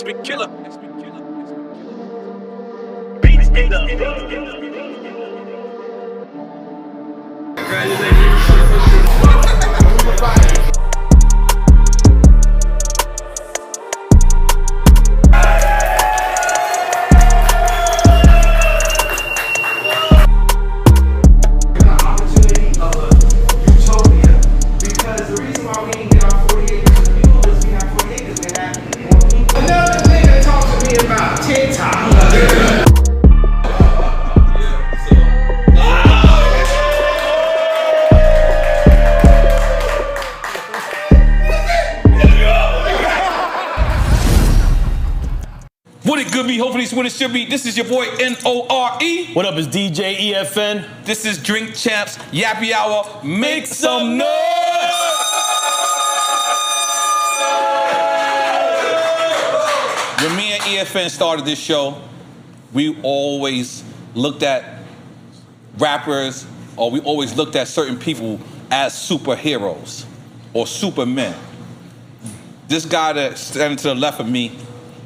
been killer. Beats it up. What it could be, hopefully it's what it should be. This is your boy N.O.R.E. What up, is DJ EFN. This is Drink Champs Yappy Hour. Make some noise! When me and EFN started this show, we always looked at rappers, or we always looked at certain people as superheroes or supermen. This guy that's standing to the left of me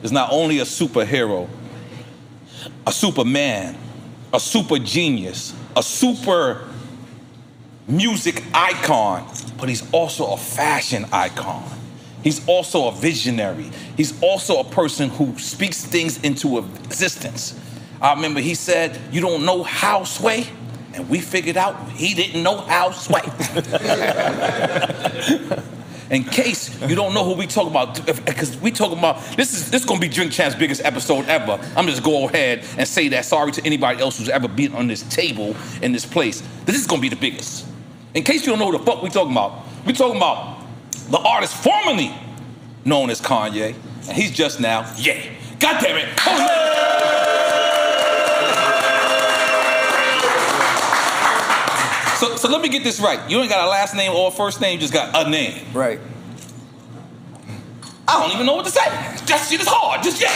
is not only a superhero, a superman, a super genius, a super music icon, but he's also a fashion icon. He's also a visionary. He's also a person who speaks things into existence. I remember he said, "You don't know how sway?" And we figured out he didn't know how sway. In case you don't know who we talk about, because we talking about, this is gonna be Drink Champ's biggest episode ever. I'm just go ahead and say that, sorry to anybody else who's ever been on this table in this place. This is gonna be the biggest. In case you don't know who the fuck we talking about the artist formerly known as Kanye, and he's just now, yeah. God damn it. So let me get this right. You ain't got a last name or a first name, you just got a name. Right. I don't even know what to say. That shit is hard. Just yeah.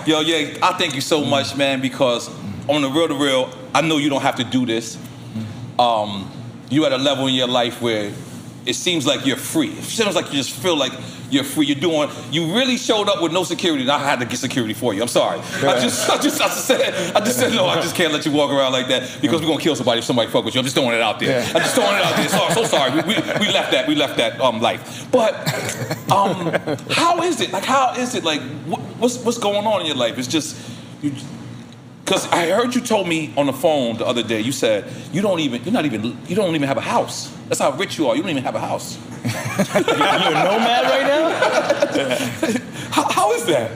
Yo, yeah. I thank you so much, man, because on the real, I know you don't have to do this. You at a level in your life where it seems like you're free. It seems like you just feel like you're free. You really showed up with no security, and I had to get security for you. I'm sorry. I just said, no, I just can't let you walk around like that because we're gonna kill somebody if somebody fuck with you. I'm just throwing it out there. I'm just throwing it out there. So sorry. We left that life. But how is it? Like what's going on in your life? It's just because I heard you told me on the phone the other day. You said you don't even have a house. That's how rich you are. You don't even have a house. You're a nomad right now? How is that?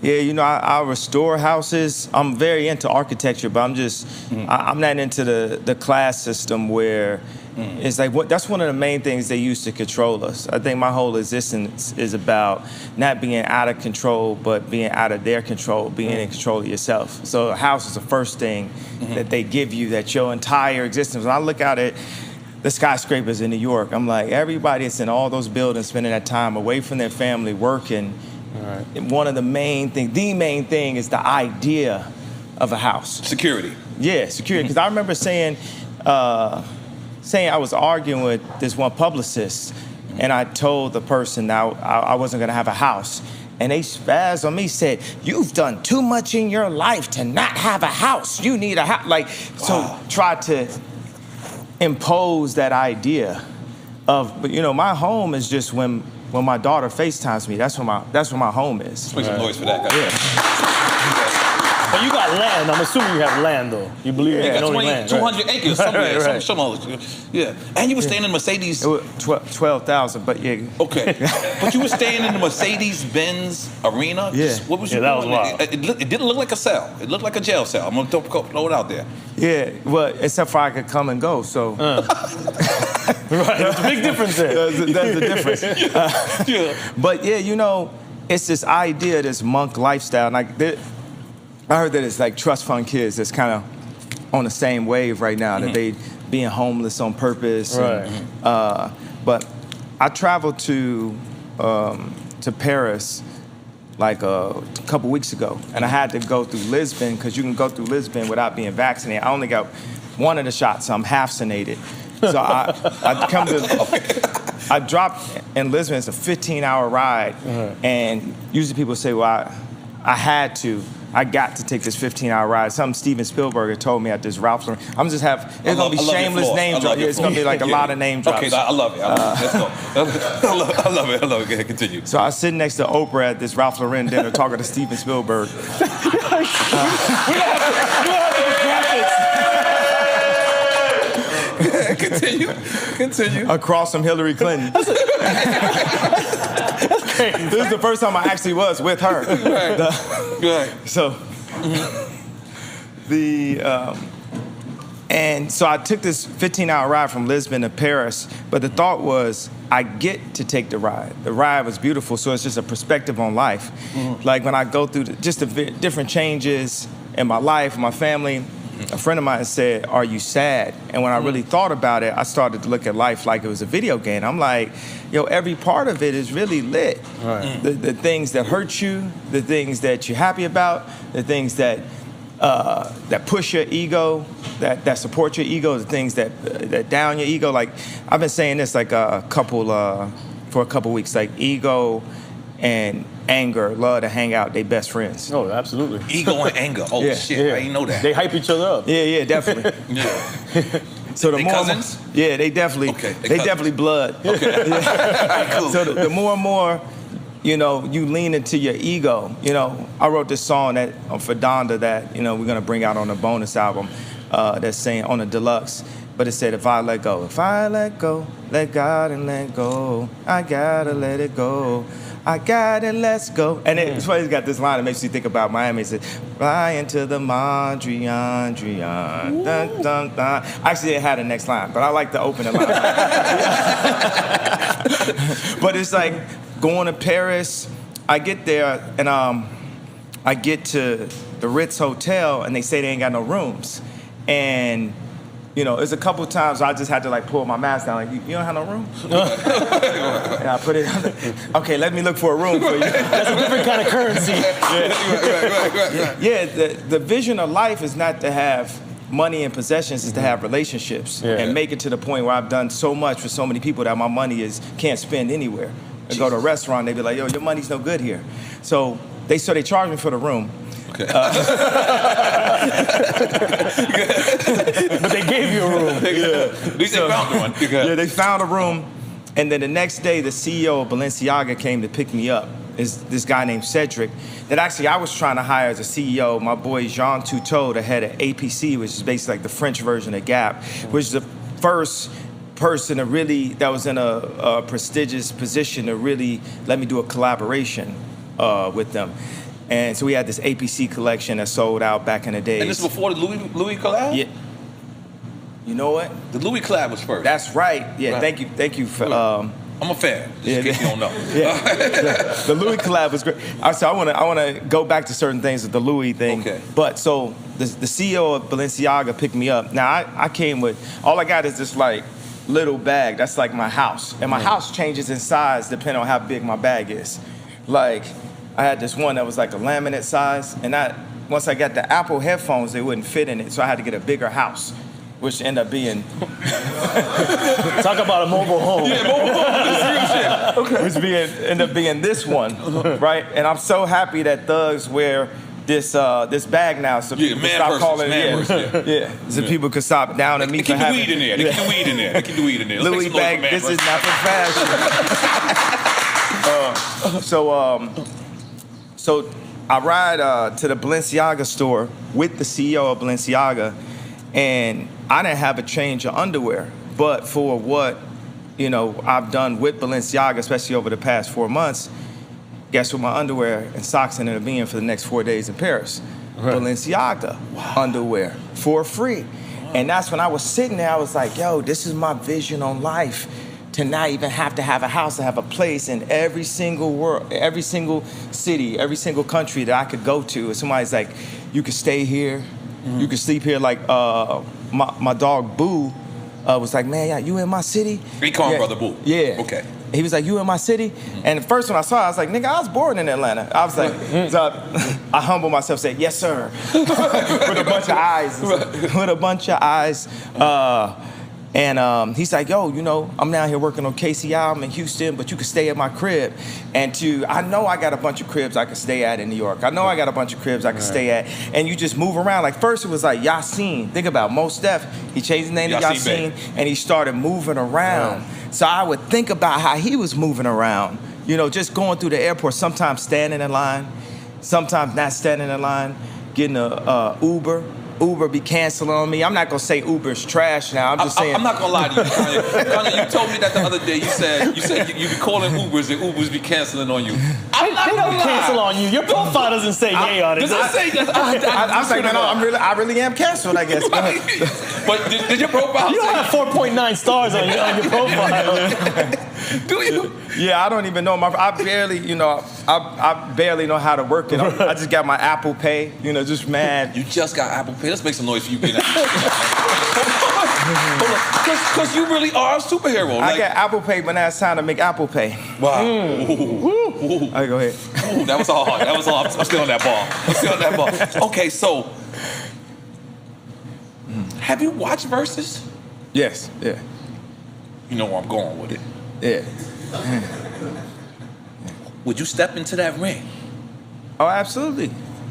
Yeah, you know, I restore houses. I'm very into architecture, but I'm not into the class system where it's like, that's one of the main things they use to control us. I think my whole existence is about not being out of control, but being out of their control, being in control of yourself. So a house is the first thing that they give you, that your entire existence. When I look out at the skyscrapers in New York, I'm like, everybody that's in all those buildings spending that time away from their family, working. Right. One of the main thing is the idea of a house. Security. Yeah, security. Because I remember saying I was arguing with this one publicist, and I told the person that I wasn't going to have a house. And they spazzed on me, said, "You've done too much in your life to not have a house. You need a house." So tried to impose that idea of, but you know, my home is just when my daughter FaceTimes me. That's where my home is. Make some noise for that guy. Yeah. But you got land. I'm assuming you have land, though. You believe you got 200 acres somewhere. Right. Some yeah. And you were staying in Mercedes. It was 12,000, but yeah. Okay. But you were staying in the Mercedes-Benz arena? Yeah. What was you that doing? was wild. It didn't look like a cell. It looked like a jail cell. I'm going to throw it out there. Yeah, well, except for I could come and go, so. Right, there's a big difference there. That's the difference. But yeah, you know, it's this idea, this monk lifestyle. And I heard that it's like trust fund kids that's kind of on the same wave right now, that they being homeless on purpose. Right. But I traveled to Paris like a couple weeks ago, and I had to go through Lisbon because you can go through Lisbon without being vaccinated. I only got one of the shots, so I'm half-vaccinated. So I come to I dropped in Lisbon. It's a 15-hour ride, and usually people say, "Well, I got to take this 15-hour ride." Something Steven Spielberg had told me at this Ralph Lauren. I'm just have it's gonna be shameless name drop. It's gonna be like a lot of name drops. Okay, I love it. Let's go. I love it. Okay, continue. So I was sitting next to Oprah at this Ralph Lauren dinner talking to Steven Spielberg. Continue. Across from Hillary Clinton. This is the first time I actually was with her. Right. So, and so I took this 15-hour ride from Lisbon to Paris, but the thought was, I get to take the ride. The ride was beautiful, so it's just a perspective on life. Like when I go through just the different changes in my life, my family, a friend of mine said, "Are you sad?" And when I really thought about it, I started to look at life like it was a video game. I'm like, yo, every part of it is really lit. Right. The things that hurt you, the things that you're happy about, the things that push your ego, that support your ego, the things that down your ego. Like I've been saying this like for a couple weeks, like ego and anger love to hang out. They best friends. Oh, absolutely. Ego and anger. Oh shit, I didn't know that. They hype each other up. Yeah, definitely. So they cousins? They definitely. Okay, they definitely blood. Okay. Cool. So the more and more, you lean into your ego. I wrote this song for Donda that we're gonna bring out on the bonus album. That's saying on the deluxe. But it said, if I let go, let God and let go. I gotta let it go. I got it, let's go. And it's funny, it's got this line that makes you think about Miami. It says, fly into the Mondrian, dun, dun, dun. Actually, it had a next line, but I like the opening line. But it's like going to Paris. I get there, and I get to the Ritz Hotel, and they say they ain't got no rooms. And there's a couple times I just had to pull my mask down. Like, you don't have no room? And I put it on. Okay, let me look for a room for you. That's a different kind of currency. Yeah, the vision of life is not to have money and possessions, is to have relationships and make it to the point where I've done so much for so many people that my money can't spend anywhere. I go to a restaurant, they be like, yo, your money's no good here. So they charge me for the room. Okay. But they gave you a room. At least they found one. Yeah, they found a room. And then the next day, the CEO of Balenciaga came to pick me up. Is this guy named Cedric that actually I was trying to hire as a CEO. My boy Jean Toutot, the head of APC, which is basically like the French version of Gap, which is the first person that was in a prestigious position to really let me do a collaboration with them. And so we had this APC collection that sold out back in the days. And this is before the Louis collab? Yeah. You know what? The Louis collab was first. That's right. Yeah, right. Thank you for... I'm a fan, just in case you don't know. The Louis collab was great. So I want to go back to certain things with the Louis thing. Okay. But so the CEO of Balenciaga picked me up. Now I came with, all I got is this little bag. That's like my house. And my house changes in size depending on how big my bag is. I had this one that was like a laminate size, and once I got the Apple headphones, they wouldn't fit in it, so I had to get a bigger house, which ended up being... Talk about a mobile home. Yeah, mobile home. That's real shit. Okay. Which ended up being this one, right? And I'm so happy that thugs wear this bag now, so people can stop calling it. So people can stop down and me for having... Keep the weed in there. They keep the weed in there. They keep the weed in there. Louis bag, this is not for fashion. So I ride to the Balenciaga store with the CEO of Balenciaga, and I didn't have a change of underwear. But for what, I've done with Balenciaga, especially over the past 4 months, guess what my underwear and socks ended up being for the next 4 days in Paris? Right. Balenciaga underwear for free. Wow. And that's when I was sitting there, I was like, yo, this is my vision on life. To not even have to have a house, to have a place in every single city, every single country that I could go to. And somebody's like, you could stay here, you could sleep here. Like my dog Boo was like, man, you in my city? We call him Brother Boo. Yeah. Okay. He was like, you in my city? And the first one I saw, I was like, nigga, I was born in Atlanta. I was like, so I humbled myself, said, yes, sir. With a bunch of eyes. And he's like, yo, you know, I'm down here working on KCI. I'm in Houston, but you can stay at my crib. And I know I got a bunch of cribs I can stay at in New York. I know I got a bunch of cribs I can stay at. And you just move around. Like first it was like Yasin. Think about it. Mos Def. He changed his name to Yasin, and he started moving around. So I would think about how he was moving around. You know, just going through the airport, sometimes standing in line, sometimes not standing in line, getting a Uber. Uber be canceling on me. I'm not gonna say Uber's trash now. I'm just saying. I'm not gonna lie to you, Kanye. Kanye, you told me that the other day. You said you be calling Ubers and Ubers be canceling on you. I'm not gonna lie. Cancel on you. Your profile doesn't say yay on it. Does it say that? I was like, no, I really am canceled, I guess. But did your profile? You don't have 4.9 stars on your profile. Do you? Yeah, I don't even know. I barely know how to work it. I just got my Apple Pay, you know, just mad. You just got Apple Pay. Let's make some noise for you being because you really are a superhero. I got Apple Pay, but now it's time to make Apple Pay. Wow. All right, go ahead. Ooh, that was hard. That was hard. I'm still on that ball. Okay, so have you watched Versus? Yes, yeah. You know where I'm going with it. Yeah. Would you step into that ring? Oh, absolutely.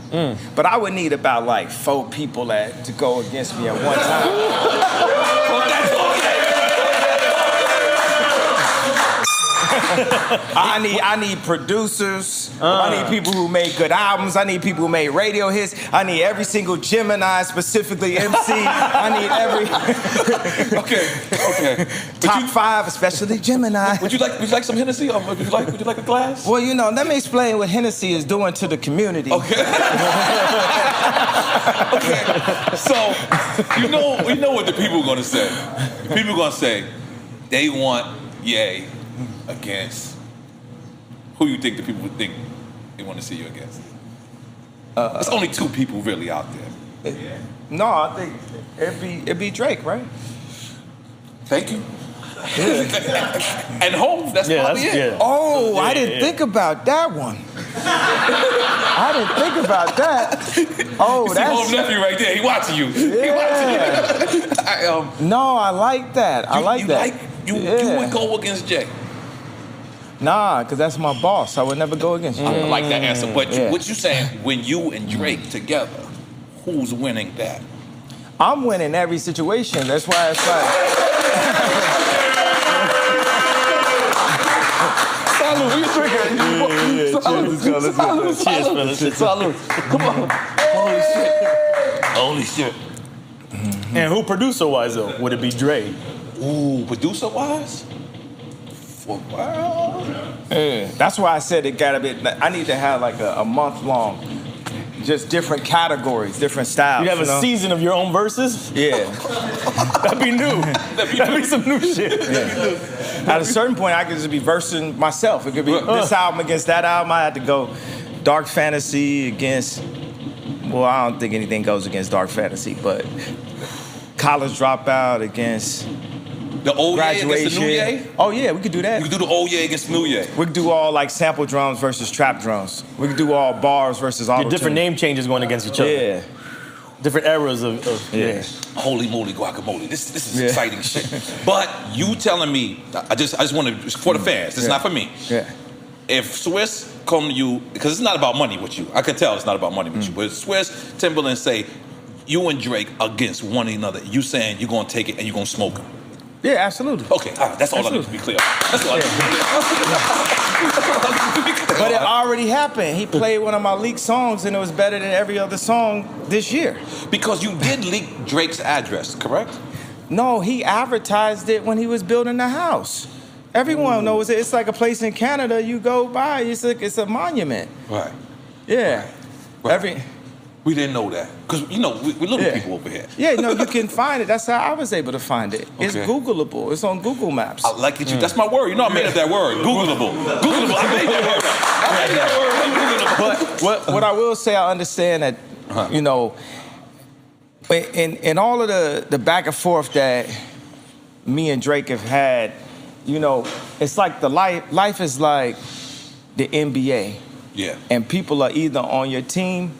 But I would need about like 4 people to go against me at one time. Well, that's okay. I need producers. I need people who make good albums. I need people who make radio hits. I need every single Gemini, specifically MC. I need every Okay. top 5, especially Gemini. Would you like some Hennessy? Would you like a glass? Well, you know, let me explain what Hennessy is doing to the community. Okay. Okay. So you know what the people are gonna say. The people are gonna say they want Ye against who you think the people would think they want to see you against. There's only 2 people really out there. No, I think it'd be Drake, right? Thank you. And Hov, that's probably it. Yeah. Oh, I didn't think about that one. I didn't think about that. Oh, you see Hov nephew right there. He watching you. Yeah. He watching you. No, I like that. I like that. You would go against Jay. Nah, because that's my boss. I would never go against you. I like that answer. But what you saying, when you and Drake together, who's winning that? I'm winning every situation. That's why it's like... Salud, what you drinking? Cheers, fellas. Salud. Come on. Holy shit. And who producer-wise, though? Would it be Dre? Ooh, producer-wise? Well, That's why I said it gotta be... I need to have like a month-long, just different categories, different styles. You have a season of your own verses? Yeah. That'd be new. That'd be some new shit. Yeah. At a certain point, I could just be versing myself. It could be this album against that album. I had to go Dark Fantasy against... Well, I don't think anything goes against Dark Fantasy, but College Dropout against... The old Ye against the new Ye? Oh, yeah, we could do that. We could do the old Ye against the new Ye. We could do all like sample drums versus trap drums. We could do all bars versus auto-tune. Different name changes going against each other. Yeah. Different eras of Holy moly guacamole. This is exciting shit. But you telling me, I just want to, for the fans, this is not for me. Yeah. If Swiss come to you, because it's not about money with you. I can tell it's not about money with you. But if Swiss, Timberland say, you and Drake against one another, you saying you're going to take it and you're going to smoke them. Yeah, absolutely. Okay, all right, that's all I need to be clear. That's all I need to be clear. But it already happened. He played one of my leaked songs and it was better than every other song this year. Because you did leak Drake's address, correct? No, he advertised it when he was building the house. Everyone knows it. It's like a place in Canada you go by. It's a monument. Right. Yeah. Right. We didn't know that. Because, you know, we little people over here. Yeah, no, you can find it. That's how I was able to find it. It's Googleable. It's on Google Maps. I like it. That's my word. You know I made up that word. Googleable. Googleable. I made that word. But what I will say, I understand that, you know, in all of the back and forth that me and Drake have had, you know, it's like life is like the NBA. Yeah. And people are either on your team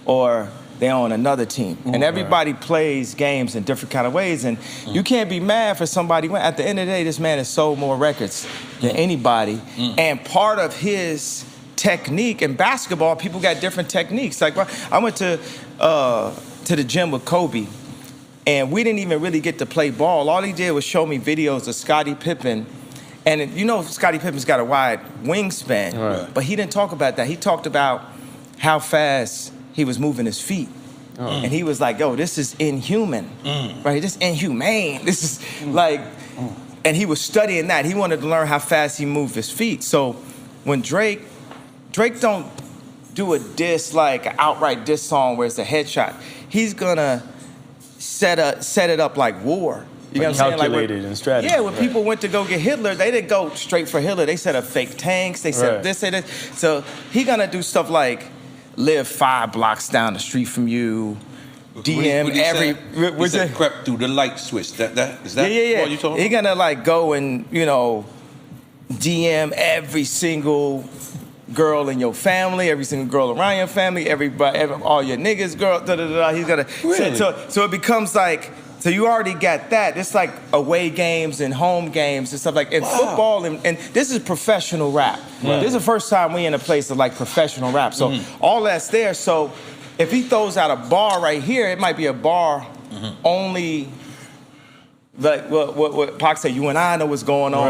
or they're on another team. And everybody plays games in different kind of ways. And you can't be mad for somebody. At the end of the day, this man has sold more records than anybody. And part of his technique in basketball, people got different techniques. Like, I went to the gym with Kobe, and we didn't even really get to play ball. All he did was show me videos of Scottie Pippen. And you know, Scottie Pippen's got a wide wingspan, but he didn't talk about that. He talked about how fast he was moving his feet. And he was like, yo, this is inhuman, right? This is inhumane. This is like, and he was studying that. He wanted to learn how fast he moved his feet. So when Drake don't do a diss, like an outright diss song where it's a headshot. He's gonna set it up like war. You know what I'm saying? Calculated and strategy. Yeah, when people went to go get Hitler, they didn't go straight for Hitler. They set up fake tanks. They set up this and this. So he gonna do stuff like live 5 blocks down the street from you, DM he said crept through the light switch. Is that what you talking about? He gonna like go and, you know, DM every single girl in your family, every single girl around your family, everybody, all your niggas, girl, He's gonna so it becomes like, so you already got that. It's like away games and home games and stuff like in football, and this is professional rap. This is the first time we in a place of like professional rap. So all that's there. So if he throws out a bar right here, it might be a bar only like what Pac said, you and I know what's going on.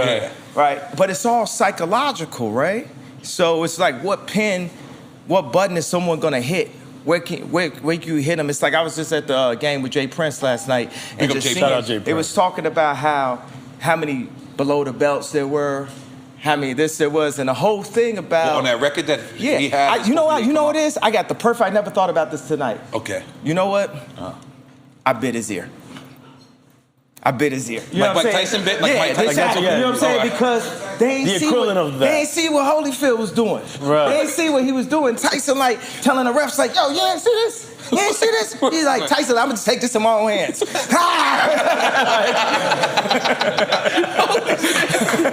Right? But it's all psychological, right? So it's like what button is someone gonna hit? Where can you hit them? It's like I was just at the game with Jay Prince last night, and just seeing, they was talking about how many below the belts there were, how many this there was, and the whole thing about on that record that he had. You know what it is? I got the perfect. I never thought about this tonight. Okay. You know what? I bit his ear. You know like Tyson bit? Like Mike Tyson? Exactly. You know what I'm saying? Because they ain't see what Holyfield was doing. They ain't see what he was doing. Tyson like telling the refs like, yo, you ain't see this? You ain't see this? He's like, Tyson, I'm gonna just take this in my own hands.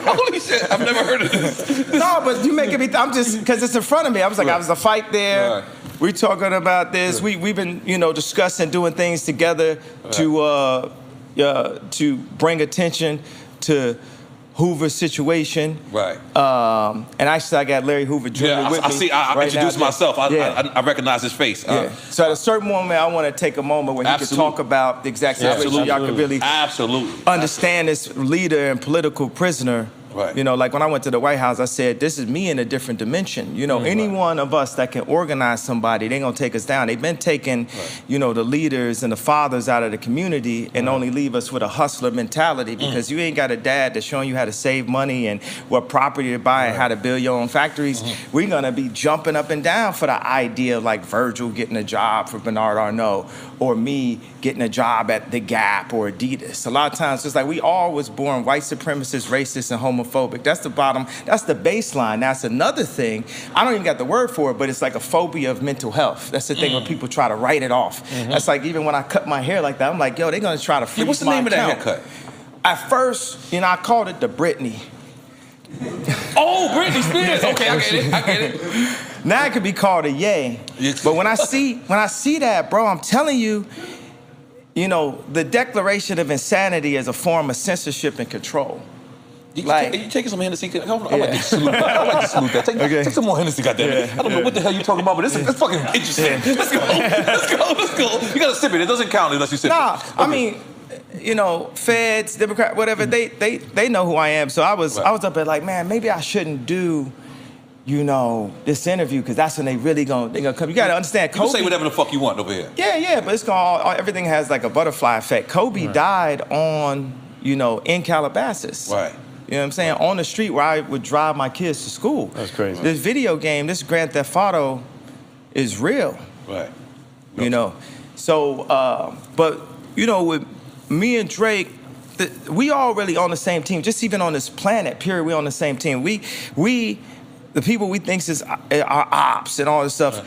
Holy shit, I've never heard of this. No, but you making me, I'm just, because it's in front of me. I was like, I was a fight there. We talking about this. We've been, you know, discussing doing things together to bring attention to Hoover's situation. And actually, I got Larry Hoover Jr. with me. I introduced myself. I recognize his face. So at a certain moment, I want to take a moment where he could talk about the exact situation. Y'all could really understand this leader and political prisoner. You know, like when I went to the White House, I said, this is me in a different dimension. You know, any one of us that can organize somebody, they gonna take us down. They've been taking, you know, the leaders and the fathers out of the community and only leave us with a hustler mentality because you ain't got a dad that's showing you how to save money and what property to buy and how to build your own factories. We're gonna be jumping up and down for the idea of like Virgil getting a job for Bernard Arnault or me getting a job at The Gap or Adidas. A lot of times it's like we all was born white supremacists, racist, and homophobic. That's the bottom, that's the baseline. That's another thing. I don't even got the word for it, but it's like a phobia of mental health. That's the thing when people try to write it off. That's like even when I cut my hair like that, I'm like, yo, they're gonna try to freeze what's the my name account. of that haircut? At first, you know, I called it the Britney. Oh, Britney Spears. Okay, I get it. Now it could be called a yay. But when I see that, bro, I'm telling you, you know, the Declaration of Insanity is a form of censorship and control. You taking some Hennessy? I like to salute that. Take some more Hennessy, goddammit. I don't know what the hell you're talking about, but it's fucking interesting. Let's go. You gotta sip it. It doesn't count unless you sip it. I mean, you know, feds, Democrat, whatever, they know who I am. So I was up there like, man, maybe I shouldn't do, you know, this interview because that's when they gonna come. You gotta understand, Kobe. You say whatever the fuck you want over here. Yeah, but it's everything has like a butterfly effect. Kobe died on, you know, in Calabasas. You know what I'm saying? On the street where I would drive my kids to school. That's crazy. This video game, this Grand Theft Auto, is real. You know, so but you know, with me and Drake, we all really on the same team. Just even on this planet, period, we on the same team. We the people we think is our ops and all this stuff.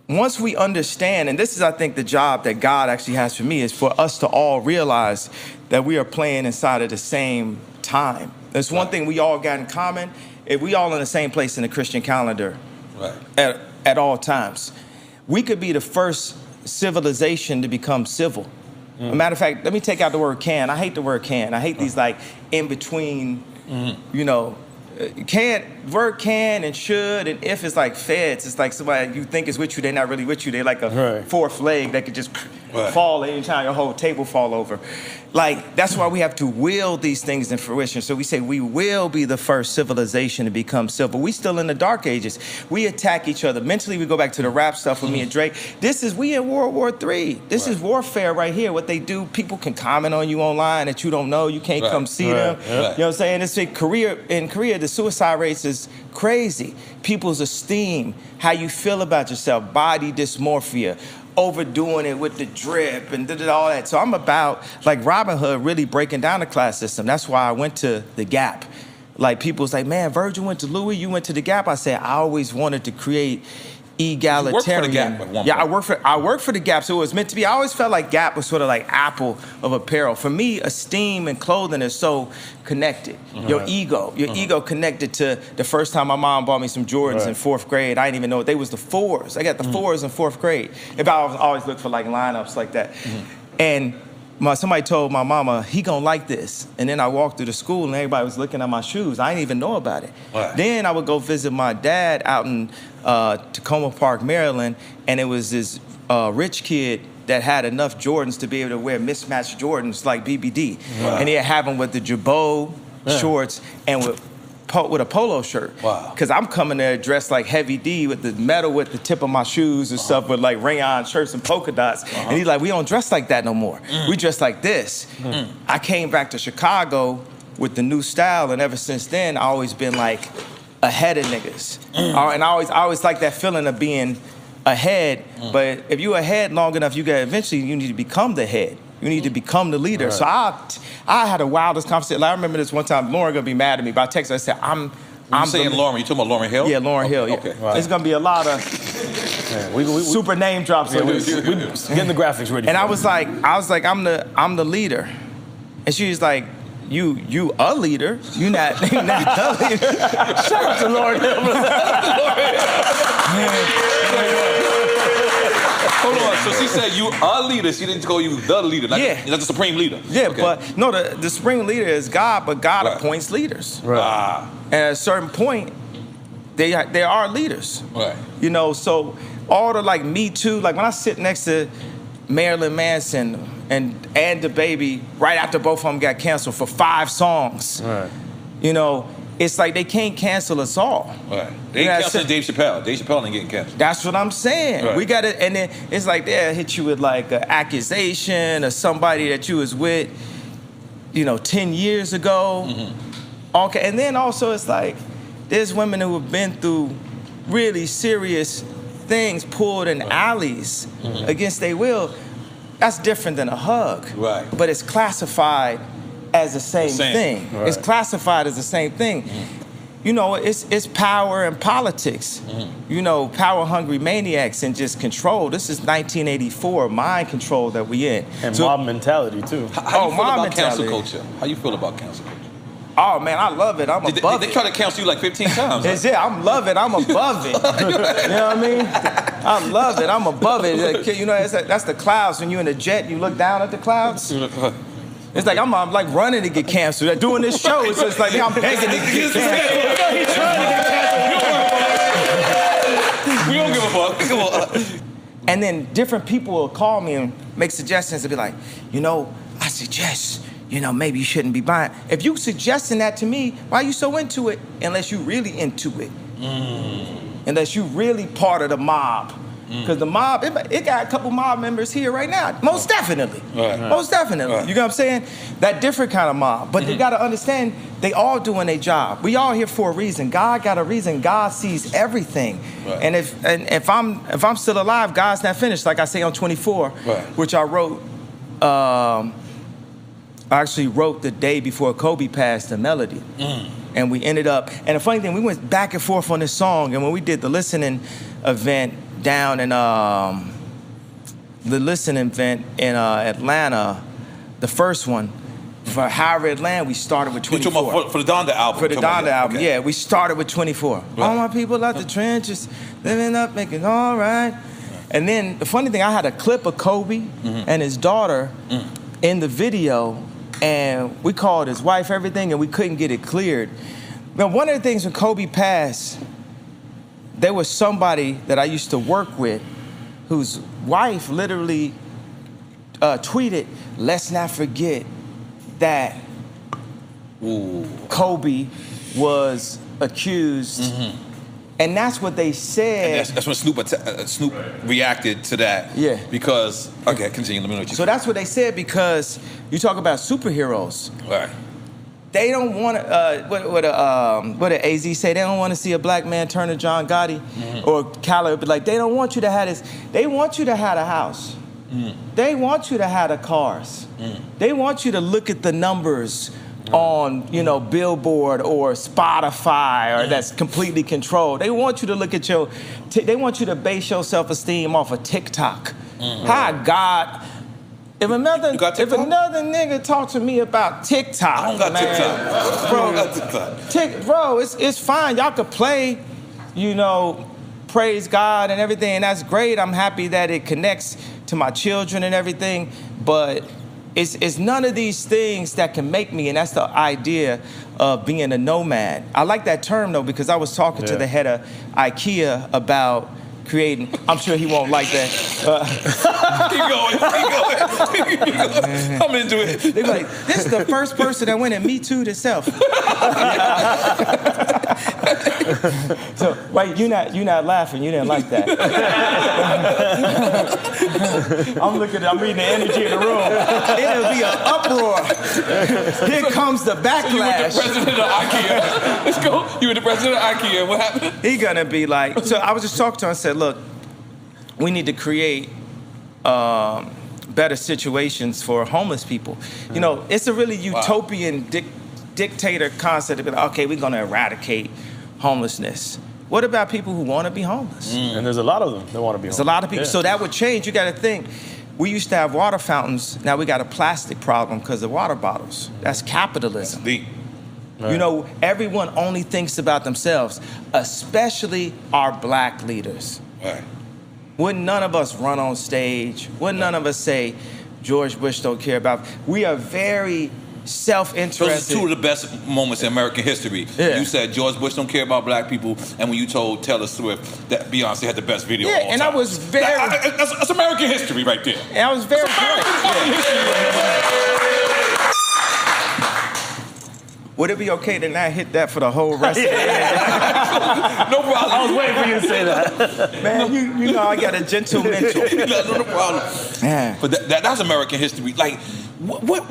Once we understand, and this is, I think, the job that God actually has for me, is for us to all realize that we are playing inside of the same time. There's one thing we all got in common. If we all in the same place in the Christian calendar at all times. We could be the first civilization to become civil. As a matter of fact, let me take out the word can. I hate the word can. I hate these like in between, you know, word can and should and if is like feds. It's like somebody you think is with you, they're not really with you. They're like a fourth leg that could just fall anytime your whole table fall over. Like, that's why we have to will these things in fruition. So we say we will be the first civilization to become civil. We still in the dark ages. We attack each other. Mentally, we go back to the rap stuff with me and Drake. We in World War III. This is warfare right here. What they do, people can comment on you online that you don't know. You can't come see them. You know what I'm saying? It's in Korea, the suicide rates is crazy. People's esteem, how you feel about yourself, body dysmorphia, overdoing it with the drip and all that. So I'm about, like, Robin Hood really breaking down the class system. That's why I went to the Gap. Like, people was like, man, Virgil went to Louis, you went to the Gap. I said, I always wanted to create egalitarian. You worked for the Gap at one point. I worked for the Gap, so it was meant to be. I always felt like Gap was sort of like Apple of apparel. For me, esteem and clothing is so connected. Your ego connected to the first time my mom bought me some Jordans in 4th grade. I didn't even know they was the 4s. I got the 4s in 4th grade. I always looked for like lineups like that. And somebody told my mama, he gonna like this. And then I walked through the school and everybody was looking at my shoes. I didn't even know about it. Then I would go visit my dad out in Tacoma Park, Maryland, and it was this rich kid that had enough Jordans to be able to wear mismatched Jordans like BBD. And he'd have them with the Jabot shorts and with a polo shirt. Because I'm coming there dressed like Heavy D with the metal with the tip of my shoes and stuff with like rayon shirts and polka dots. And he's like, we don't dress like that no more. We dress like this. I came back to Chicago with the new style, and ever since then, I always been like ahead of niggas. And I always like that feeling of being ahead. But if you ahead long enough, you need to become the head. You need to become the leader. So I had the wildest conversation. Like, I remember this one time, Lauren gonna be mad at me, but I texted her, I said, I'm saying Lauren, you talking about Lauryn Hill? Yeah, Lauryn Hill. Yeah. Okay. There's gonna be a lot of super name drops. We getting the graphics ready. And I was like, I'm the leader. And she was like, you a leader. You not the leader. Shout out to Lauryn Hill. Hold on, so she said you a leader, she didn't call you the leader, like the supreme leader. Yeah, but no, the supreme leader is God, but God appoints leaders. And at a certain point, they are leaders. You know, so all the like Me Too, like when I sit next to Marilyn Manson and DaBaby right after both of them got canceled for 5 songs, you know, it's like they can't cancel us all. They canceled Dave Chappelle. Dave Chappelle ain't getting canceled. That's what I'm saying. We got it, and then it's like they'll hit you with like an accusation of somebody that you was with, you know, 10 years ago. Okay, and then also it's like there's women who have been through really serious things, pulled in alleys against their will. That's different than a hug. But it's classified as the same thing. It's classified as the same thing. You know, it's power and politics. You know, power-hungry maniacs and just control. This is 1984, mind control that we in. And mob mentality, too. How you feel about cancel culture? How you feel about cancel culture? Oh, man, I love it. I'm above it. They try to cancel you like 15 times. I'm love it. I'm above it. You know what I mean? I love it. I'm above it. You know, that's the clouds. When you're in a jet, you look down at the clouds. It's like I'm like running to get canceled. Doing this show, it's just like I'm begging to get canceled. He's trying to get canceled. We don't give a fuck. And then different people will call me and make suggestions and be like, you know, I suggest, you know, maybe you shouldn't be buying. If you suggesting that to me, why are you so into it? Unless you really into it. Unless you really part of the mob. Because the mob, it got a couple mob members here right now. Most definitely. Most definitely. You know what I'm saying? That different kind of mob. But you got to understand, they all doing their job. We all here for a reason. God got a reason. God sees everything. And if I'm still alive, God's not finished. Like I say on 24, which I wrote, I actually wrote the day before Kobe passed the melody. And we ended up, and the funny thing, we went back and forth on this song. And when we did the listening event down in Atlanta, the first one, for However Atlanta, we started with 24. You talking about for the Donda album? For the Donda album, yeah. We started with 24. All my people out the trenches, living up, making all right. And then the funny thing, I had a clip of Kobe and his daughter in the video, and we called his wife, everything, and we couldn't get it cleared. Now, one of the things when Kobe passed, there was somebody that I used to work with whose wife literally tweeted, "Let's not forget that Kobe was accused." And that's what they said. And that's when Snoop reacted to that. Yeah. Because, okay, continue. Let me know what you So that's what they said, because you talk about superheroes. Right. They don't want to, what did AZ say? They don't want to see a black man turn to John Gotti or Khaled. But like, they don't want you to have this. They want you to have a house. They want you to have the cars. They want you to look at the numbers on, you know, Billboard or Spotify, or that's completely controlled. They want you to look at your, they want you to base your self-esteem off of TikTok. Hi, God. If another nigga talk to me about TikTok, I don't got TikTok. Bro, I don't got TikTok. Bro, it's fine. Y'all could play, you know, praise God and everything, and that's great. I'm happy that it connects to my children and everything, but it's none of these things that can make me, and that's the idea of being a nomad. I like that term, though, because I was talking to the head of IKEA about creating, I'm sure he won't like that. Keep going. I'm into it. They're like, this is the first person that went and Me Too'd himself. So, wait, you're not laughing. You didn't like that. I'm reading the energy of the room. It'll be an uproar. Here comes the backlash. So you were the president of IKEA. Let's go. You were the president of IKEA. What happened? He gonna be like, so I was just talking to him and said, look, we need to create better situations for homeless people. You know, it's a really utopian dictator concept to be like, okay, we're gonna eradicate homelessness. What about people who want to be homeless? And there's a lot of them that want to be homeless. There's a lot of people. So that would change. You got to think. We used to have water fountains. Now we got a plastic problem because of water bottles. That's capitalism. Deep. You know, everyone only thinks about themselves, especially our black leaders. Right. Wouldn't none of us run on stage? Wouldn't none of us say, George Bush don't care about? We are very self-interested. Those are two of the best moments in American history. Yeah. You said George Bush don't care about black people, and when you told Taylor Swift that Beyonce had the best video of all and time. I was very... That's American history right there. And I was very... Would it be okay to not hit that for the whole rest of the day? No problem. I was waiting for you to say that. Man, you know I got a gentle mental. No problem. Man. But that's American history. Like, what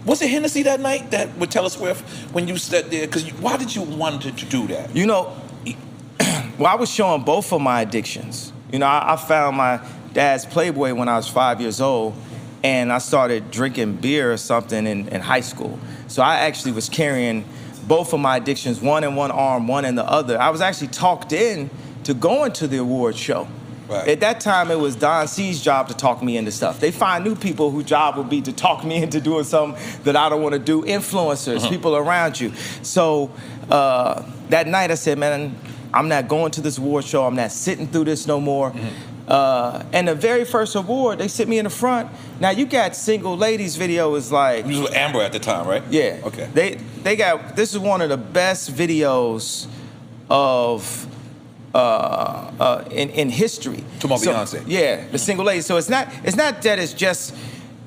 was it Hennessy that night that with Taylor Swift when you sat there? Because why did you want to do that? You know, well, I was showing both of my addictions. You know, I found my dad's Playboy when I was 5 years old, and I started drinking beer or something in high school. So I actually was carrying both of my addictions, one in one arm, one in the other. I was actually talked in to going to the award show. Right. At that time, it was Don C's job to talk me into stuff. They find new people whose job would be to talk me into doing something that I don't want to do. Influencers, people around you. So that night I said, man, I'm not going to this award show. I'm not sitting through this no more. And the very first award, they sit me in the front. Now you got Single Ladies video is like... You was with Amber at the time, right? Yeah. Okay. They got, this is one of the best videos of in history. Talking about Beyonce. Yeah, the Single Ladies. So it's not that it's just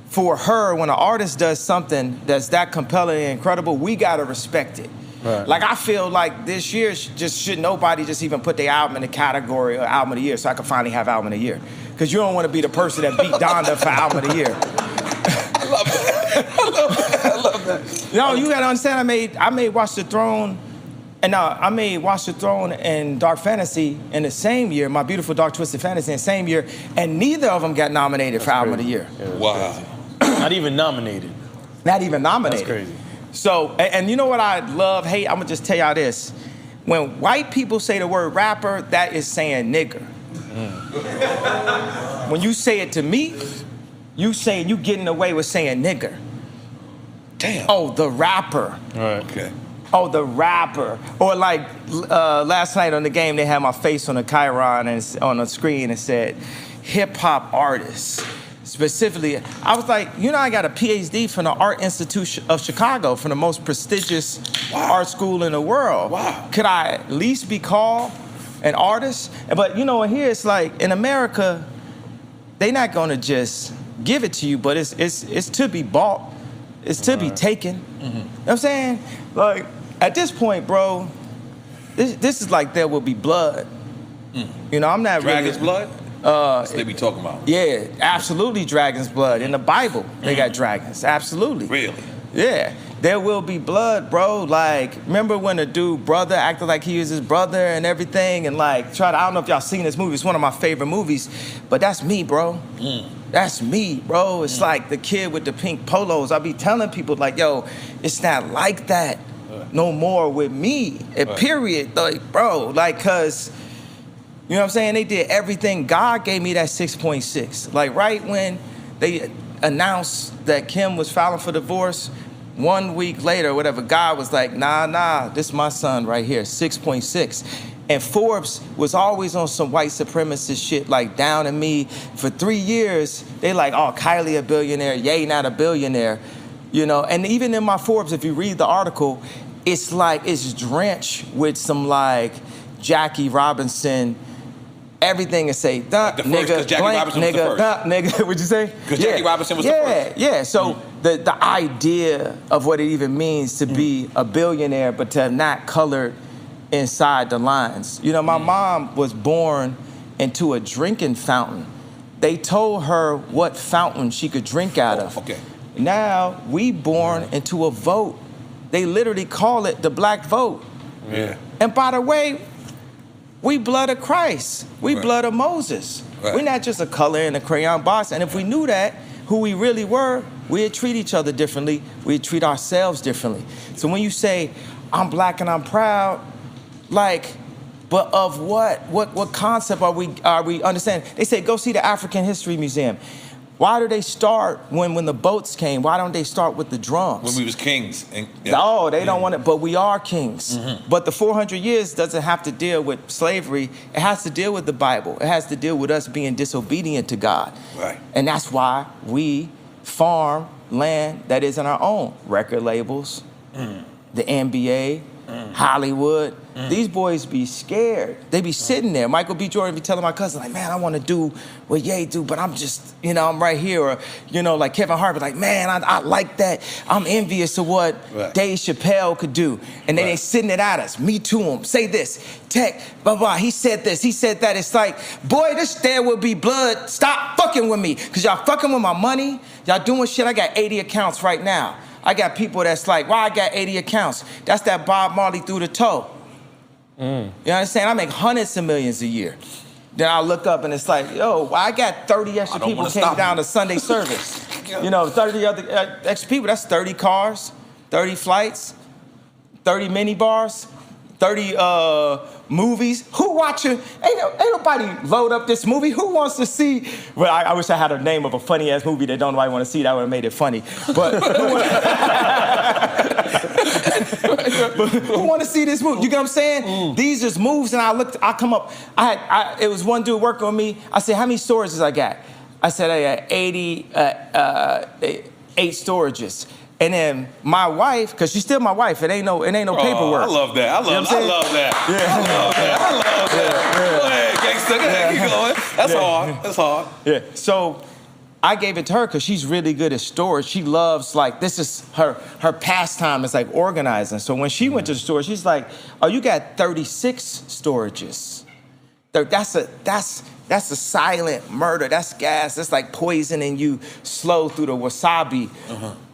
for her. When an artist does something that's that compelling and incredible, we gotta respect it. Right. Like I feel like this year should nobody just even put their album in the category of album of the year, so I can finally have album of the year. Because you don't want to be the person that beat Donda for album of the year. I love that. I love that. You know, you gotta understand. I made Watch the Throne, and I made Watch the Throne and Dark Fantasy in the same year. My Beautiful Dark Twisted Fantasy in the same year, and neither of them got nominated for album of the year. Yeah, wow. Not even nominated. Not even nominated. That's crazy. So, and you know what I love, hate? I'm gonna just tell y'all this. When white people say the word rapper, that is saying nigger. When you say it to me, you getting away with saying nigger. Damn. Oh, the rapper. All right. Okay. Oh, the rapper. Or like last night on the game, they had my face on the chyron and on the screen and said, hip hop artists. Specifically, I was like, you know, I got a PhD from the Art Institute of Chicago, from the most prestigious art school in the world. Wow. Could I at least be called an artist? But you know, here it's like, in America, they're not gonna just give it to you, but it's to be bought. It's to be taken. You know what I'm saying? Like, at this point, bro, this is like There Will Be Blood. You know, I'm not Dragon's really... blood? That's what they be talking about. Yeah, absolutely dragon's blood. In the Bible, they got dragons. Absolutely. Really? Yeah. There will be blood, bro. Like, remember when the dude brother acted like he was his brother and everything, and like I don't know if y'all seen this movie. It's one of my favorite movies, but that's me, bro. That's me, bro. It's like the kid with the pink polos. I be telling people like, yo, it's not like that no more with me. Period. Like, bro, like, cause you know what I'm saying? They did everything. God gave me that 6.6. Like, right when they announced that Kim was filing for divorce, 1 week later, whatever, God was like, nah, this is my son right here, 6.6. And Forbes was always on some white supremacist shit, like down on me. For 3 years, they like, oh, Kylie a billionaire, Ye not a billionaire. You know, and even in my Forbes, if you read the article, it's like, it's drenched with some like Jackie Robinson. Everything is say, duh, nigga, blank, nigga, duh, nigga. What'd you say? Because Jackie Robinson was the first. Yeah. So the idea of what it even means to be a billionaire, but to not colored inside the lines. You know, my mom was born into a drinking fountain. They told her what fountain she could drink out of. Okay. Now we born into a vote. They literally call it the black vote. Yeah. And by the way, we blood of Christ. We blood of Moses. We're not just a color in a crayon box. And if we knew that, who we really were, we'd treat each other differently. We'd treat ourselves differently. So when you say, I'm black and I'm proud, like, but of what? What concept are we understanding? They say, go see the African History Museum. Why do they start when the boats came? Why don't they start with the drums? When we was kings. No, they don't want it, but we are kings. But the 400 years doesn't have to deal with slavery. It has to deal with the Bible. It has to deal with us being disobedient to God. Right. And that's why we farm land that isn't our own. Record labels, the NBA, Hollywood. These boys be scared. They be sitting there. Michael B. Jordan be telling my cousin, like, man, I want to do what Ye do, but I'm just, you know, I'm right here. Or, you know, like Kevin Hart be like, man, I like that. I'm envious of what Dave Chappelle could do. And then they sitting it at us. Me to him. Say this. Tech, blah, blah. He said this. He said that. It's like, boy, this There Will Be Blood. Stop fucking with me. Because y'all fucking with my money. Y'all doing shit. I got 80 accounts right now. I got people that's like, why I got 80 accounts? That's that Bob Marley through the toe. You understand? I make hundreds of millions a year. Then I look up and it's like, yo, well, I got 30 extra people came down to Sunday service. You know, 30 other extra people, that's 30 cars, 30 flights, 30 mini bars, 30 movies. Who watching? Ain't nobody load up this movie. Who wants to see? Well, I wish I had a name of a funny ass movie that don't nobody want to see. That would have made it funny. But who want to see this movie? You get what I'm saying? These just moves, and I come up. It was one dude working with me. I said, how many storages I got? I said I got 8 storages. And then my wife, because she's still my wife, it ain't no paperwork. I love that. I love that. Go ahead, gangster. Go ahead, keep going. That's hard. Yeah. So I gave it to her because she's really good at storage. She loves, like, this is her pastime is like organizing. So when she went to the store, she's like, oh, you got 36 storages. That's a silent murder. That's gas. That's like poisoning you slow through the wasabi.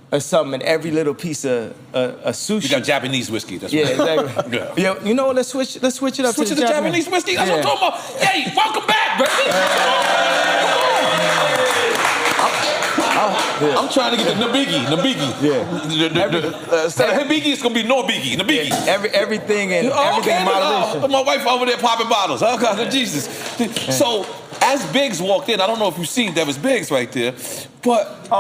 Or something in every little piece of sushi. You got Japanese whiskey. That's exactly. Yeah. You know what? Let's switch it up. Switch to the Japanese whiskey. That's what I'm talking about. Hey, welcome back, baby. I'm trying to get the Nabigi. Yeah. Instead of Hibiki, it's gonna be N.O.R.E. Nabigi. Everything in moderation. My wife over there popping bottles. Oh God, Jesus. So as Biggs walked in, I don't know if you seen that was Biggs right there, but I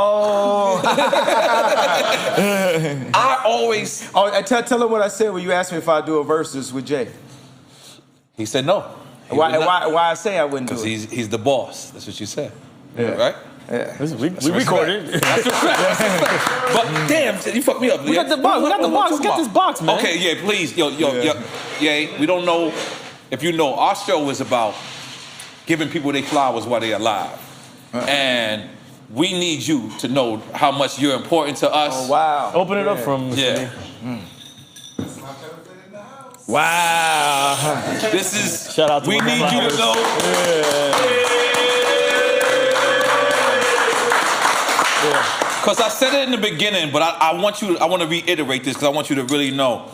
always. Oh, tell him what I said when you asked me if I'd do a versus with Jay. He said no. Why I say I wouldn't do it? Because he's the boss. That's what you said. Yeah. Right? Yeah. We recorded. That's respect. But damn, you fucked me up. We got the box. We got the box. Let's get this box, man. Okay, yeah, please. Yo. We don't know if you know, our show is about giving people their flowers while they're alive. And we need you to know how much you're important to us. Oh, wow. Open it up from Yeah. Wow. This is, shout out to we need you to know. Because I said it in the beginning, but I want to reiterate this because I want you to really know,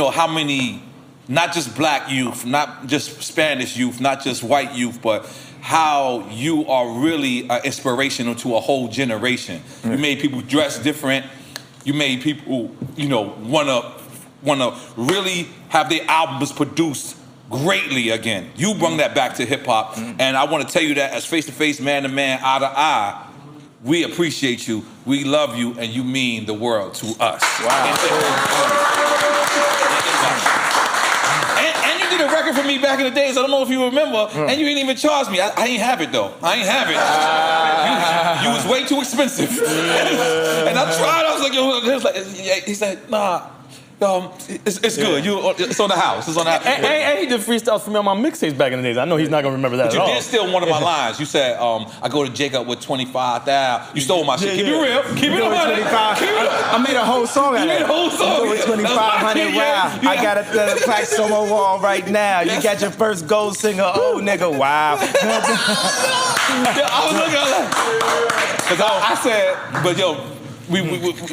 how many, not just black youth, not just Spanish youth, not just white youth, but how you are really inspirational to a whole generation. You made people dress different. You made people, wanna really have their albums produced greatly again. You brought that back to hip hop, and I want to tell you that as face to face, man to man, eye to eye, we appreciate you, we love you, and you mean the world to us. Wow. And you did a record for me back in the days. I don't know if you remember, and you didn't even charge me. I ain't have it though. I ain't have it. You was way too expensive. And I tried. I was like, he said, nah. It's good. It's on the house. It's on the house. And he did freestyles for me on my mixtapes back in the days. I know he's not gonna remember that But at all. you did steal one of my lines. You said, I go to Jacob with 25,000. You stole my shit. Keep it real. Keep it 25. I made a whole song out of You made a whole song. With 2,500. Wow. I got a plaque on my wall right now. You got your first gold singer. Oh, nigga. Wow. I was looking at that. Because I said, but yo,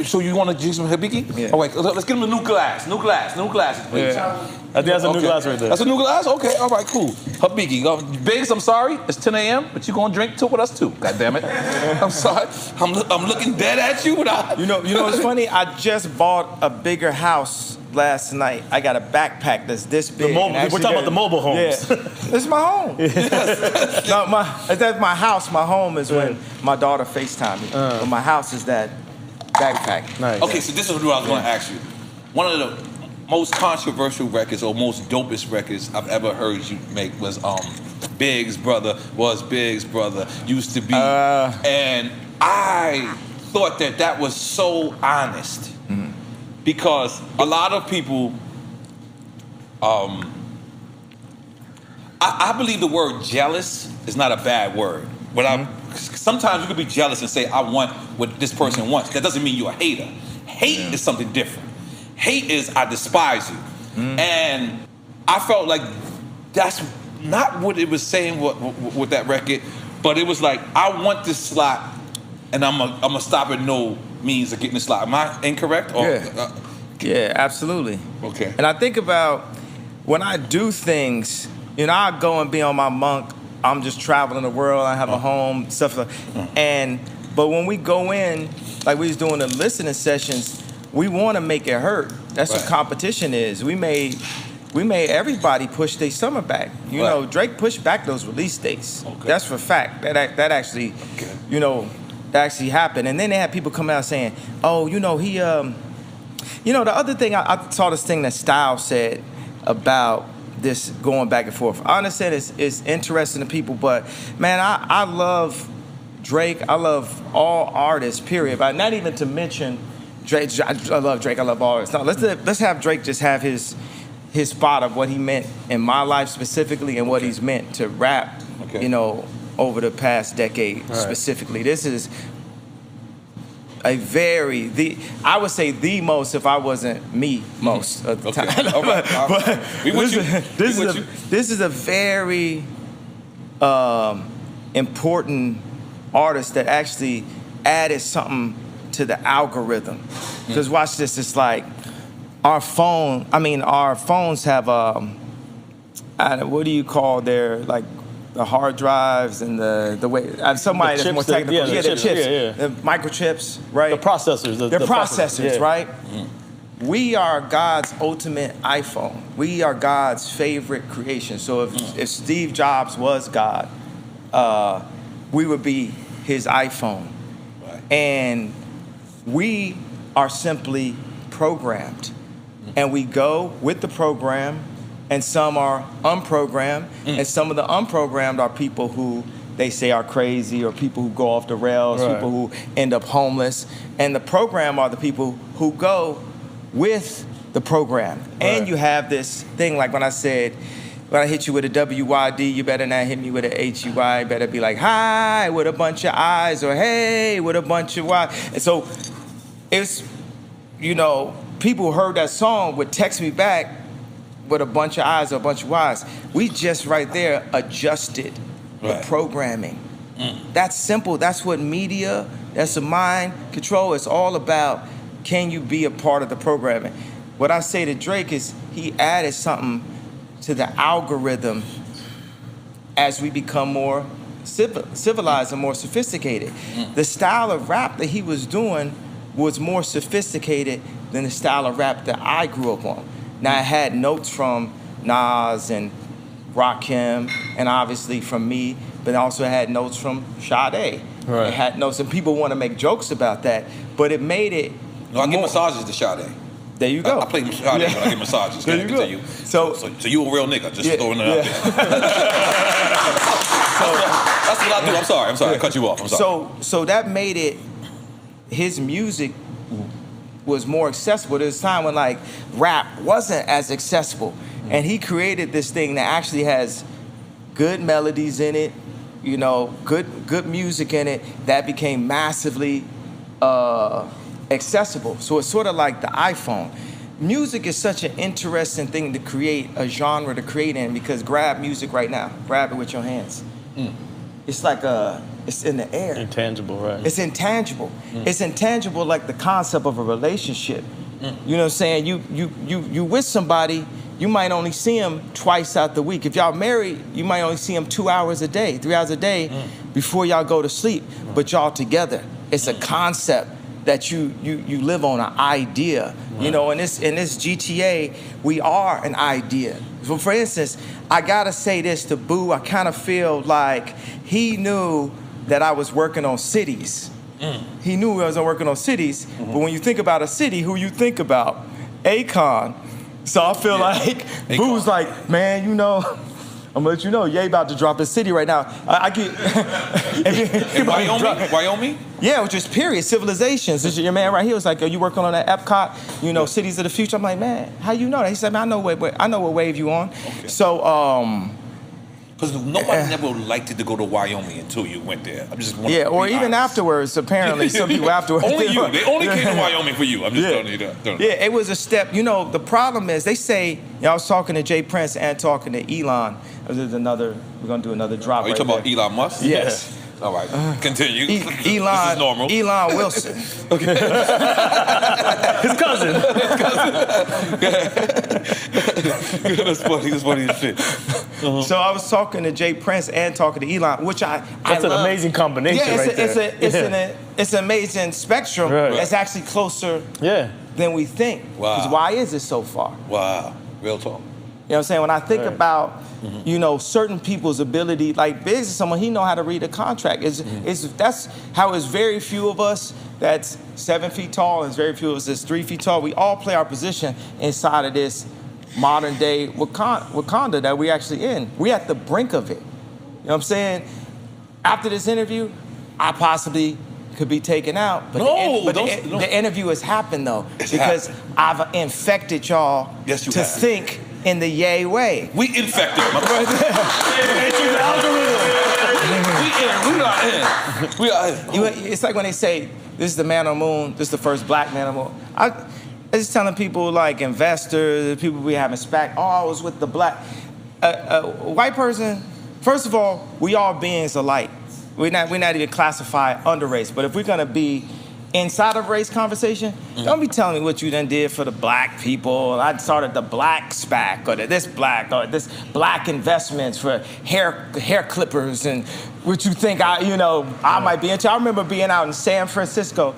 so you want to do some Hibiki? Yeah. All right, let's get him a new glass. New glasses, please. Yeah. I think that's a new glass right there. That's a new glass? Okay, all right, cool. Hibiki. Biggs, I'm sorry. It's 10 a.m., but you're going to drink with us too. God damn it. I'm sorry. I'm looking dead at you. You know what's funny? I just bought a bigger house last night. I got a backpack that's this big. We're talking about the mobile homes. Yeah. This is my home. Yes. No, that's my house. My home is when my daughter FaceTimed me. But my house is that backpack. Nice. Okay, so this is what I was going to ask you. One of the most controversial records or most dopest records I've ever heard you make was Biggs' brother, used to be. And I thought that was so honest. Because a lot of people, I believe the word jealous is not a bad word. Sometimes you could be jealous and say, I want what this person wants. That doesn't mean you're a hater. Hate is something different. Hate is I despise you. And I felt like that's not what it was saying with that record, but it was like, I want this slot and I'm gonna stop at no means of getting the slot. Am I incorrect? Yeah, absolutely. Okay. And I think about when I do things, I go and be on my monk. I'm just traveling the world. I have a home, stuff like that. But when we go in, like we was doing the listening sessions, we want to make it hurt. That's what competition is. We made everybody push their summer back. You know, Drake pushed back those release dates. Okay. That's for fact. That actually, that actually happened. And then they had people come out saying, oh, he, the other thing, I saw this thing that Styles said about this going back and forth. I understand it's interesting to people, but man, I love Drake. I love all artists, period. But not even to mention Drake. I love Drake. I love all artists. No, let's have Drake just have his spot of what he meant in my life specifically and what he's meant to rap, over the past decade specifically. This is I would say the most, if I wasn't me, most of the time. All right. But This is a very important artist that actually added something to the algorithm. Because watch this, it's like our phones have what do you call their, like, the hard drives and the way somebody that's more technical. The chips. The microchips, right? The processors. The processors, right? We are God's ultimate iPhone. We are God's favorite creation. So if Steve Jobs was God, we would be his iPhone. Right. And we are simply programmed. And we go with the program, and some are unprogrammed, and some of the unprogrammed are people who they say are crazy, or people who go off the rails, people who end up homeless. And the program are the people who go with the program. And you have this thing, like when I said, when I hit you with a WYD, you better not hit me with a HUY. You better be like, hi, with a bunch of I's, or hey, with a bunch of Y. And so it's, you know, people who heard that song would text me back with a bunch of I's or a bunch of Y's. We just right there adjusted the programming. That's simple. That's what media, that's a mind control. It's all about, can you be a part of the programming? What I say to Drake is he added something to the algorithm as we become more civilized and more sophisticated. The style of rap that he was doing was more sophisticated than the style of rap that I grew up on. Now, it had notes from Nas and Rakim, and obviously from me, but it also had notes from Sade. It had notes, and people want to make jokes about that, but it made it. No, I give massages to Sade. There you go. I play Sade, but I give massages. There you go. So you a real nigga, just throwing it out there. That's what I do. I'm sorry. I cut you off. I'm sorry. So that made it, his music was more accessible. There was a time when like rap wasn't as accessible. And he created this thing that actually has good melodies in it, you know, good music in it that became massively accessible. So it's sort of like the iPhone. Music is such an interesting thing to create, a genre to create in, because grab music right now, grab it with your hands. It's like it's in the air. Intangible, right? It's intangible. It's intangible like the concept of a relationship. You know what I'm saying? You with somebody, you might only see them twice out the week. If y'all married, you might only see them 2 hours a day, 3 hours a day before y'all go to sleep, but y'all together. It's a concept that you live on, an idea. You know, in this GTA, we are an idea. So for instance, I gotta say this to Boo, I kind of feel like he knew that I was working on cities. He knew I was working on cities, but when you think about a city, who you think about? Akon. So I feel like Boo's like, man, you know, I'm gonna let you know, Ye about to drop his city right now. I get Wyoming? Yeah, which is period. Civilizations. This is your man right here was like, are you working on that Epcot? You know, cities of the future. I'm like, man, how you know that? He said, man, I know what wave you on. Okay. So, because nobody never liked it to go to Wyoming until you went there. I'm just or even afterwards. Apparently, some people afterwards. Only you. They only came to Wyoming for you. I'm just telling you that. Yeah, it was a step. You know, the problem is they say. You know, I was talking to Jay Prince and talking to Elon. There's another. We're gonna do another drop. Are you talking about Elon Musk? Yes. All right, continue. Elon, this is normal. Elon Wilson. Okay. His cousin. That's funny as shit. So I was talking to Jay Prince and talking to Elon, which That's an amazing combination. Yeah, it's an amazing spectrum. It's actually closer than we think. Wow. Because why is it so far? Wow. Real talk. You know what I'm saying? When I think about, you know, certain people's ability, like Biggs is someone, he know how to read a contract. That's how it's very few of us that's 7 feet tall and it's very few of us that's 3 feet tall. We all play our position inside of this modern day Wakanda that we actually in. We at the brink of it. You know what I'm saying? After this interview, I possibly could be taken out. But the interview has happened though. Because I've infected y'all to think in the Ye way. We infected, my brother. We are in. It's like when they say, this is the man on the moon, this is the first black man on the moon. I was telling people, like investors, people we having SPAC, I was with the black. A white person, first of all, we all beings alike. We're not even classified under race, but if we're gonna be inside of race conversation, don't be telling me what you done did for the black people. I started the black SPAC or this black investments for hair clippers and what you think I might be into. I remember being out in San Francisco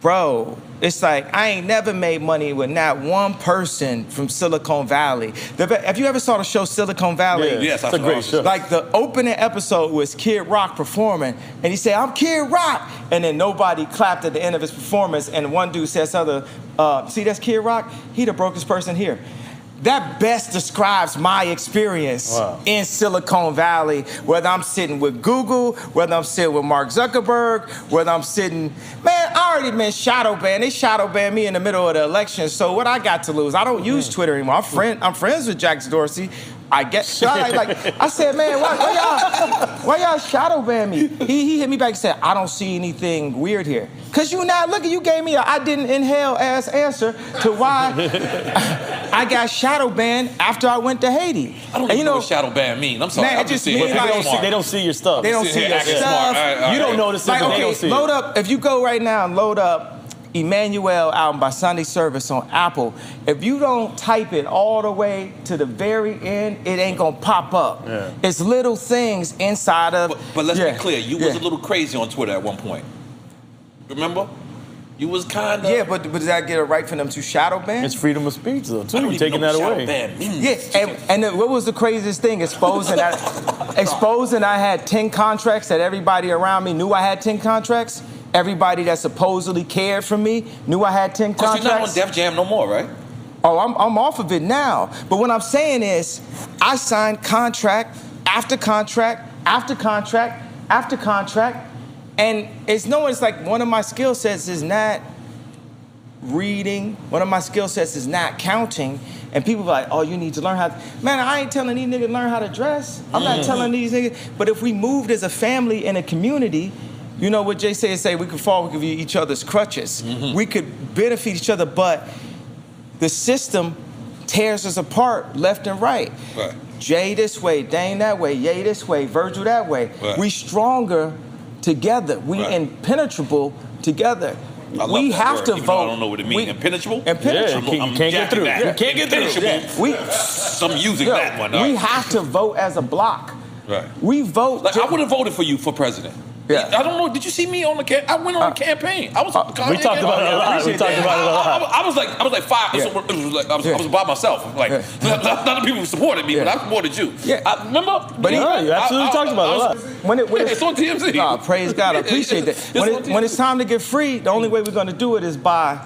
bro, it's like I ain't never made money with not one person from Silicon Valley. Have you ever saw the show Silicon Valley? Yeah, Yes, it's a great show. Like the opening episode was Kid Rock performing, and he said, "I'm Kid Rock," and then nobody clapped at the end of his performance, and one dude says, see, that's Kid Rock? He the brokest person here. That best describes my experience in Silicon Valley, whether I'm sitting with Google, whether I'm sitting with Mark Zuckerberg, whether I'm sitting, man, I already been shadow banned. They shadow banned me in the middle of the election, so what I got to lose? I don't use Twitter anymore. I'm friends with Jack Dorsey. I get shot. I said, man, why y'all shadow ban me? He hit me back and said, I don't see anything weird here. Cause you not looking, you gave me a I didn't inhale ass answer to why I got shadow banned after I went to Haiti. I don't even know what shadow ban mean. I'm sorry. Man, it just means they don't see your stuff. They don't see your stuff. You don't notice it, but they don't see it. Load up, if you go right now and load up Emmanuel album by Sunday Service on Apple, if you don't type it all the way to the very end, it ain't gonna pop up. Yeah. It's little things inside of. But let's be clear, you was a little crazy on Twitter at one point. Remember? You was kind of. Yeah, but does that get a right for them to shadow ban? It's freedom of speech, though, too. You're taking that away. Yeah, and what was the craziest thing? Exposing I had 10 contracts that everybody around me knew I had 10 contracts. Everybody that supposedly cared for me knew I had 10 contracts. You're not on Def Jam no more, right? Oh, I'm off of it now. But what I'm saying is, I signed contract after contract after contract after contract, and it's like one of my skill sets is not reading. One of my skill sets is not counting. And people are like, oh, you need to learn how to... Man, I ain't telling these niggas learn how to dress. I'm not telling these niggas. But if we moved as a family and a community... You know what Jay say we could fall, we could be each other's crutches. We could benefit each other, but the system tears us apart left and right. Jay this way, Dane that way, Ye this way, Virgil that way. We stronger together. We impenetrable together. We have to vote. I don't know what it means. Impenetrable? Impenetrable. You can't get through. You can't get through. I'm using that one. We have to vote as a block. Right. We vote. Like, I would have voted for you for president. Yeah. I don't know. Did you see me on the I went on a campaign. I was. We talked about it a lot. I was like five. I was by myself. Like not the people who supported me, but I supported you. Yeah. I remember. But you absolutely talked about it a lot. When it's on TMZ. Nah, praise God. I appreciate that. When it's time to get free, the only way we're going to do it is by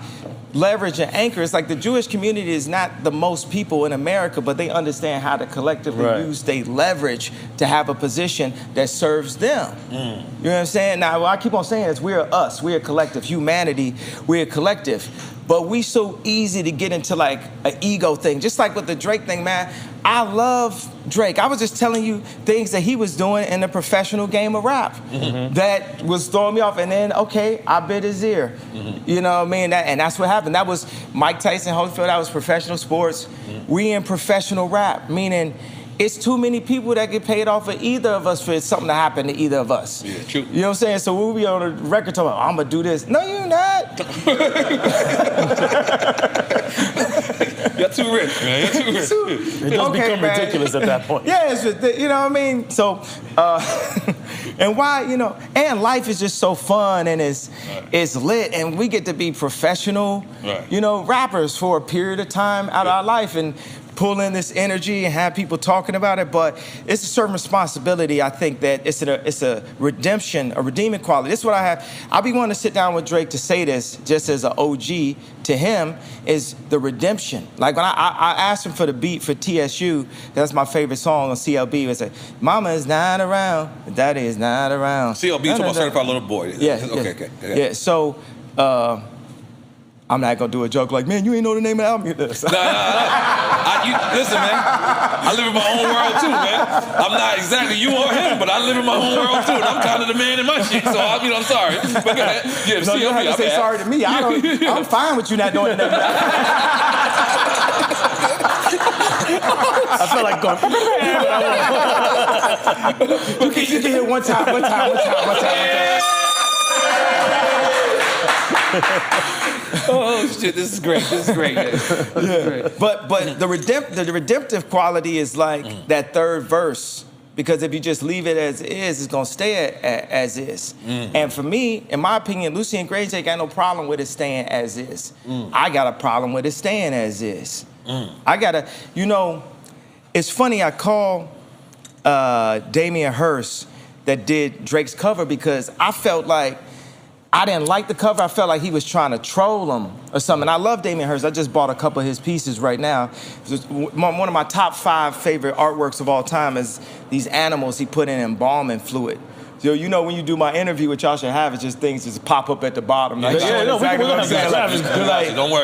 leverage and anchor. It's like the Jewish community is not the most people in America, but they understand how to collectively use their leverage to have a position that serves them. You know what I'm saying? Now, what I keep on saying is we're us. We're a collective. Humanity, we're a collective. But we so easy to get into like an ego thing. Just like with the Drake thing, man. I love Drake. I was just telling you things that he was doing in the professional game of rap that was throwing me off. And then, okay, I bit his ear. You know what I mean? And that's what happened. That was Mike Tyson, Holyfield. That was professional sports. We in professional rap, meaning it's too many people that get paid off of either of us for something to happen to either of us. Yeah, true. You know what I'm saying? So we'll be on the record talking about, I'm going to do this. No, you're not. You're too rich, man. You're too rich. It does become ridiculous at that point. Yeah, you know what I mean? So, and why, you know, and life is just so fun and it's lit, and we get to be professional, you know, rappers for a period of time out of our life and pull in this energy and have people talking about it. But it's a certain responsibility. I think that it's a redemption, a redeeming quality. This is what I have. I'll be wanting to sit down with Drake to say this just as an OG to him is the redemption. Like when I asked him for the beat for TSU, that's my favorite song on CLB. It's like, Mama is not around, Daddy is not around. CLB, talking about Certified Little Boy. Yeah. Okay. Yeah, so I'm not gonna do a joke like, man, you ain't know the name of the album. Listen, man, I live in my own world too, man. I'm not exactly you or him, but I live in my own world too, and I'm kind of the man in my shit. So I'm sorry. But go ahead. Yeah, no, you don't have to say sorry to me. I'm fine with you not knowing the name of the album. I feel like going. You can hear one time. Oh shit! This is great. Yeah. But the redemptive quality is like that third verse Because if you just leave it as is, it's gonna stay as is. And for me, in my opinion, Lucien Grange ain't got no problem with it staying as is. I got a problem with it staying as is. I gotta, you know, it's funny, I call Damien Hirst that did Drake's cover because I felt like I didn't like the cover. I felt like he was trying to troll him or something. I love Damien Hirst. I just bought a couple of his pieces right now. One of my top 5 favorite artworks of all time is these animals he put in embalming fluid. So you know when you do my interview, what y'all should have is just things just pop up at the bottom. Don't worry about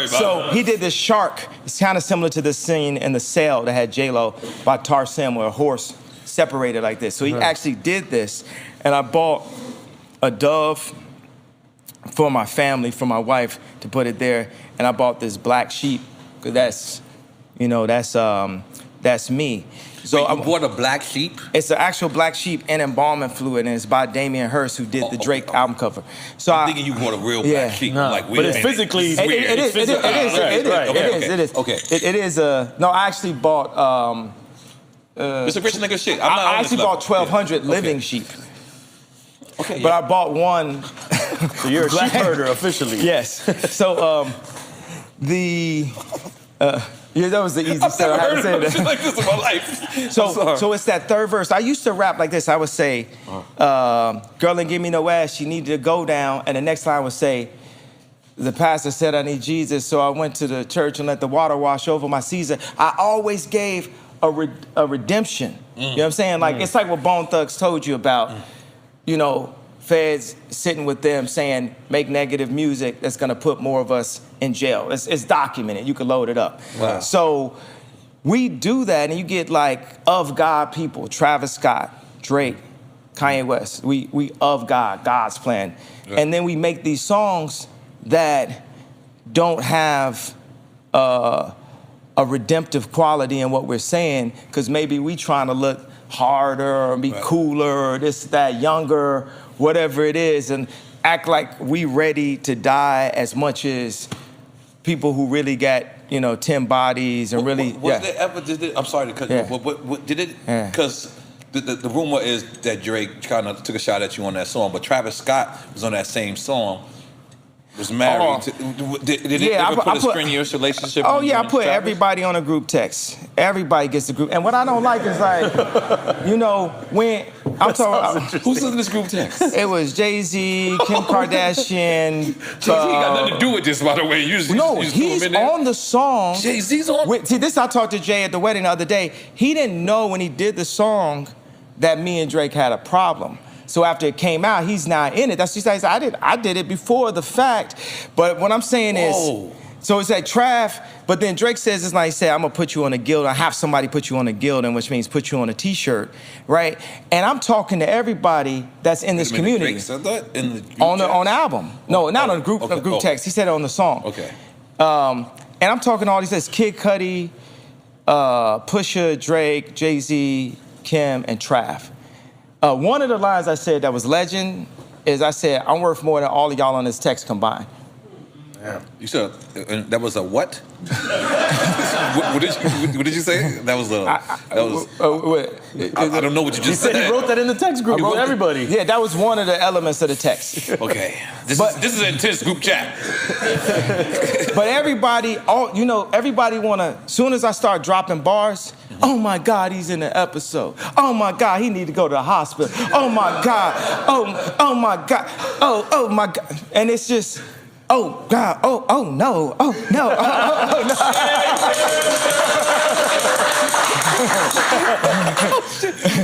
it. So he did this shark. It's kind of similar to the scene in The Cell that had J-Lo by Tarsem where a horse separated like this. So he actually did this, and I bought a dove for my family, for my wife, to put it there, and I bought this black sheep because that's, you know, that's me. So I bought a black sheep? It's an actual black sheep in embalming fluid, and it's by Damien Hirst, who did the Drake album cover. So I'm thinking you bought a real black sheep. No, like, but it's physically it's weird. It is. Okay. It is. No, I actually bought. It's a rich nigga shit. I actually bought 1,200 living sheep. Okay. But I bought one. So you're a sheep herder officially. Yes. So yeah, that was the easy step. I had to say that. Like this in my life. So it's that third verse. I used to rap like this. I would say, girl ain't give me no ass, she needed to go down. And the next line would say, the pastor said I need Jesus, so I went to the church and let the water wash over my Caesar. I always gave a redemption. You know what I'm saying? Like, it's like what Bone Thugs told you about, you know, feds sitting with them saying, make negative music that's gonna put more of us in jail. It's documented, you can load it up. Wow. So we do that, and you get like of God people, Travis Scott, Drake, Kanye West. We of God, God's plan. Yeah. And then we make these songs that don't have a redemptive quality in what we're saying, because maybe we trying to look harder or be cooler or this, that, younger, whatever it is, and act like we ready to die as much as people who really got, you know, 10 bodies and really. Was there ever, I'm sorry to cut you off, but did it, because the rumor is that Drake kind of took a shot at you on that song, but Travis Scott was on that same song. Was married. Did it ever put a strenuous relationship? Oh yeah, I put everybody on a group text. Everybody gets the group. And what I don't like is like, you know, when I'm talking. Who's in this group text? It was Jay-Z, Kim Kardashian. Jay-Z got nothing to do with this, by the way. He's on the song. Jay-Z's on. See, this I talked to Jay at the wedding the other day. He didn't know when he did the song that me and Drake had a problem. So after it came out, he's not in it. That's just like I did it before the fact. But what I'm saying is, so it's like Trav, but then Drake says it's like he said, I'm gonna put you on a guild. I have somebody put you on a guild, which means put you on a t-shirt, right? And I'm talking to everybody that's in this community. Drake said that in the group on the album. No, not on the group text. He said it on the song. Okay. And I'm talking to all these guys, Kid Cudi, Pusha, Drake, Jay-Z, Kim, and Trav. One of the lines I said that was legend is I said, I'm worth more than all of y'all on this text combined. Yeah. You said that was a what? what did you say? That was a. I don't know what you just said. He said he wrote that in the text group. Wrote everybody. Yeah, that was one of the elements of the text. Okay. This is an intense group chat. But everybody, everybody wanna. Soon as I start dropping bars, oh my God, he's in the episode. Oh my God, he need to go to the hospital. Oh my God. Oh my God. Oh my God. And it's just. Oh God! Oh no! Oh no! Oh no!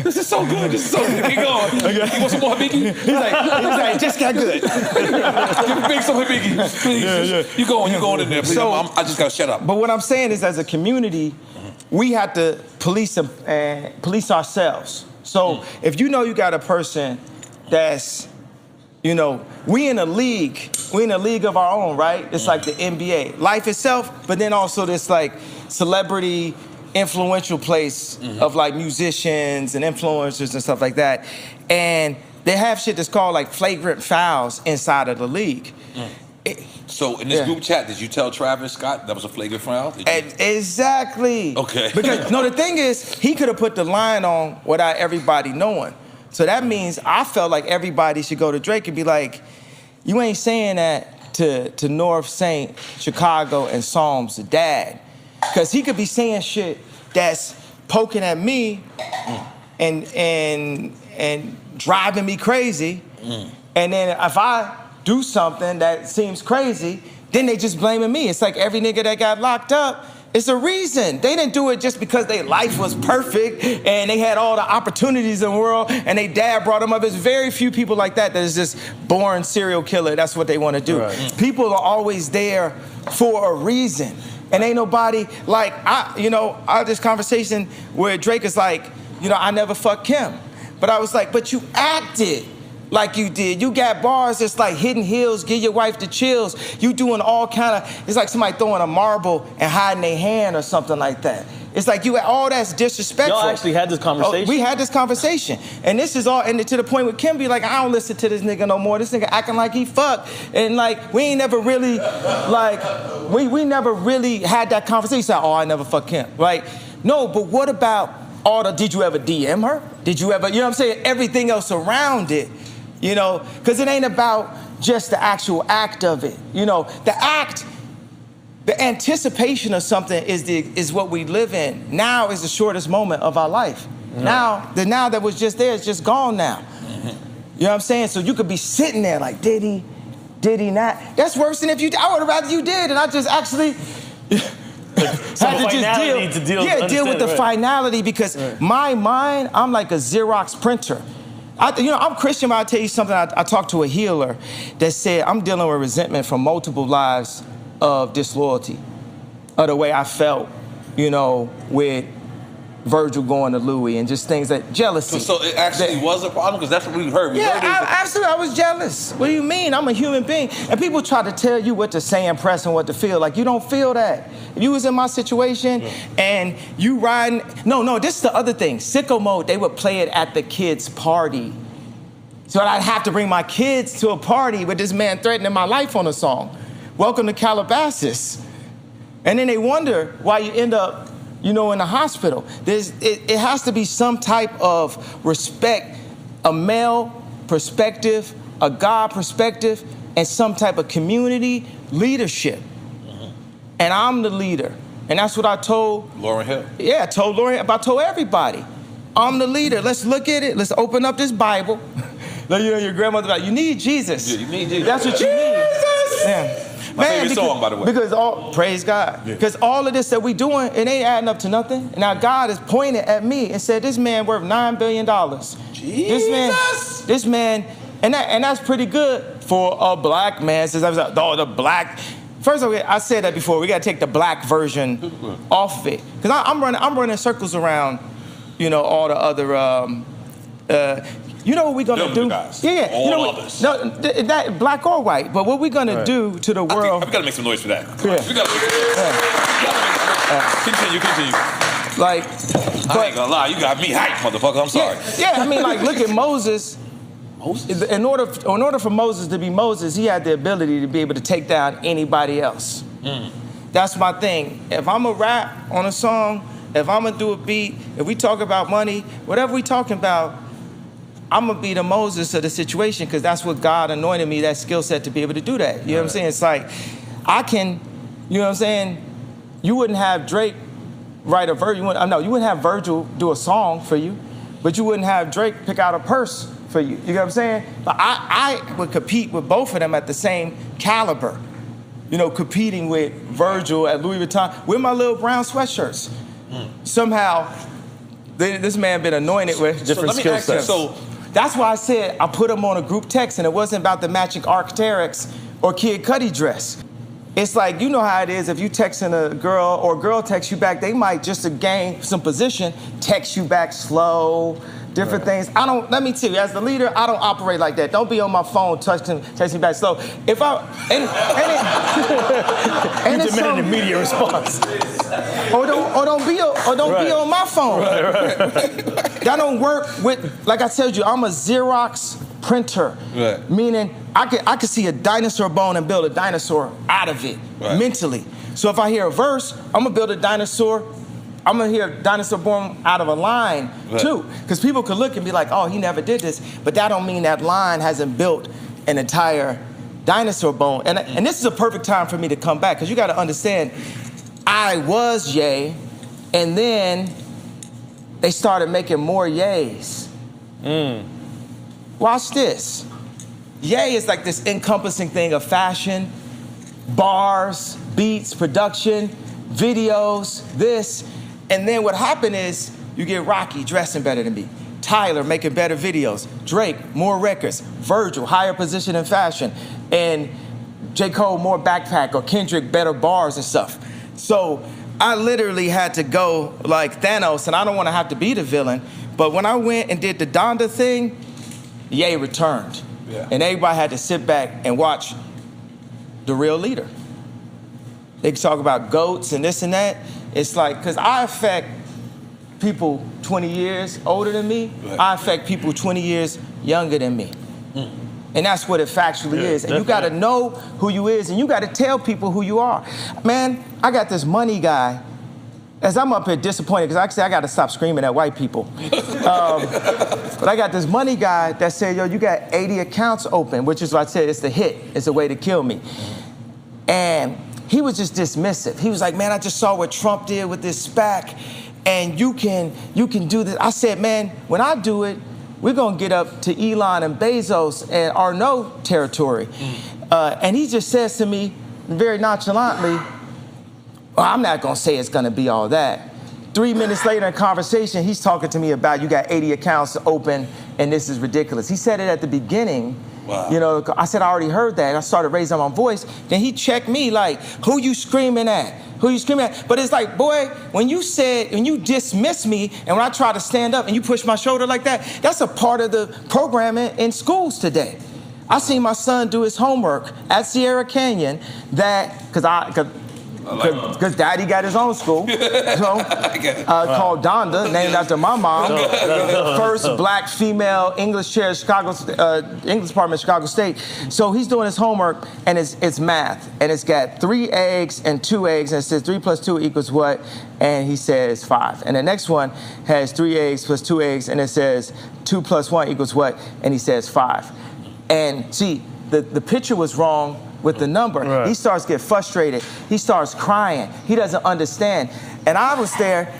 This is so good. This is so good. Keep going. Okay. You want some more Biggie? He's like, just got good. Give me some Biggie, please. Yeah. You going in there? Please. So, I just gotta shut up. But what I'm saying is, as a community, we have to police ourselves. So if you know you got a person that's, you know, we in a league of our own, right? It's like the NBA. Life itself, but then also this like celebrity influential place of like musicians and influencers and stuff like that. And they have shit that's called like flagrant fouls inside of the league. So in this group chat, did you tell Travis Scott that was a flagrant foul? Exactly. Okay. Because no, the thing is, he could have put the line on without everybody knowing. So that means I felt like everybody should go to Drake and be like, you ain't saying that to North Saint, Chicago, and Psalms, the dad. Because he could be saying shit that's poking at me and driving me crazy. And then if I do something that seems crazy, then they just blaming me. It's like every nigga that got locked up, it's a reason. They didn't do it just because their life was perfect and they had all the opportunities in the world and they dad brought them up. There's very few people like that is just born serial killer. That's what they want to do. Right. People are always there for a reason. And ain't nobody like, I had this conversation where Drake is like, I never fucked Kim. But I was like, but you acted like you did. You got bars that's like hidden heels, give your wife the chills. You doing all kind of, it's like somebody throwing a marble and hiding their hand or something like that. It's like all that's disrespectful. Y'all actually had this conversation? We had this conversation. And this is all, and to the point where Kim be like, I don't listen to this nigga no more. This nigga acting like he fucked. And like, we ain't never really, like, we never really had that conversation. Like, I never fucked Kim. Like, no, but what about did you ever DM her? Did you ever, what I'm saying? Everything else around it. Because it ain't about just the actual act of it. The act, the anticipation of something is what we live in. Now is the shortest moment of our life. Mm-hmm. Now, the now that was just there is just gone now. Mm-hmm. You know what I'm saying? So you could be sitting there like, did he not? That's worse than if you, I would have rather you did, and I just actually had to just deal with the finality, because my mind, I'm like a Xerox printer. I'm Christian, but I'll tell you something. I talked to a healer that said, I'm dealing with resentment from multiple lives of disloyalty, of the way I felt, with Virgil going to Louis and just things that jealousy. So it actually was a problem, because that's what we heard. Absolutely, I was jealous. What do you mean? I'm a human being. And people try to tell you what to say and press and what to feel. Like, you don't feel that. If you was in my situation and you riding, no, this is the other thing. Sicko Mode, they would play it at the kids' party. So I'd have to bring my kids to a party with this man threatening my life on a song. Welcome to Calabasas. And then they wonder why you end up in the hospital. It has to be some type of respect, a male perspective, a God perspective, and some type of community leadership. Mm-hmm. And I'm the leader. And that's what I told Lauryn Hill. Yeah, I told Lauryn Hill, but I told everybody. I'm the leader. Let's look at it. Let's open up this Bible. Your grandmother like, you need Jesus. Yeah, you need Jesus. That's what you need. Yeah. My favorite song, by the way. Because praise God. Because all of this that we doing, it ain't adding up to nothing. Now God is pointing at me and said, this man worth $9 billion. Jesus! This man, and that's pretty good for a black man. Since I was like, the black. First of all, I said that before. We got to take the black version off of it. Because I'm running circles around, all the other. You know what we're gonna do? Guys. Yeah. All others. No, that black or white. But what we're gonna do to the world? We gotta make some noise for that. Yeah. We gotta Continue. Like, I ain't gonna lie, you got me hyped, motherfucker. I'm sorry. Yeah. I mean, like, look at Moses. In order for Moses to be Moses, he had the ability to be able to take down anybody else. That's my thing. If I'm a rap on a song, if I'm gonna do a beat, if we talk about money, whatever we talking about, I'm gonna be the Moses of the situation, because that's what God anointed me, that skill set, to be able to do that. You know what I'm saying? It's like, I can, you know what I'm saying? You wouldn't have Drake write a verse. You wouldn't have Virgil do a song for you, but you wouldn't have Drake pick out a purse for you. You know what I'm saying? But I would compete with both of them at the same caliber. Competing with Virgil at Louis Vuitton with my little brown sweatshirts. Somehow, this man been anointed with different skill sets. So that's why I said I put him on a group text, and it wasn't about the matching Arc'teryx or Kid Cudi dress. It's like, you know how it is, if you texting a girl or a girl texts you back, they might, just to gain some position, text you back slow, different things. Let me tell you, as the leader, I don't operate like that. Don't be on my phone texting back slow. If I, and it's an immediate response. Or don't be on my phone. Right. That don't work with, like I told you, I'm a Xerox printer. Right. Meaning I could see a dinosaur bone and build a dinosaur out of it mentally. So if I hear a verse, I'm gonna build a dinosaur. I'm gonna hear a dinosaur born out of a line too, because people could look and be like, "Oh, he never did this," but that don't mean that line hasn't built an entire dinosaur bone. And this is a perfect time for me to come back, because you got to understand, I was Ye, and then they started making more Ye's. Watch this. Ye is like this encompassing thing of fashion, bars, beats, production, videos, this. And then what happened is you get Rocky dressing better than me, Tyler making better videos, Drake, more records, Virgil, higher position in fashion, and J. Cole, more backpack, or Kendrick, better bars and stuff. So I literally had to go like Thanos, and I don't want to have to be the villain, but when I went and did the Donda thing, Ye returned. And everybody had to sit back and watch the real leader. They can talk about goats and this and that. It's like, because I affect people 20 years older than me, I affect people 20 years younger than me. And that's what it factually is. And you gotta know who you is, and you gotta tell people who you are. Man, I got this money guy, as I'm up here disappointed, because actually I gotta stop screaming at white people. But I got this money guy that said, yo, you got 80 accounts open, which is what I said, it's the hit, it's a way to kill me. And he was just dismissive. He was like, man, I just saw what Trump did with this SPAC, and you can do this. I said, man, when I do it, we're gonna get up to Elon and Bezos and N.O.R.E territory. And he just says to me very nonchalantly, well, I'm not gonna say it's gonna be all that. 3 minutes later in conversation, he's talking to me about you got 80 accounts open and this is ridiculous. He said it at the beginning. You know, I said, I already heard that. And I started raising my voice. Then he checked me like, who you screaming at? Who you screaming at? But it's like, boy, when you dismiss me and when I try to stand up and you push my shoulder like that, that's a part of the programming in schools today. I seen my son do his homework at Sierra Canyon because Daddy got his own school, called Donda, named after my mom. First black female English chair at English department at Chicago State. So he's doing his homework, and it's math, and it's got 3 eggs and 2 eggs, and it says 3 plus 2 equals what? And he says 5. And the next one has 3 eggs plus 2 eggs, and it says 2 plus 1 equals what? And he says 5. And see, the picture was wrong with the number. He starts to get frustrated. He starts crying. He doesn't understand. And I was there,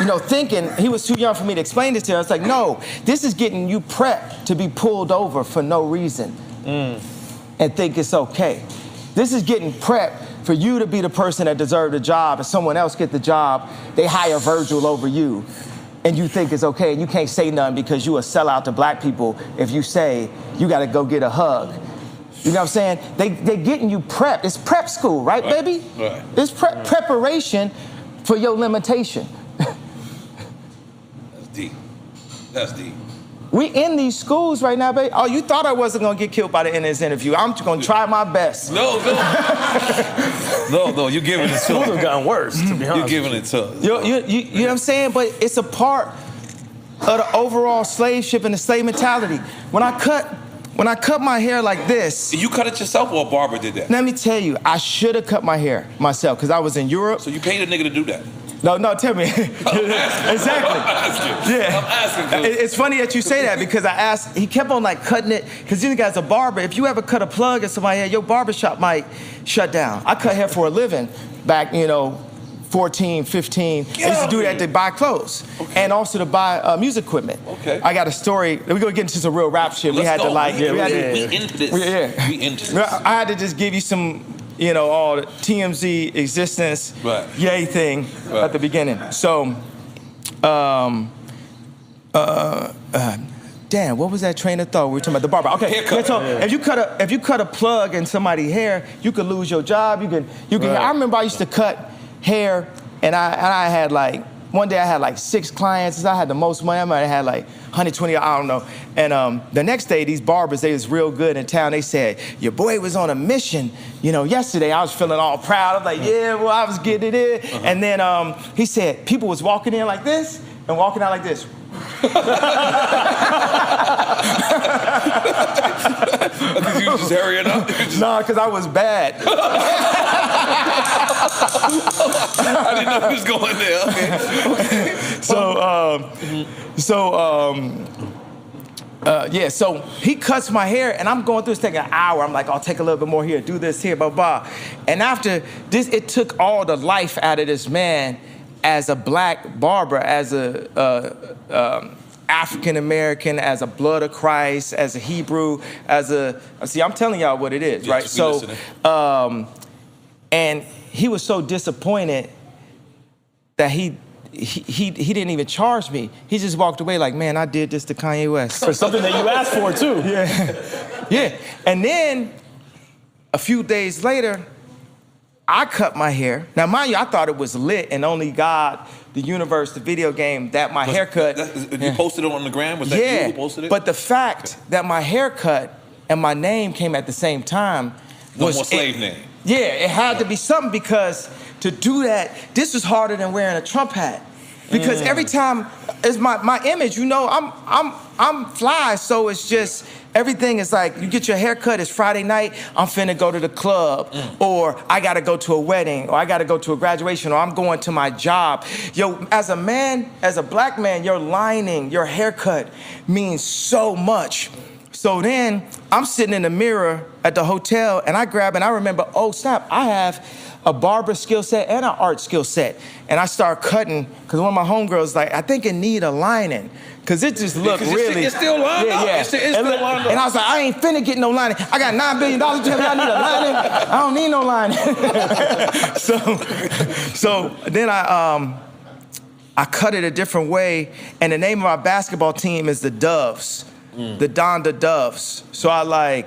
you know, thinking he was too young for me to explain this to him. I was like, no, this is getting you prepped to be pulled over for no reason and think it's okay. This is getting prepped for you to be the person that deserved the job, and someone else get the job, they hire Virgil over you, and you think it's okay, and you can't say nothing because you a sellout to black people if you say you gotta go get a hug. You know what I'm saying? They getting you prepped. It's prep school, right, baby? It's preparation for your limitation. That's deep. That's deep. We in these schools right now, baby. Oh, you thought I wasn't gonna get killed by the end of this interview. I'm just gonna try my best. No, you're giving it to Schools have gotten worse, to be honest. You're giving it to us. You know what I'm saying? But it's a part of the overall slave ship and the slave mentality. When I cut my hair like this. You cut it yourself or a barber did that? Let me tell you, I should have cut my hair myself because I was in Europe. So you paid a nigga to do that? No, tell me. Exactly. I'm asking. It's funny that you say that because I asked, he kept on like cutting it, because this guy's a barber. If you ever cut a plug in somebody's hair, your barbershop might shut down. I cut hair for a living back, 14, 15. I used to do that to buy clothes and also to buy music equipment. I got a story. We're gonna get into some real rap shit. We into this. We into this. I had to just give you some, all the TMZ existence, yay thing at the beginning. So, damn, what was that train of thought? We were talking about the barber. Okay, so if you cut a plug in somebody's hair, you could lose your job. You can. I remember I used to cut hair, and I had like, one day I had like 6 clients. I had the most money. I might have had like 120, I don't know. And the next day, these barbers, they was real good in town. They said, your boy was on a mission. Yesterday I was feeling all proud. I'm like, yeah, well, I was getting it in. And then he said, people was walking in like this and walking out like this. Because you just hurrying up? Nah, because I was bad. I didn't know he was going there. Okay. So he cuts my hair, and I'm going through this, taking an hour. I'm like, I'll take a little bit more here, do this here, blah, blah. And after this, it took all the life out of this man as a black barber, as a African-American, as a blood of Christ, as a Hebrew, see, I'm telling y'all what it is, right? So, and he was so disappointed that he didn't even charge me. He just walked away like, man, I did this to Kanye West. For something that you asked for, too. Yeah. Yeah. And then a few days later, I cut my hair. Now, mind you, I thought it was lit, and only God, the universe, the video game, that my haircut. You posted it on the gram? Was that you who posted it? But the fact that my haircut and my name came at the same time was... No more slave name. Yeah, it had to be something, because to do that, this was harder than wearing a Trump hat. Because every time, it's my image, you know, I'm fly, so it's just, everything is like, you get your hair cut, it's Friday night, I'm finna go to the club, or I gotta go to a wedding, or I gotta go to a graduation, or I'm going to my job. Yo, as a man, as a black man, your lining, your haircut means so much. So then, I'm sitting in the mirror at the hotel, and I remember, oh snap, I have a barber skill set and an art skill set. And I start cutting, because one of my homegirls like, I think it need a lining, because it just looked really... It's still lined up. Yeah. It's still lined up. And I was like, I ain't finna get no lining. I got $9 billion, tell me I need a lining. I don't need no lining. so then I cut it a different way, and the name of our basketball team is the Doves, the Donda Doves. So I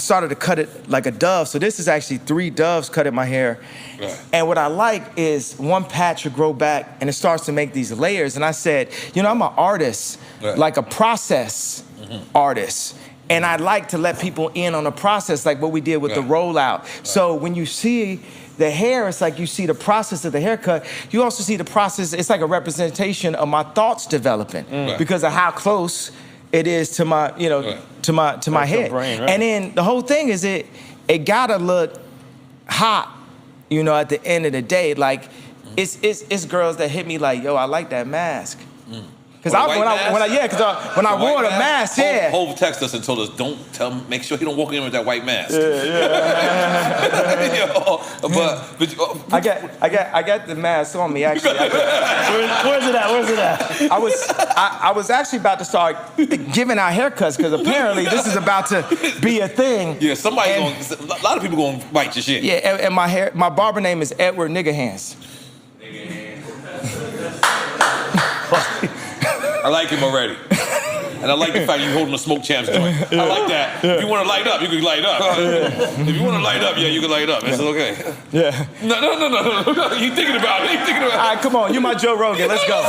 started to cut it like a dove. So this is actually 3 doves cut in my hair. Right. And what I like is one patch will grow back, and it starts to make these layers. And I said, you know, I'm an artist, like a process artist. And I like to let people in on the process, like what we did with the rollout. Right. So when you see the hair, it's like you see the process of the haircut. You also see the process, it's like a representation of my thoughts developing because of how close it is to my, you know, to my head. Brain, right? And then the whole thing is it gotta look hot, you know, at the end of the day. Like, it's girls that hit me like, yo, I like that mask. Because when I wore the mask, Hov texted us and told us, make sure he don't walk in with that white mask. I got the mask on me actually. Where's it at? I was actually about to start giving out haircuts, because apparently this is about to be a thing. Yeah, a lot of people gonna bite your shit. Yeah, and my barber name is Edward Nigga Hands. I like him already. And I like the fact you holding a Smoke Champs joint. I like that. If you want to light up, you can light up. If you want to light up, you can light up. It's okay. Yeah. No. You thinking about it. All right, come on. You my Joe Rogan. Let's go.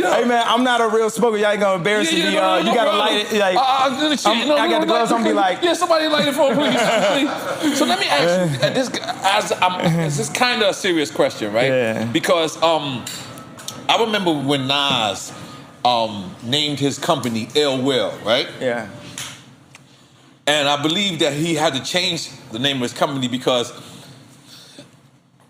Hey, man, I'm not a real smoker. Y'all ain't gonna embarrass me. You gotta light it. Like, I got the gloves on, be like... Yeah, somebody light it for me, please. So let me ask you, this is kind of a serious question, right? Yeah. Because I remember when Nas named his company N.O.R.E, right? Yeah. And I believe that he had to change the name of his company because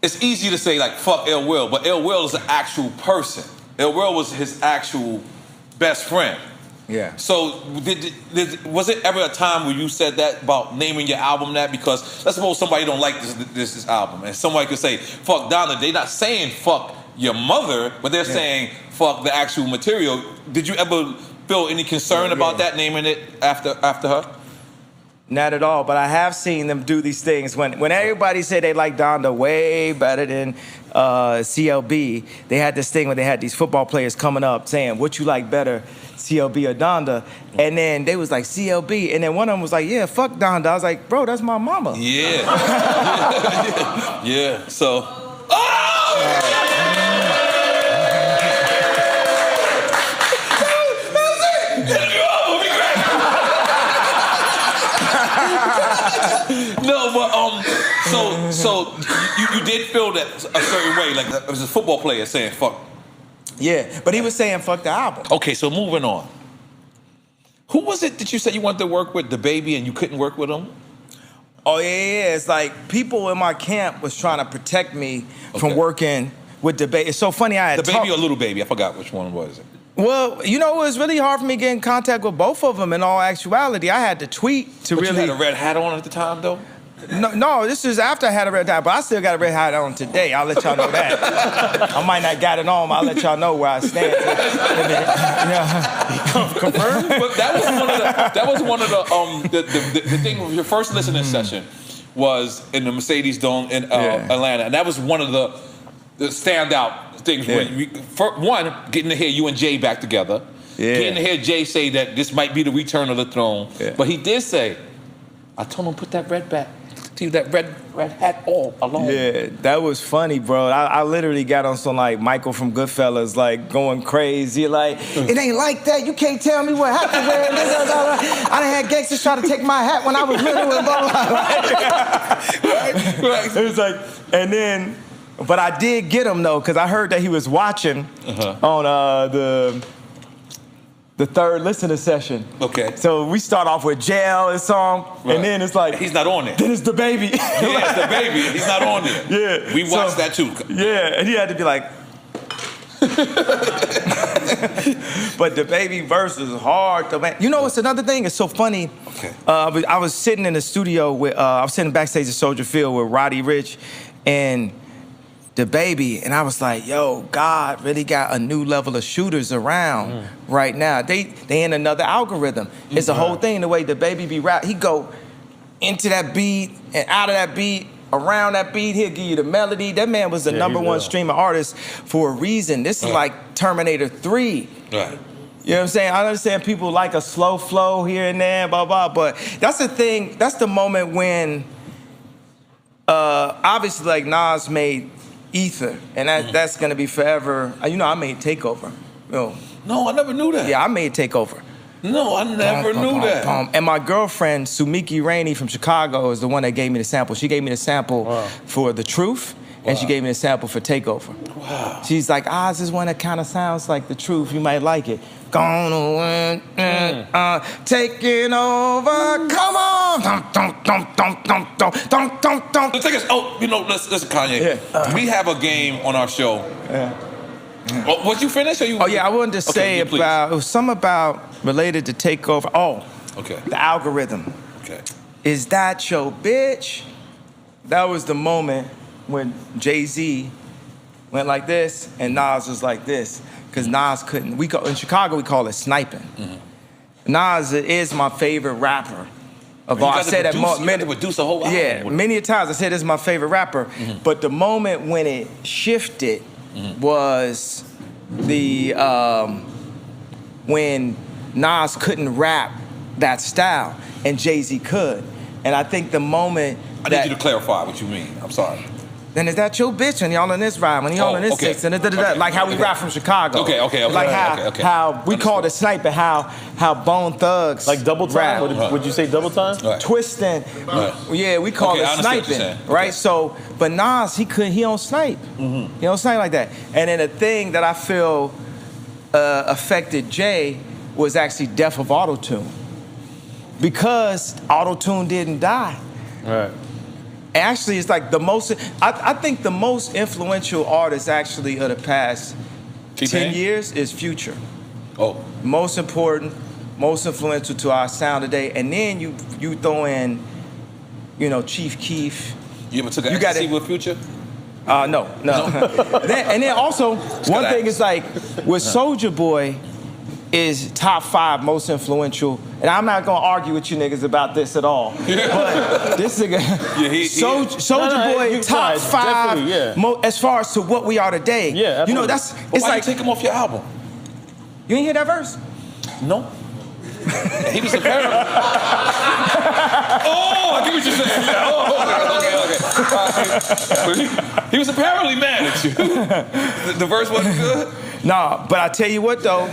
it's easy to say, like, fuck N.O.R.E, but N.O.R.E is an actual person. N.O.R.E was his actual best friend. Yeah. So was it ever a time where you said that about naming your album that? Because let's suppose somebody don't like this album, and somebody could say, fuck Donna. They're not saying fuck your mother, but they're saying fuck the actual material. Did you ever feel any concern about that, naming it after her? Not at all, but I have seen them do these things. When everybody said they like Donda way better than CLB, they had this thing where they had these football players coming up saying, what you like better, CLB or Donda? And then they was like, CLB. And then one of them was like, yeah, fuck Donda. I was like, bro, that's my mama. Yeah. Yeah. So... No, but so you did feel that a certain way, like as a football player saying fuck Yeah, but he was saying fuck the album. Okay, so moving on. Who was it that you said you wanted to work with, the baby, and you couldn't work with him? Oh, yeah. It's like people in my camp was trying to protect me from working with the baby. It's so funny. I had the baby or little baby? I forgot which one was it. Well, you know, it was really hard for me to get in contact with both of them in all actuality. I had to tweet to really... you had a red hat on at the time, though? No, this is after I had a red hat, but I still got a red hat on today. I'll let y'all know that. I might not got it on, but I'll let y'all know where I stand. Confirmed? But that was one of the thing with your first listening session was in the Mercedes Dome in Atlanta, and that was one of the standout things. One, getting to hear you and Jay back together, getting to hear Jay say that this might be the return of the throne, but he did say, I told him put that red hat all alone. Yeah, that was funny, bro. I literally got on some like Michael from Goodfellas, like going crazy, like it ain't like that. You can't tell me what hat to wear. I done had gangsters try to take my hat when I was little and blah blah. Right. It was like, and then, but I did get him though, because I heard that he was watching on the third listening session. Okay. So we start off with Jail and song, and then it's like... He's not on it. Then it's the baby. Yeah, it's the baby. He's not on there. Yeah. We watched that too. Yeah, and he had to be like... But the baby verse is hard. You know, it's another thing. It's so funny. Okay. I was sitting in the studio with... I was sitting backstage at Soldier Field with Roddy Ricch and the baby, and I was like, yo, God really got a new level of shooters around right now. They in another algorithm. It's a whole thing, the way the baby be rap. He go into that beat and out of that beat, around that beat, he'll give you the melody. That man was the number one streaming artist for a reason. This is like Terminator 3. Right. You know what I'm saying? I understand people like a slow flow here and there, blah, blah, but that's the thing, that's the moment when, obviously, like Nas made Ether, and that's gonna be forever. You know, I made Takeover. You know. No, I never knew that. Yeah, I made Takeover. No, I never knew that. And my girlfriend, Sumiki Rainey from Chicago, is the one that gave me the sample. She gave me the sample for The Truth, and she gave me the sample for Takeover. Wow. She's like, this is one that kind of sounds like The Truth. You might like it. Gonna win, taking over. Come on, Let's take us. Oh, you know, listen, Kanye. We have a game on our show. Was you finished? Or you? Oh yeah, I wanted to say about it was something about related to Takeover. Oh, okay. The algorithm. Okay. Is that your bitch? That was the moment when Jay-Z went like this and Nas was like this. Because Nas couldn't. In Chicago, we call it sniping. Nas is my favorite rapper of all. I said that many. Produce a whole album. Yeah, many a times I said this is my favorite rapper. But the moment when it shifted was the when Nas couldn't rap that style and Jay-Z could. And I think the moment I need you to clarify what you mean. I'm sorry. Then is that your bitch when y'all in this ride, when y'all in this six, and like how we rap from Chicago. Okay. Like how we call it sniping, how Bone Thugs like double time. Would you say double time? Right. Twisting. Right. Yeah, we call it sniping, right? So, but Nas, he don't snipe. He don't snipe like that. And then a thing that I feel affected Jay was actually death of auto-tune, because auto-tune didn't die. Right. Actually, it's like the most, I think the most influential artist actually of the past 10 years is Future. Oh. Most important, most influential to our sound today. And then you throw in, you know, Chief Keef. You ever took an ecstasy with Future? No. And then also, one thing is like, with Soulja Boy is top 5 most influential. And I'm not gonna argue with you niggas about this at all. But this nigga, Soulja Boy, top 5 as far as to what we are today. Yeah, you know, it's why like you take him off your album. You ain't hear that verse? No. He was apparently. Oh, I get what you're saying. Okay. He was apparently mad at you. The verse wasn't good. Nah, but I tell you what though.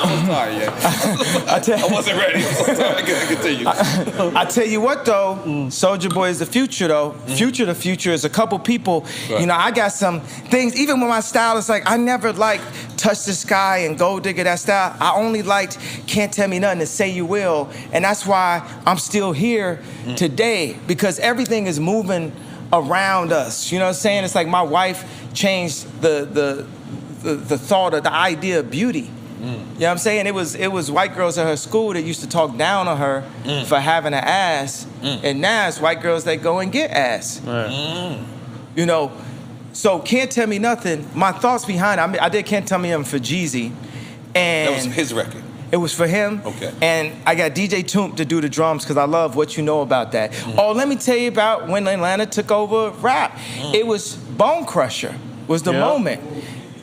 I'm so sorry, yeah. I wasn't ready. I'm so sorry. Continue. I tell you what, though, Soulja Boy is the future, though. The future is a couple people. Right. You know, I got some things, even with my style, it's like I never liked Touch the Sky and Gold Digger, that style. I only liked Can't Tell Me Nothing and Say You Will. And that's why I'm still here today, because everything is moving around us. You know what I'm saying? It's like my wife changed the thought of the idea of beauty. You know what I'm saying? It was white girls at her school that used to talk down on her for having an ass, and now it's white girls that go and get ass. You know, so Can't Tell Me Nothing, my thoughts behind it, I did Can't Tell Me Nothing for Jeezy. And that was his record. It was for him. Okay. And I got DJ Toomp to do the drums because I love What You Know About That. Oh, let me tell you about when Atlanta took over rap. It was Bone Crusher was the moment.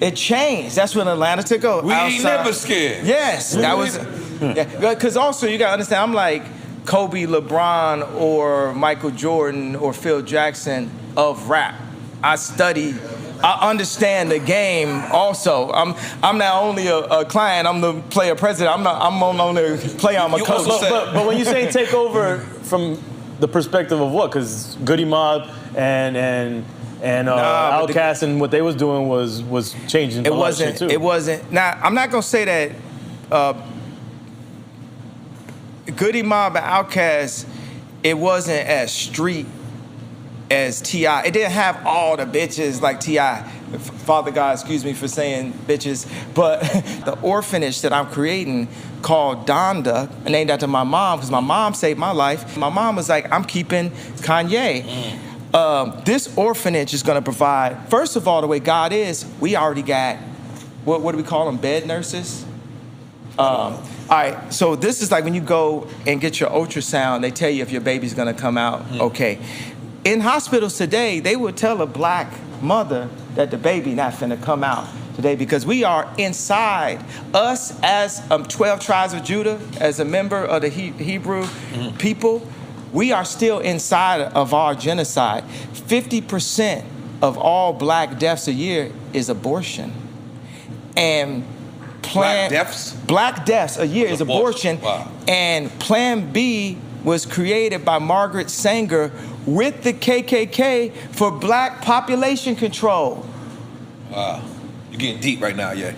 It changed. That's when Atlanta took over. We ain't never scared. Yes, that was. Because also you gotta understand, I'm like Kobe, LeBron, or Michael Jordan, or Phil Jackson of rap. I understand the game. Also, I'm not only a client. I'm the player president. I'm only a player. I'm a coach. But when you say take over from the perspective of what? Because Goody Mob and Outkast and what they was doing was changing. It wasn't. Too. It wasn't. Now I'm not gonna say that Goody Mob and Outkast, it wasn't as street as T.I. It didn't have all the bitches like T.I. Father God, excuse me for saying bitches, but the orphanage that I'm creating called Donda, named after my mom, because my mom saved my life. My mom was like, I'm keeping Kanye. This orphanage is going to provide, first of all, the way God is, we already got, what do we call them, bed nurses? All right, so this is like when you go and get your ultrasound, they tell you if your baby's going to come out okay. In hospitals today, they would tell a black mother that the baby not finna come out today because we are inside. Us as 12 tribes of Judah, as a member of the Hebrew people, we are still inside of our genocide. 50% of all black deaths a year is abortion. And black deaths? Black deaths a year is abortion. Wow. And Plan B was created by Margaret Sanger with the KKK for black population control. Wow. You're getting deep right now, yeah.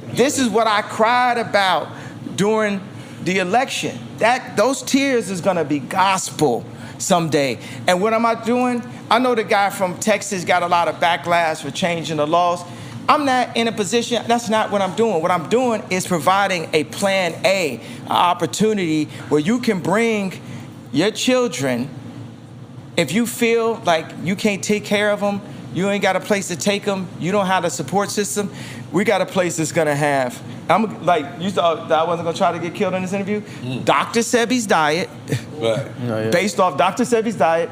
This is what I cried about during the election. Those tears is gonna be gospel someday. And what am I doing? I know the guy from Texas got a lot of backlash for changing the laws. I'm not in a position, that's not what I'm doing. What I'm doing is providing a plan A, an opportunity where you can bring your children. If you feel like you can't take care of them, you ain't got a place to take them, you don't have a support system, we got a place that's gonna have, I'm like, you thought that I wasn't gonna try to get killed in this interview? Dr. Sebi's diet, based off Dr. Sebi's diet,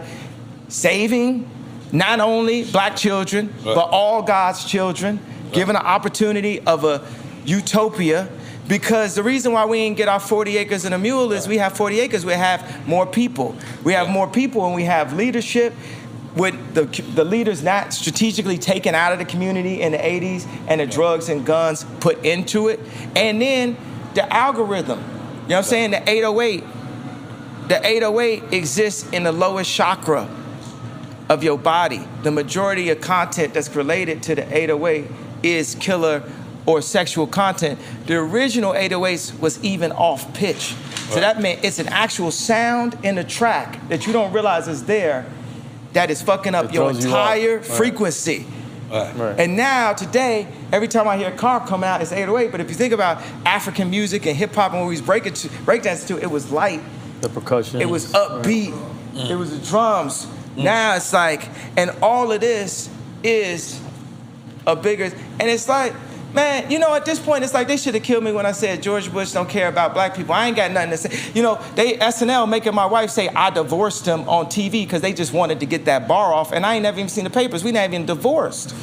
saving not only black children, but all God's children, given an opportunity of a utopia. Because the reason why we didn't get our 40 acres and a mule is we have 40 acres, we have more people. We have more people and we have leadership with the leaders not strategically taken out of the community in the 80s and the drugs and guns put into it. And then the algorithm, you know what I'm saying, the 808. The 808 exists in the lowest chakra of your body. The majority of content that's related to the 808 is killer or sexual content. The original 808s was even off pitch. So that meant it's an actual sound in the track that you don't realize is there that is fucking up your entire frequency. And now, today, every time I hear a car come out, it's 808. But if you think about African music and hip hop and what we breakdance to, it was light. The percussion. It was upbeat. It was the drums. Now it's like, and all of this is a bigger, and it's like, man, you know, at this point, it's like they should have killed me when I said George Bush don't care about black people. I ain't got nothing to say. You know, they SNL making my wife say I divorced him on TV because they just wanted to get that bar off, and I ain't never even seen the papers. We not even divorced.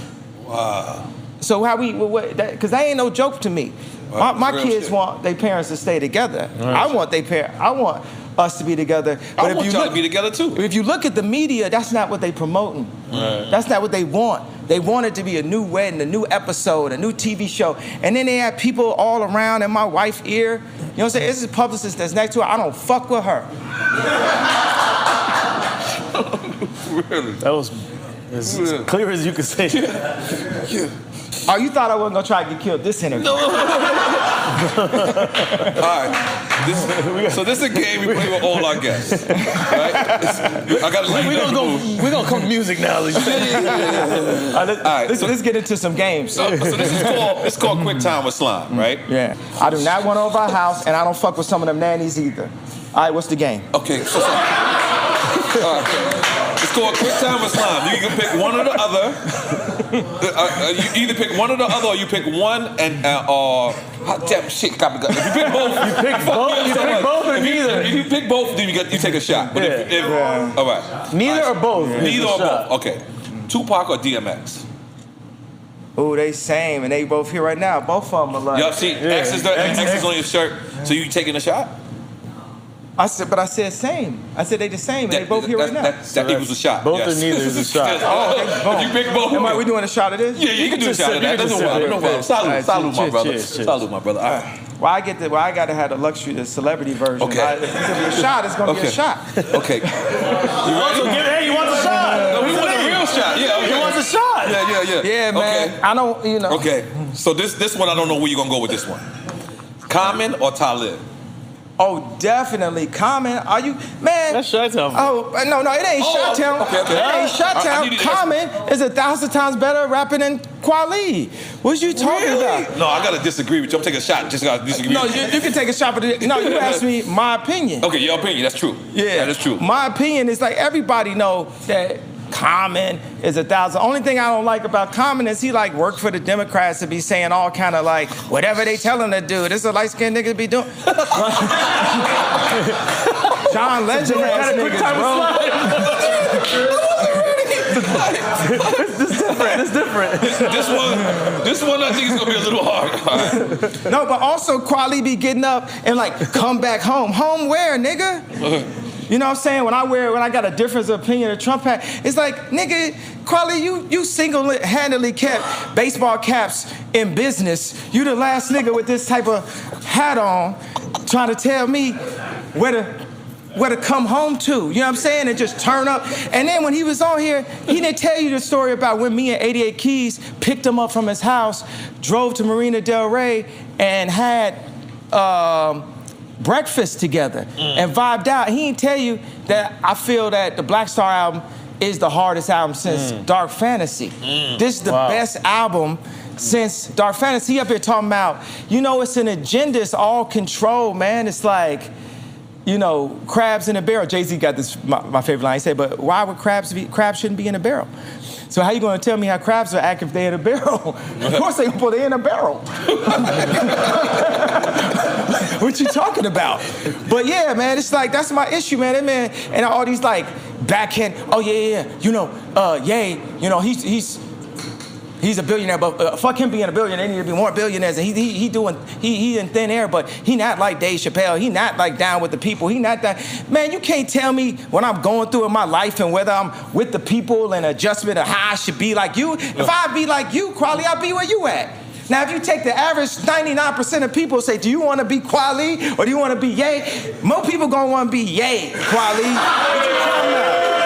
Wow. So how we, because that ain't no joke to me. Wow, my kids want their parents to stay together. I want us to be together. But I want y'all to be together too. If you look at the media, that's not what they promoting. That's not what they want They wanted to be a new wedding, a new episode, a new TV show. And then they had people all around in my wife's ear. You know what I'm saying? This is a publicist that's next to her. I don't fuck with her. Really? That was as clear as you could say. Yeah. Oh, you thought I wasn't gonna try to get killed this interview? No. All right. So this is a game we play with all our guests. Right? I got to let you know. We're gonna come to music now. Yeah. All right. Let's get into some games. So this is called Quick Time with Slime, right? Yeah. I do not want over our house, and I don't fuck with some of them nannies either. All right, what's the game? Okay. So it's called Quick Time with Slime. You can pick one or the other. You either pick one or the other, or you pick one and damn shit. If you pick both, you pick both or neither. If you pick both, then you take a shot. But all right. Neither or both. Neither or both. Okay. Tupac or DMX? Oh, they same, and they both here right now. Both of them are like. Yup. See, X is on your shirt. So you taking a shot? I said same. I said they the same, and they both here right now. That equals a shot. Both or neither is a shot. Oh, okay. Boom. You pick both. Am I, we doing a shot of this? Yeah, you can do a shot of that. That's no problem. Salute, my brother. Salute, my brother. All right. Well, I got to have the luxury, the celebrity version. Okay. If it's gonna be a shot, it's gonna be a shot. Okay. You ready? Hey, you want a shot? No, we want a real shot. Yeah. Okay. He wants a shot. Yeah. Yeah, man. Okay. I don't, you know. Okay. So this one, I don't know where you're gonna go with this one. Common or Talib? Oh, definitely. Common. Are you, man? That's Chi-Town. Oh, no, it ain't Chi-Town. Okay. It ain't Chi-Town. Common is 1,000 times better rapping than Kweli. What you talking about? No, I gotta disagree with you. I'm taking a shot. Just gotta disagree. No, with you. you can take a shot, but no, you asked me my opinion. Okay, your opinion. That's true. Yeah, that is true. My opinion is like everybody know that Common is 1,000. Only thing I don't like about Common is he like work for the Democrats to be saying all kind of like whatever they tell him to do. This is a light skinned nigga to be doing. John Legend ass niggas, bro. It's different. This one I think is gonna be a little hard. Right. No, but also Kweli be getting up and like come back home. Home where, nigga? You know what I'm saying? When I got a difference of opinion of Trump hat, it's like, nigga, Kweli, you single-handedly kept baseball caps in business. You the last nigga with this type of hat on trying to tell me where to come home to. You know what I'm saying? And just turn up. And then when he was on here, he didn't tell you the story about when me and 88 Keys picked him up from his house, drove to Marina Del Rey, and had breakfast together and vibed out. He didn't tell you that I feel that the Black Star album is the hardest album since Dark Fantasy. This is the best album since Dark Fantasy. He up here talking about, you know, it's an agenda, it's all control, man. It's like, you know, crabs in a barrel. Jay-Z got this, my favorite line. He said, but why would crabs shouldn't be in a barrel? So how you gonna tell me how crabs will act if they're in a barrel? Of course they put it in a barrel. What you talking about? But yeah, man, it's like, that's my issue, man. That man, and all these like backhand, oh yeah, you know, Ye, you know, he's a billionaire, but fuck him being a billionaire. There need to be more billionaires. And he in thin air, but he not like Dave Chappelle. He not like down with the people. He not that. Man, you can't tell me what I'm going through in my life and whether I'm with the people and adjustment of how I should be like you. If I be like you, Kweli, I'll be where you at. Now, if you take the average 99% of people say, do you want to be Kweli or do you want to be Ye? More people gonna want to be Ye, Kweli. What you talking about?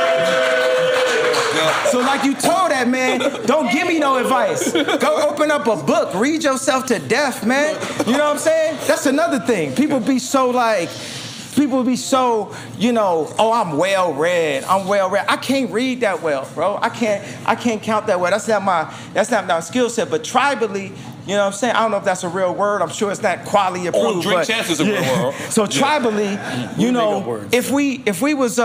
So like you told that man, don't give me no advice. Go open up a book, read yourself to death, man. You know what I'm saying? That's another thing. People be so, you know, oh, I'm well read. I can't read that well, bro. I can't count that well. That's not my skill set. But tribally, you know what I'm saying? I don't know if that's a real word. I'm sure it's not quality approved. Drink Chance is a real word. So tribally, you know, if we was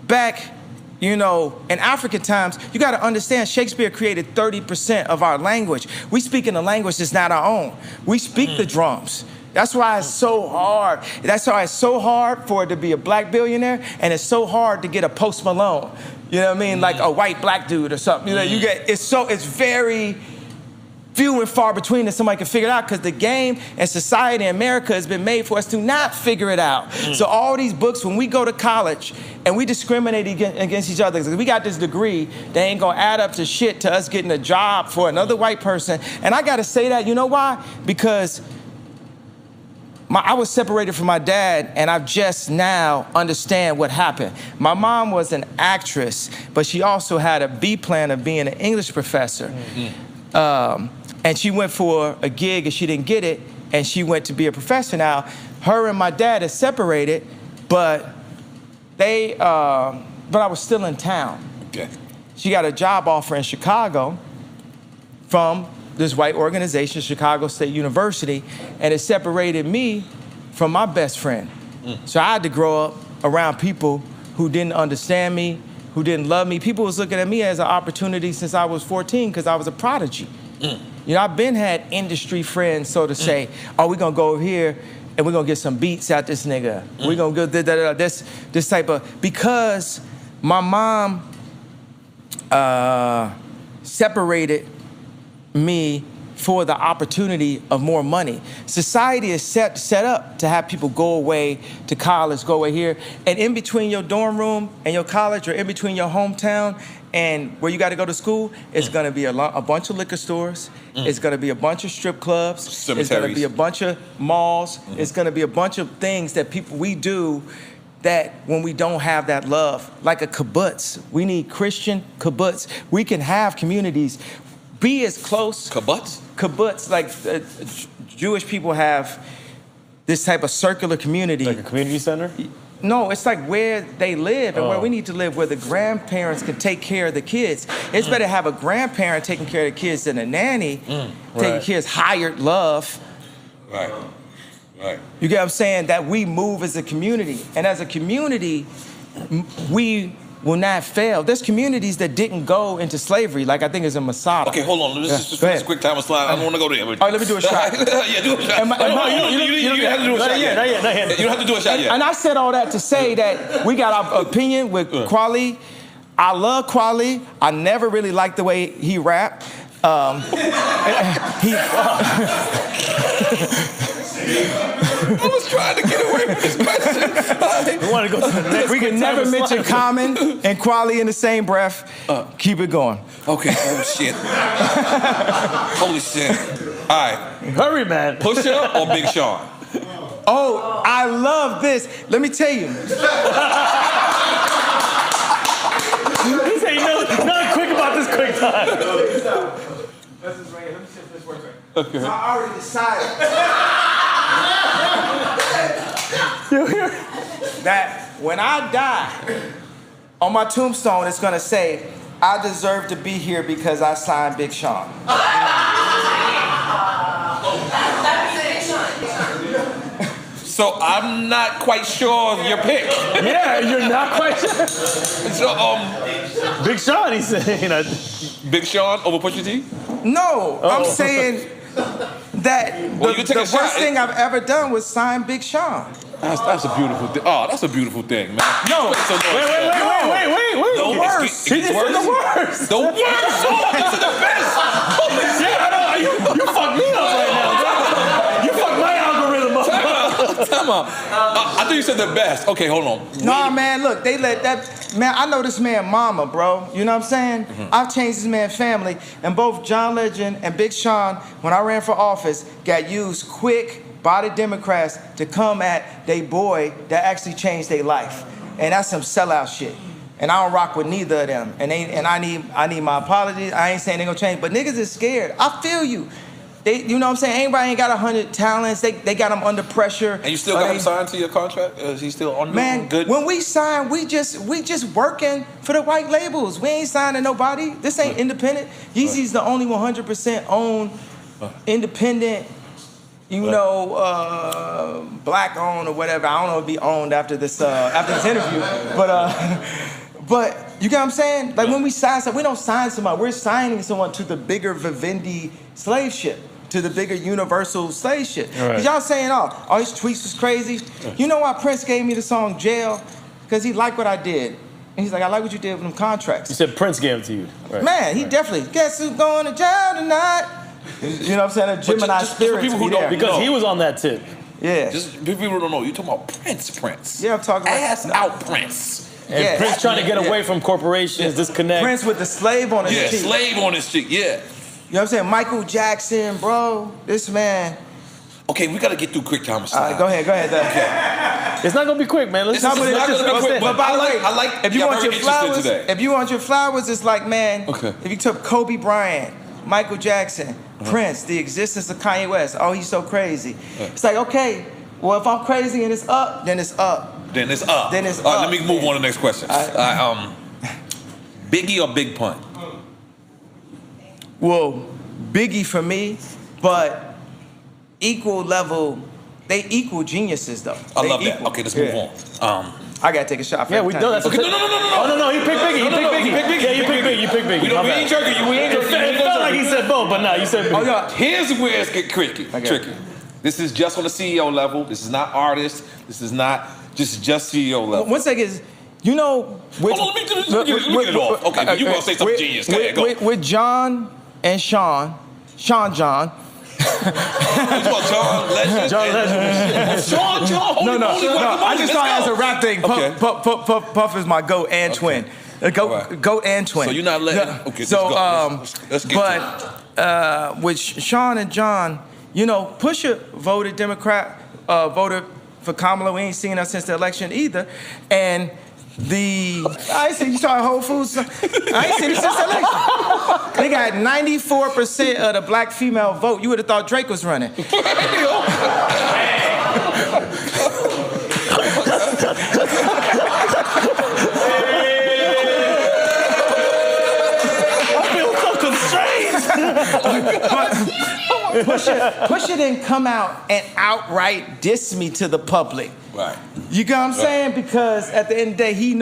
back, you know, in African times, you got to understand Shakespeare created 30% of our language. We speak in a language that's not our own. We speak the drums. That's why it's so hard. That's why it's so hard for it to be a black billionaire, and it's so hard to get a Post Malone. You know what I mean? Like a white black dude or something. You know, it's very few and far between that somebody can figure it out, because the game and society in America has been made for us to not figure it out. So all these books, when we go to college and we discriminate against each other, because we got this degree that ain't gonna add up to shit to us getting a job for another white person. And I gotta say that, you know why? Because I was separated from my dad, and I've just now understand what happened. My mom was an actress, but she also had a B plan of being an English professor. And she went for a gig and she didn't get it, and she went to be a professor. Now, her and my dad are separated, but I was still in town. Okay. She got a job offer in Chicago from this white organization, Chicago State University, and it separated me from my best friend. So I had to grow up around people who didn't understand me, who didn't love me. People was looking at me as an opportunity since I was 14 because I was a prodigy. You know, I've been had industry friends, so to say, oh, we're gonna go over here and we're gonna get some beats out this nigga. We're gonna go this type of, because my mom separated me for the opportunity of more money. Society is set up to have people go away to college, go away here, and in between your dorm room and your college, or in between your hometown and where you got to go to school, it's going to be a bunch of liquor stores. It's going to be a bunch of strip clubs. Cemeteries. It's going to be a bunch of malls. It's going to be a bunch of things that we do that when we don't have that love, like a kibbutz. We need Christian kibbutz. We can have communities. Be as close. Kibbutz? Kibbutz, like Jewish people have this type of circular community. Like a community center? No, it's like where they live and where we need to live, where the grandparents can take care of the kids. It's better to have a grandparent taking care of the kids than a nanny taking kids hired love. Right. Right. You get what I'm saying? That we move as a community. And as a community, we will not fail. There's communities that didn't go into slavery, like I think it's in Masada. Okay, hold on. Let's just finish quick time slide. I don't want to go there. All right, let me do a shot. Yeah, do a shot. You don't have to do a shot yet. Not yet. You don't have to do a shot yet. And I said all that to say that we got our opinion with Kweli. I love Kweli. I never really liked the way he rapped. I was trying to get away from this question. We want to go to the next. We can never mention Common and Kweli in the same breath. Keep it going. Okay. Oh, shit. Holy shit. All right. Hurry, man. Pusha or Big Sean? Oh, I love this. Let me tell you. This ain't nothing quick about this quick time. Let me see if this works right. Okay. So I already decided that when I die, on my tombstone, it's gonna say, I deserve to be here because I signed Big Sean. So I'm not quite sure of your pick. Yeah, you're not quite sure. So Big Sean, he said, you know. Big Sean over Pusha T? No, I'm saying that the worst thing I've ever done was sign Big Sean. That's a beautiful thing. Oh, that's a beautiful thing, man. No, Wait. The worst. He just said the worst. The worst song. This is the best. Yeah, I know. You fucked me up right now. You fucked my algorithm up. Time out. I think you said the best. Okay, hold on. Nah, man, look, they let that, man, I know this man mama, bro. You know what I'm saying? I've changed this man's family, and both John Legend and Big Sean, when I ran for office, got used quick by the Democrats to come at they boy that actually changed their life. And that's some sellout shit. And I don't rock with neither of them. And I need my apologies. I ain't saying they gonna change, but niggas is scared. I feel you. You know what I'm saying? Everybody ain't got 100 talents. They got them under pressure. And you still got him signed to your contract? Is he still on? Man, good? When we sign, we just working for the white labels. We ain't signing nobody. This ain't independent. Yeezy's the only 100% owned, independent, black owned or whatever. I don't know if it be owned after this interview, but you get what I'm saying? Like when we sign something, we don't sign somebody. We're signing someone to the bigger Vivendi slave ship, to the bigger universal slave ship. Right. Y'all saying, all his tweets was crazy. You know why Prince gave me the song Jail? Because he liked what I did. And he's like, I like what you did with them contracts. You said Prince gave it to you. Right. Man, he definitely, guess who's going to jail tonight? You know what I'm saying? A Gemini spirit. People who don't, because he was on that tip. Yeah. Just people who don't know. You talking about Prince? Yeah, I'm talking about ass out Prince. And Prince trying to get away from corporations, disconnect. Prince with the slave on his cheek. Yeah, slave on his cheek. Yeah. You know what I'm saying? Michael Jackson, bro. This man. Okay, we gotta get through quick time. All right, go ahead. It's not gonna be quick, man. It's not gonna be quick. But by the way, I like. If you want your flowers, it's like, man. Okay. If you took Kobe Bryant, Michael Jackson, Prince, the existence of Kanye West. Oh, he's so crazy. It's like, okay, well, if I'm crazy and it's up, then it's up. Then it's up. Then it's All right, up. let me move on to the next question. Biggie or Big Pun? Well, Biggie for me, but equal level. They equal geniuses though. I love that. Okay, let's move on. I gotta take a shot. Yeah, we know that's okay. No. Oh no, he picked Biggie. Yeah, you picked Biggie. We ain't jerking. We ain't jerking. It felt like he said both, but nah, you said Biggie. Oh yeah. Here's where it's get tricky. This is just on the CEO level. This is not artist. This is not just CEO level. One second, you know. Hold on, let me get it off. Okay, you gonna say something genius? Go. With John and Sean. John Legend. John. No. I just saw it as a rap thing. Puff is my goat and twin. Goat and twin. So you're not letting. Okay, so let's get to it. With Sean and John, you know, Pusha voted Democrat, voted for Kamala. We ain't seen her since the election either, and. I ain't seen you saw Whole Foods. I ain't seen it since the election. They got 94% of the black female vote. You would have thought Drake was running. I feel so constrained. Pusha didn't come out and outright diss me to the public. Right. You get what I'm saying? Because at the end of the day, he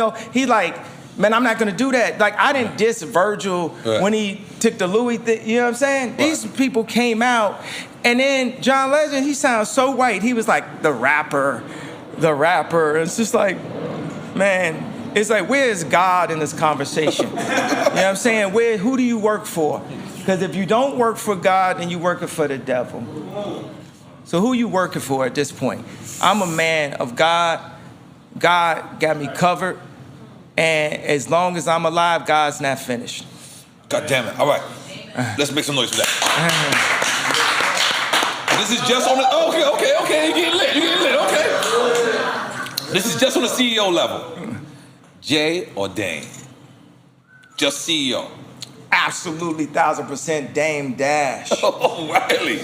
like, man, I'm not gonna do that. Like, I didn't diss Virgil when he took the Louis thing. You know what I'm saying? Right. These people came out, and then John Legend, he sounds so white. He was like the rapper. It's just like, man, it's like, where is God in this conversation? You know what I'm saying? Who do you work for? Because if you don't work for God, then you're working for the devil. So who you working for at this point? I'm a man of God. God got me covered. And as long as I'm alive, God's not finished. God damn it. All right. Let's make some noise for that. This is just on the... Okay. You getting lit. Okay. This is just on the CEO level. Jay or Dame? Just CEO. Absolutely, 1,000% Dame Dash. Oh, really?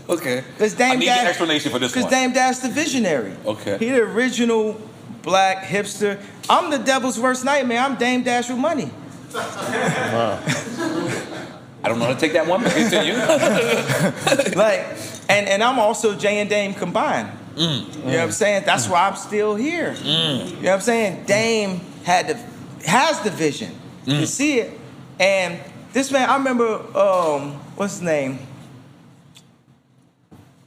Okay. I need an explanation for this one. Because Dame Dash the visionary. Okay. He the original black hipster. I'm the devil's worst nightmare. I'm Dame Dash with money. Wow. I don't know how to take that one, but continue. Like, and I'm also Jay and Dame combined. You know what I'm saying? That's why I'm still here. You know what I'm saying? Dame has the vision. You see it. And this man, I remember, what's his name?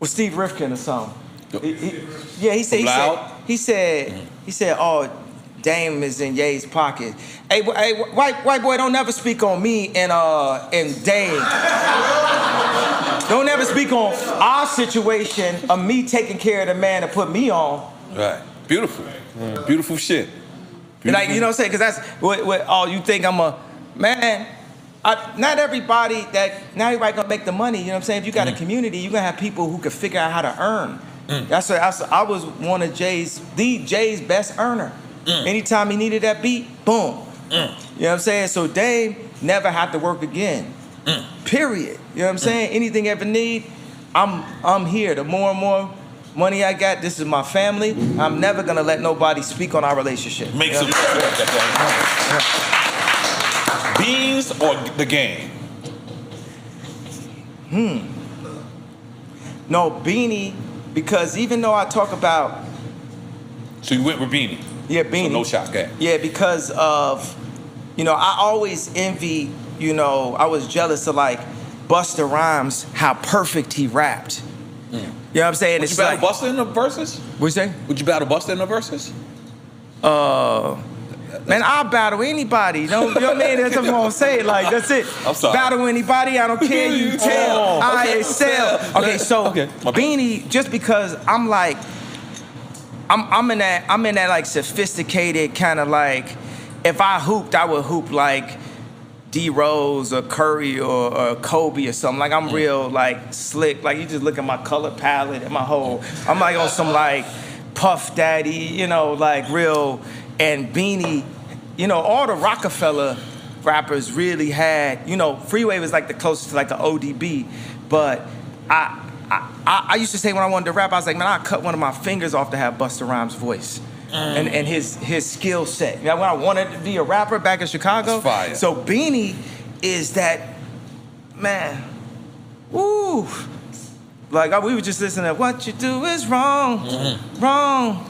With Steve Rifkin or something. He said, oh, Dame is in Ye's pocket. Hey, white boy, don't never speak on me and Dame. Don't ever speak on our situation of me taking care of the man that put me on. Right. Beautiful. Beautiful shit. Beautiful. Like, you know what I'm saying? Because that's what you think I'm a man. Not everybody gonna make the money. You know what I'm saying? If you got a community, you're gonna have people who can figure out how to earn. I was one of Jay's best earner. Anytime he needed that beat, boom. You know what I'm saying? So Dame never had to work again. Period. You know what I'm saying? Anything ever need, I'm here. The more and more money I got, this is my family. I'm never gonna let nobody speak on our relationship. Make some Beans or the game? No, Beanie, because even though I talk about... So you went with Beanie? Yeah, Beanie. So no shot, okay. Yeah, because of, I always envy, I was jealous of like Busta Rhymes, how perfect he rapped. You know what I'm saying? Would you battle Busta in the verses? What'd you say? Would you battle Busta in the verses? Man, I'll battle anybody. You know what I mean? That's what I'm saying. Like, that's it. I'm sorry. Battle anybody. I don't care. You tell. I excel. Okay, so Beanie, just because I'm like, I'm in that like sophisticated kind of like, if I hooped, I would hoop like D Rose or Curry or Kobe or something. Like I'm real like slick. Like you just look at my color palette and my whole. I'm like on some like Puff Daddy, you know, like real. And Beanie, you know, all the Rockefeller rappers really had. You know, Freeway was like the closest to like an ODB, but I used to say when I wanted to rap, I was like, man, I'd cut one of my fingers off to have Busta Rhymes' voice. And his skill set. You know, when I wanted to be a rapper back in Chicago. Fire. So Beanie is that, man, woo. Like we were just listening to What You Do Is Wrong, Wrong.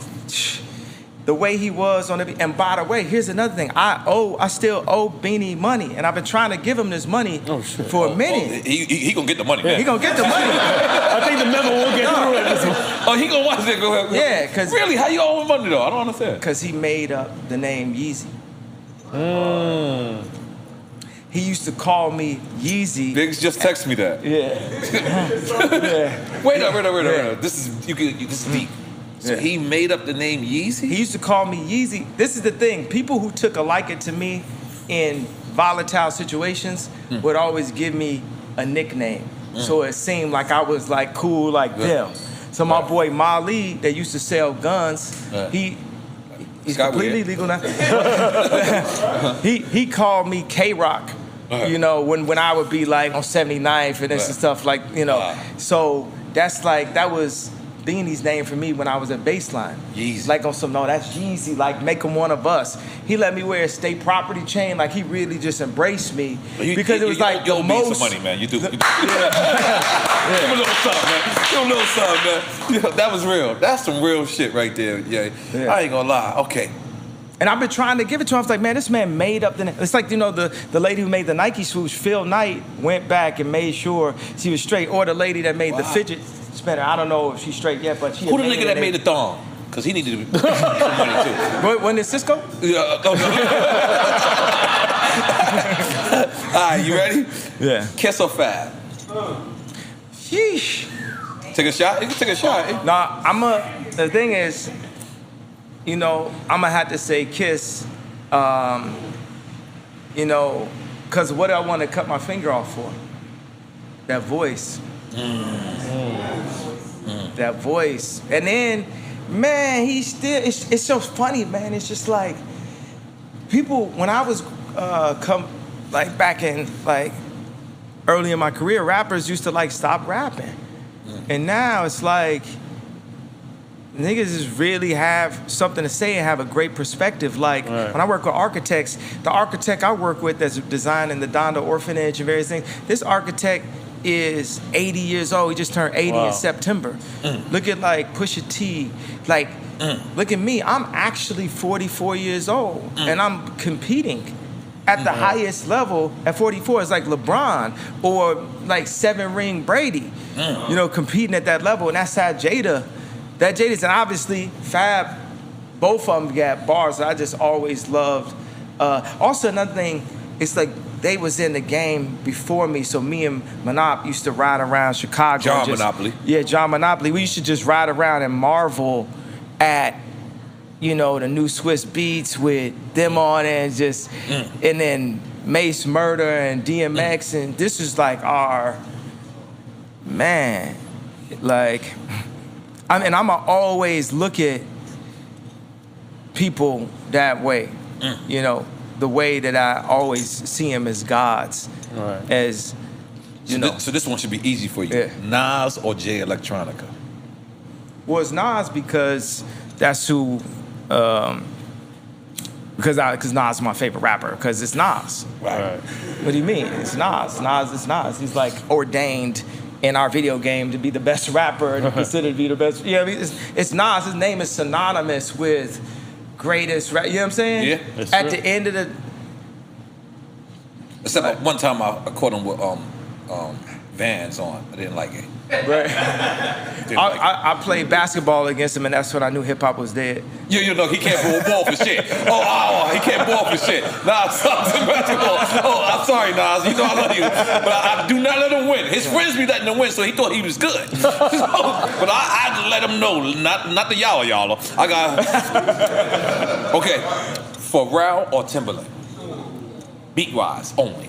The way he was on the beat. And by the way, here's another thing. I still owe Beanie money, and I've been trying to give him this money for a minute. He gonna get the money, man. He gonna get the money. I think the memo will get through it. Oh, he gonna watch it. Go ahead. Yeah, because really, how you owe him money though? I don't understand. Because he made up the name Yeezy. He used to call me Yeezy. Biggs just text me that. Yeah. Wait up. This is this is deep. So he made up the name Yeezy? He used to call me Yeezy. This is the thing. People who took a liking to me in volatile situations would always give me a nickname. So it seemed like I was like cool like them. So my boy Mali, that used to sell guns, he's completely legal now. he called me K-Rock. You know, when I would be like on 79th and this and stuff like, you know. So that's like, that was Beanie's name for me when I was at Baseline. Yeezy. Like on some, no, that's Yeezy, like make him one of us. He let me wear a state property chain, like he really just embraced me. Because it was like the most. Some money, man. You do. Give him a little something, man. Give him a little something, man. Yeah, that was real. That's some real shit right there. Yeah. I ain't gonna lie. Okay. And I've been trying to give it to him. I was like, man, this man made up the name. It's like, you know, the lady who made the Nike swoosh, Phil Knight, went back and made sure she was straight. Or the lady that made the fidget spinner. I don't know if she's straight yet, but she Who the nigga that made the thong? Because he needed some money too. When is Cisco? Yeah. All right, you ready? Yeah. Kiss or Fab? Sheesh. Take a shot? You can take a shot. Nah, the thing is, you know, I'm gonna have to say Kiss, you know, because what do I want to cut my finger off for? That voice. That voice. And then, man, he still, it's so funny, man. It's just like, people, when I was back in, like, early in my career, rappers used to, like, stop rapping. And now it's like, niggas just really have something to say and have a great perspective. Like, when I work with architects, the architect I work with that's designing the Donda Orphanage and various things, this architect is 80 years old. He just turned 80 in September. Look at, like, Pusha T. Like, look at me. I'm actually 44 years old, and I'm competing at the highest level at 44. It's like LeBron or, like, 7-ring Brady, you know, competing at that level. And that's how That Jada's, and obviously Fab, both of them got bars that I just always loved. Also another thing, it's like they was in the game before me, so me and Monop used to ride around Chicago. John Monopoly. Yeah, John Monopoly. We used to just ride around and marvel at, you know, the new Swiss Beats with them on it and just, and then Mace Murder and DMX, and this is like our, man, like, and I'ma always look at people that way, you know, the way that I always see them as gods, as, you know. So this one should be easy for you. Yeah. Nas or Jay Electronica? Well, it's Nas because that's who, because Nas is my favorite rapper, because it's Nas. Right. What do you mean? It's Nas. Nas is Nas. He's like ordained in our video game to be the best rapper and considered to be the best. You know what I mean? It's Nas. His name is synonymous with greatest rap. You know what I'm saying? Yeah. At the end of the... Except one time I caught him with Vans on. I didn't like it. Right. I played basketball against him, and that's when I knew hip hop was dead. You know, he can't ball for shit. He can't ball for shit. Nah, stop the basketball. I'm sorry, Nas. You know I love you, but I do not let him win. His friends be letting him win, so he thought he was good. But I let him know, not the y'all. I got. Okay, Pharrell or Timberland? Beat-wise only.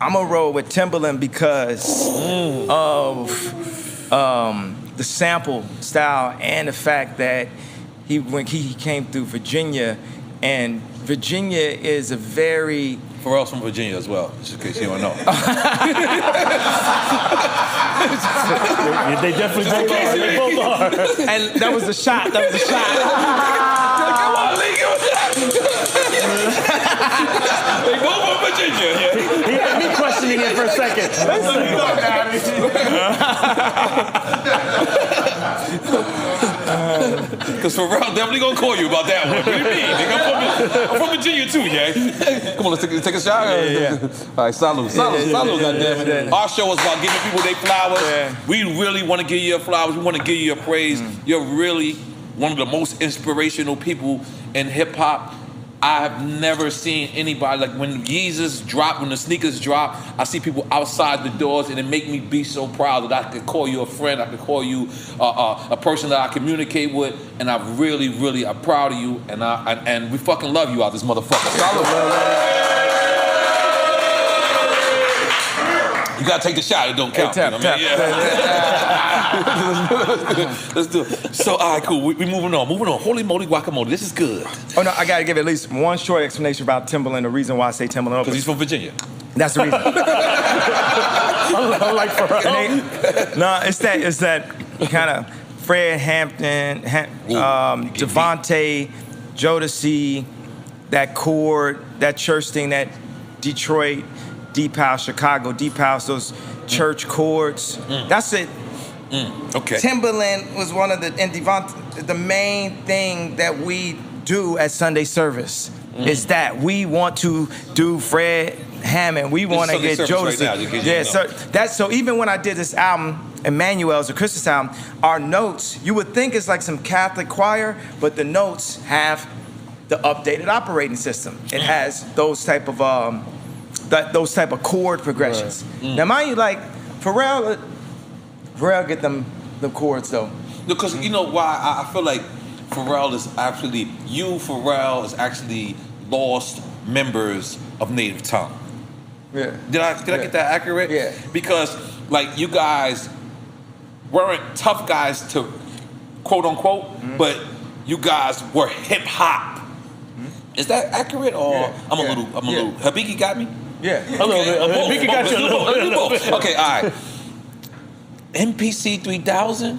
I'm gonna roll with Timberland because of the sample style and the fact that when he came through Virginia, and Virginia is a very... Pharrell's from Virginia as well, just in case you don't know. They definitely both are. They both are. And that was a shot. Come on, Lee, They both from Virginia. He had me questioning it for a second. Because Pharrell definitely gonna call you about that one. What do you mean? Nigga, I'm from Virginia too, yeah. Come on, let's take a shot. Yeah. All right, salud, goddammit. Our show is about giving people their flowers. Yeah. We really want to give you your flowers. We want to give you your praise. You're really one of the most inspirational people in hip hop. I have never seen anybody, like when Yeezus drop, when the sneakers drop, I see people outside the doors, and it make me be so proud that I could call you a friend, I could call you a person that I communicate with, and I really am proud of you, and we fucking love you out this motherfucker. You gotta take the shot, it don't count. Hey, tap. Let's do it. So, all right, cool. We moving on. Holy moly guacamole. This is good. Oh, no, I got to give at least one short explanation about Timberland, the reason why I say Timberland. Because he's from Virginia. That's the reason. Unlike Pharrell. No, it's that kind of Fred Hampton, Devontae, Jodeci, that chord, that church thing, that Detroit, Deep House, Chicago, Deep House, those church chords. That's it. Okay. Timberland was one of the main thing that we do at Sunday service is that we want to do Fred Hammond. We want to get Jodeci. Right, so even when I did this album, Emmanuel's a Christmas album, our notes, you would think it's like some Catholic choir, but the notes have the updated operating system. It has those type of chord progressions. Now, mind you, like Pharrell get them chords though. Because you know why I feel like Pharrell is actually lost members of native tongue. Yeah. Did I get that accurate? Yeah. Because like you guys weren't tough guys to quote unquote, but you guys were hip hop. Is that accurate or I'm a little Habiki got me? Yeah. A little bit. Habiki got you a little bit. Okay, all right. MPC 3000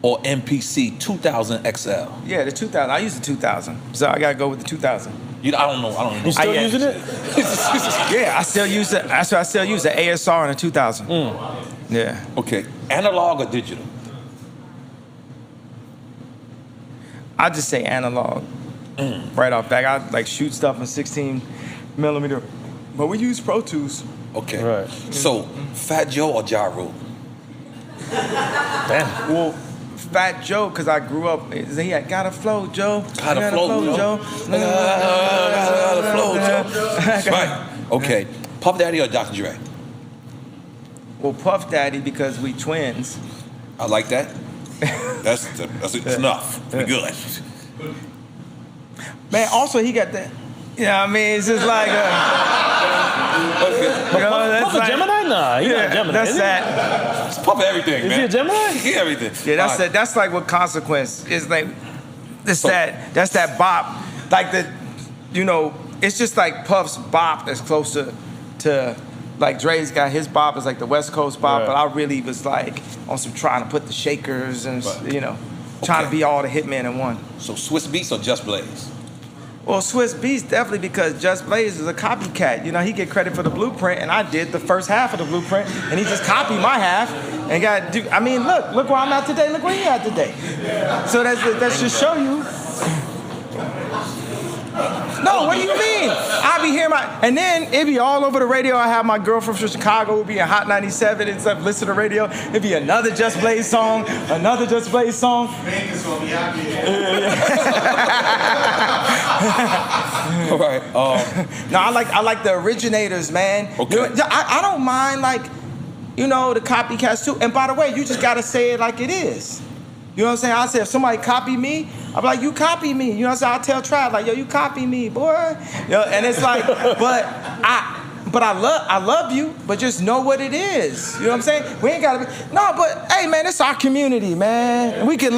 or MPC 2000 XL? Yeah, the 2000. I use the 2000, so I gotta go with the 2000. I don't know. You still using it? Yeah, I still use it. That's why I still use the ASR and the 2000. Yeah. Okay, analog or digital? I just say analog. Right off back, I like shoot stuff in 16 millimeter, but we use Pro Tools. Okay. Right. So, Fat Joe or Ja Rule? Damn. Well, Fat Joe, because I grew up, he had gotta flow, Joe. Gotta flow, Joe. Gotta flow, Joe. Right. Okay. Puff Daddy or Dr. Dre? Well, Puff Daddy, because we twins. I like that. That's enough. We good. Man, also he got that. You know what I mean? It's just like Puff a Gemini? Nah, he's not a Gemini. That's that. It's Puff everything, man. Is he a Gemini? He everything. Yeah, that's like what Consequence is like. That's that bop. Like it's just like Puff's bop that's closer to like Dre's got his bop is like the West Coast bop, but I really was like on some trying to put the shakers and trying to be all the hitmen in one. So Swiss Beats or Just Blaze? Well, Swiss Beats definitely because Just Blaze is a copycat. He get credit for the blueprint, and I did the first half of the blueprint, and he just copied my half and got. I mean, look where I'm at today. Look where he at today. So that should show you. No, what do you mean? I be hearing and then it be all over the radio. I have my girlfriend from Chicago who be in Hot 97 and stuff, listen to the radio. It be another Just Blaze song, another Just Blaze song. Vegas gonna be happy. All right. No, I like the originators, man. Okay. You know, I don't mind the copycats too. And by the way, you just gotta say it like it is. You know what I'm saying? I say if somebody copy me, I'm like, you copy me. You know what I'm saying? I'll tell Trav, like, yo, you copy me, boy. You know, and it's like, but I love you, but just know what it is. You know what I'm saying? We ain't gotta be, no, but hey, man, it's our community, man. We can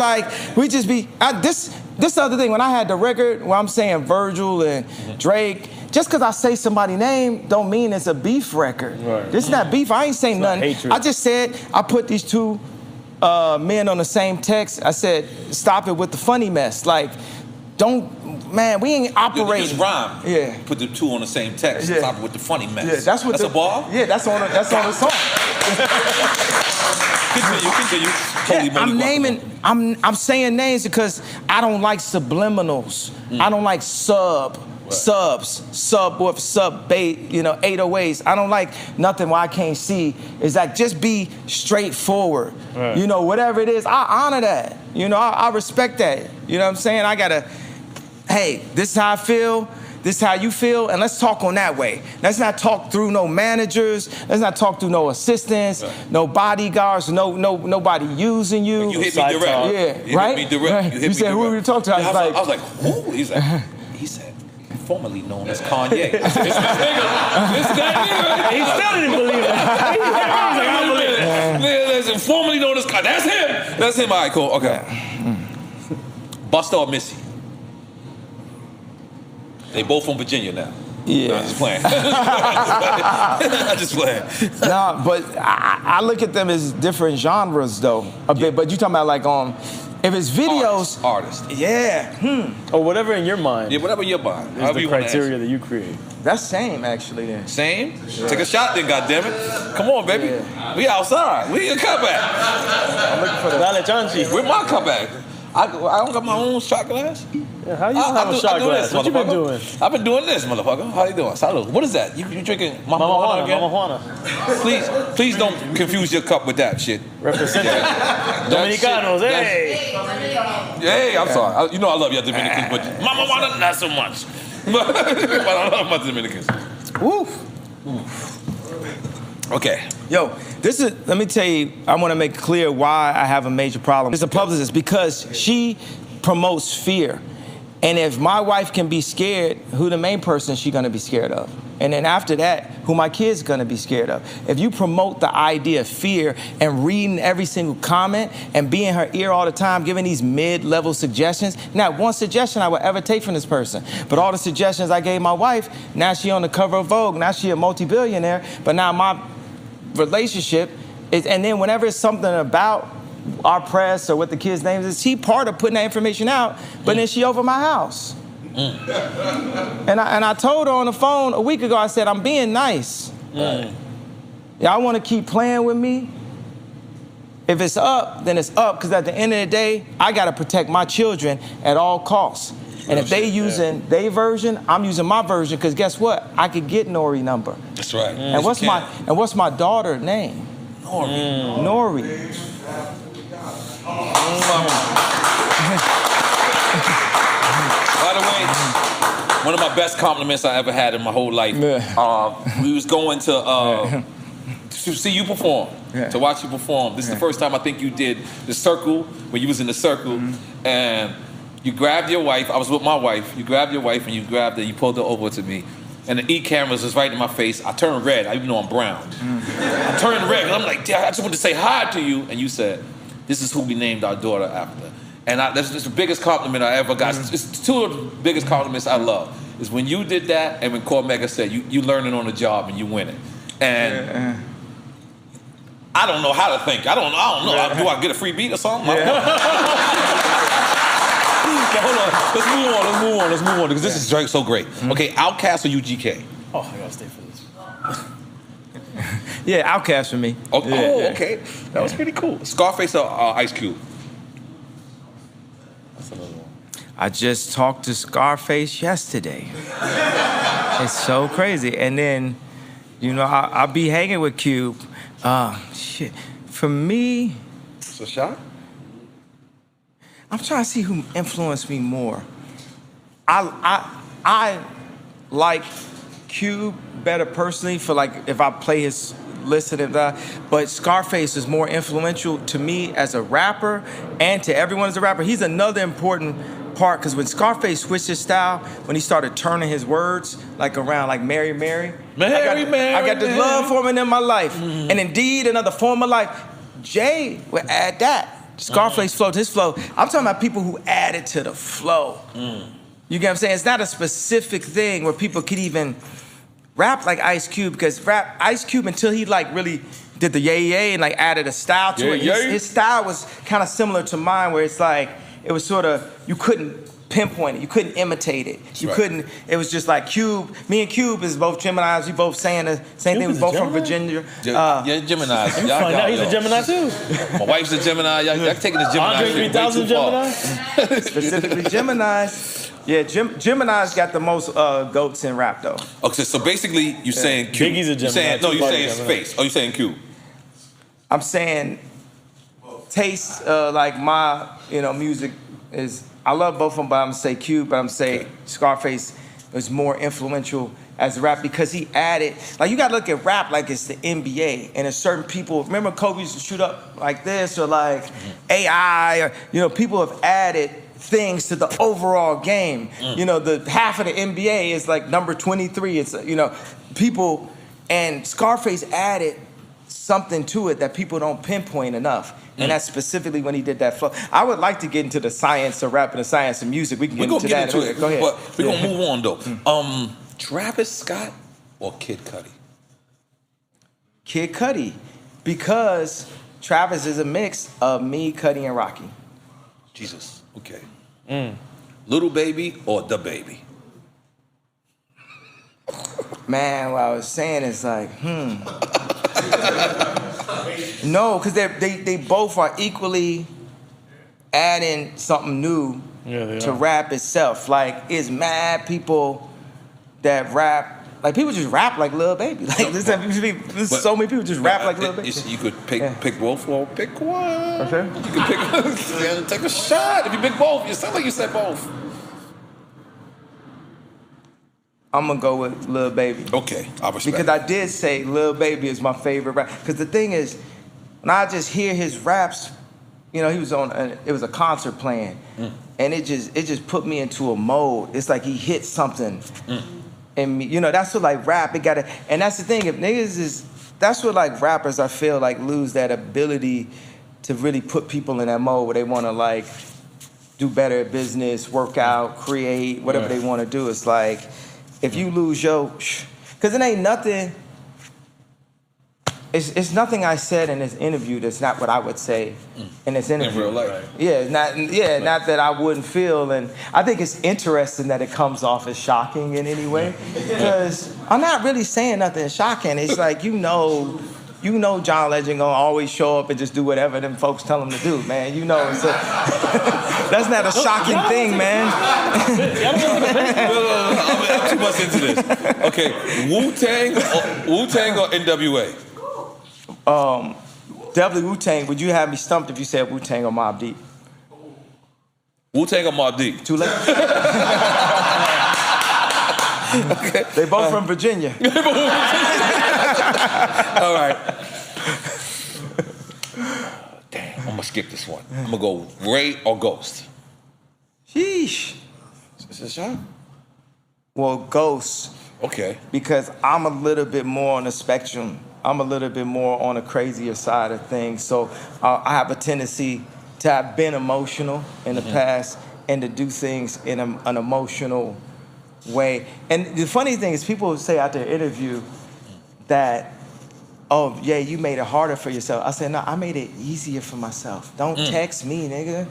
this other thing, when I had the record where I'm saying Virgil and Drake, just because I say somebody's name don't mean it's a beef record. Right. This is not beef. I ain't saying nothing. Hatred. I just said I put these two men on the same text. I said, stop it with the funny mess. Like, we ain't operating. Just rhyme. Yeah. Put the two on the same text. Yeah. Stop it with the funny mess. Yeah, that's a bar? Yeah, that's on the song. Continue. Holy moly, I'm saying names because I don't like subliminals. I don't like subs, sub 808s. I don't like nothing where I can't see. It's like, just be straightforward. Right. You know, whatever it is, I honor that. You know, I respect that. You know what I'm saying? Hey, this is how I feel. This is how you feel, and let's talk on that way. Let's not talk through no managers. Let's not talk through no assistants, no bodyguards, nobody using you. You hit me direct. Yeah, you right? Hit me direct. You said, who are you talking to? I was like, who? He said, formerly known as Kanye. I said, it's that nigga. He still didn't believe it. I don't believe it. Formerly known as Kanye. That's him. That's him. All right, cool. Okay. Busta or Missy? They both from Virginia now. Yeah. No, I'm just playing. I'm just playing. Nah, but I look at them as different genres, though, a bit. But you talking about like if it's videos, artist. Yeah. Or whatever in your mind. Yeah, whatever in your mind. Is the criteria that you create. That's same, actually. Then. Same. Yeah. Take a shot, then. Goddammit. Come on, baby. Yeah. We outside. We in a cutback. I'm looking for the Dale Chanchi. Where's my cutback? I don't got my own shot glass. Yeah, how you have a shot glass? This, what you been doing? I've been doing this, motherfucker. How you doing? Salud. What is that? You drinking Mama Juana again? Mama Juana. Please don't confuse your cup with that shit. Represent Dominicanos, hey. Hey, I'm sorry. I love y'all Dominicans, but Mama Juana, not so much. But I love my Dominicans. Woo. Okay. Yo, let me tell you, I want to make clear why I have a major problem. It's a publicist because she promotes fear. And if my wife can be scared, who the main person she gonna be scared of? And then after that, who my kids gonna be scared of? If you promote the idea of fear and reading every single comment and be in her ear all the time, giving these mid-level suggestions, not one suggestion I would ever take from this person. But all the suggestions I gave my wife, now she on the cover of Vogue, now she a multi-billionaire, but now my relationship is, and then whenever it's something about our press or what the kid's name is, she part of putting that information out, but then she over my house. And I told her on the phone a week ago, I said, I'm being nice. Y'all want to keep playing with me? If it's up, then it's up, because at the end of the day, I got to protect my children at all costs. And if they using their version, I'm using my version, because guess what? I could get N.O.R.E number. That's right. And what's my daughter's name? N.O.R.E. N.O.R.E. By the way, one of my best compliments I ever had in my whole life. We was going to see you perform, to watch you perform. This is the first time I think you did the circle, when you was in the circle, and you grabbed your wife. I was with my wife. You grabbed your wife and you grabbed her. You pulled her over to me. And the E-cameras was right in my face. I turned red, even though I'm brown. I turned red, and I'm like, I just want to say hi to you. And you said, this is who we named our daughter after. And that's the biggest compliment I ever got. It's two of the biggest compliments I love. Is when you did that, and when Cormega said, you learning on the job and you winning. And I don't know how to think. I don't know. Do I get a free beat or something? Hold on. Let's move on, because this is so great. Okay, Outkast or UGK? Oh, I gotta stay for this. Yeah, Outkast for me. Okay. That was pretty cool. Scarface or Ice Cube? That's another one. I just talked to Scarface yesterday. It's so crazy. And then, you know, I'll be hanging with Cube. Shit. For me... It's a shot? I'm trying to see who influenced me more. I like Cube better personally for like if I play his list and that, but Scarface is more influential to me as a rapper and to everyone as a rapper. He's another important part because when Scarface switched his style, when he started turning his words like around like Mary, Mary. I got the love forming in my life. And indeed another form of life. Jay would add that. Scarface flowed his flow. I'm talking about people who added to the flow. You get what I'm saying? It's not a specific thing where people could even rap like Ice Cube, because Ice Cube, until he like really did the yay and like added a style to it, his style was kind of similar to mine, where it's like, it was sort of, you couldn't pinpoint it, you couldn't imitate it, you couldn't, it was just like Cube, me and Cube is both Geminis, we both saying the same thing, we both from Virginia. Yeah, Geminis. Now he's a Gemini too. My wife's a Gemini, y'all taking the Gemini Andre 3000 Gemini? Specifically Geminis. Yeah, Gemini's got the most goats in rap though. Okay, so basically you saying Cube. Biggie's a Gemini. You're saying Space. Oh, you saying Cube. I'm saying taste, like my, music is, I love both of them, but I'm gonna say Cube, but I'm saying Scarface is more influential as rap because he added, like you gotta look at rap like it's the NBA, and there's certain people, remember Kobe used to shoot up like this, or like AI, or, people have added things to the overall game. The half of the NBA is like number 23. It's, people, and Scarface added something to it that people don't pinpoint enough. And that's specifically when he did that flow. I would like to get into the science of rap and the science of music. We can get into that. Go ahead. But we're going to move on, though. Travis Scott or Kid Cudi? Kid Cudi. Because Travis is a mix of me, Cudi, and Rocky. Jesus. Okay. Little Baby or The Baby? Man, what I was saying is like, No, because they both are equally adding something new to rap itself. Like, it's mad people that rap. Like, people just rap like Lil Baby. Like, there's so many people just rap like Lil Baby. You could pick both or pick one. Okay. You could pick take a shot. If you pick both, you sound like you said both. I'm gonna go with Lil Baby. Okay, I respect. Because I did say Lil Baby is my favorite rap. Because the thing is, when I just hear his raps, he was on, it was a concert playing, and it just put me into a mode. It's like he hit something. And me, that's what like rap, it gotta, and that's the thing, if niggas that's what like rappers I feel like lose that ability to really put people in that mode where they wanna like do better at business, work out, create, whatever they wanna do. It's like, if you lose because it ain't nothing, it's nothing I said in this interview that's not what I would say in this interview. In real life. Yeah, not that I wouldn't feel, and I think it's interesting that it comes off as shocking in any way, because I'm not really saying nothing shocking. It's like, John Legend gonna always show up and just do whatever them folks tell him to do, man. It's that's not a shocking thing, man. I'm too much into this. Okay, Wu-Tang or NWA? Definitely Wu-Tang. Would you have me stumped if you said Wu-Tang or Mobb Deep? Wu-Tang or Mobb Deep? Too late. Okay. They both from Virginia. All right. Damn, I'm gonna skip this one. I'm gonna go Ray or Ghost. Sheesh. Is this shot? Well, Ghost. Okay. Because I'm a little bit more on the spectrum. I'm a little bit more on the crazier side of things. So I have a tendency to have been emotional in the past and to do things in an emotional way. And the funny thing is, people say out there interview that, oh, yeah, you made it harder for yourself. I said, no, I made it easier for myself. Don't text me, nigga.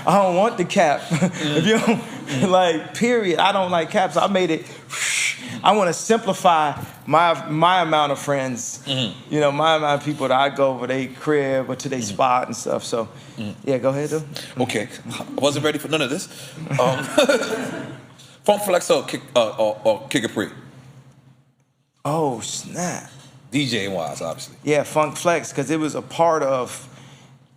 I don't want the cap. If you don't, period, I don't like caps. I made it I want to simplify my amount of friends. You know, my amount of people that I go over their crib or to their spot and stuff. So, yeah, go ahead, though. Okay, I wasn't ready for none of this. Funk Flex or Kick Capri? Oh, snap. DJing wise, obviously. Yeah, Funk Flex, because it was a part of,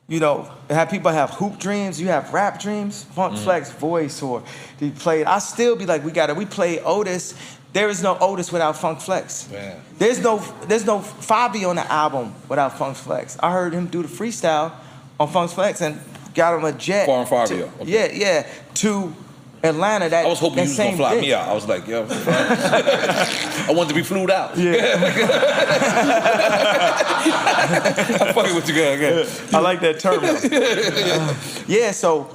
you know, people have hoop dreams, you have rap dreams. Funk Flex voice, or he played. I still be like, we play Otis. There is no Otis without Funk Flex. Man. There's no Fabi on the album without Funk Flex. I heard him do the freestyle on Funk Flex and got him a jet. Foreign Fabio. Okay. Yeah, to Atlanta. That I was hoping you was gonna fly day. me out. I was like, yo, I wanted to be flued out. Yeah. I'm fucking with you, guys. I like that term. Yeah, so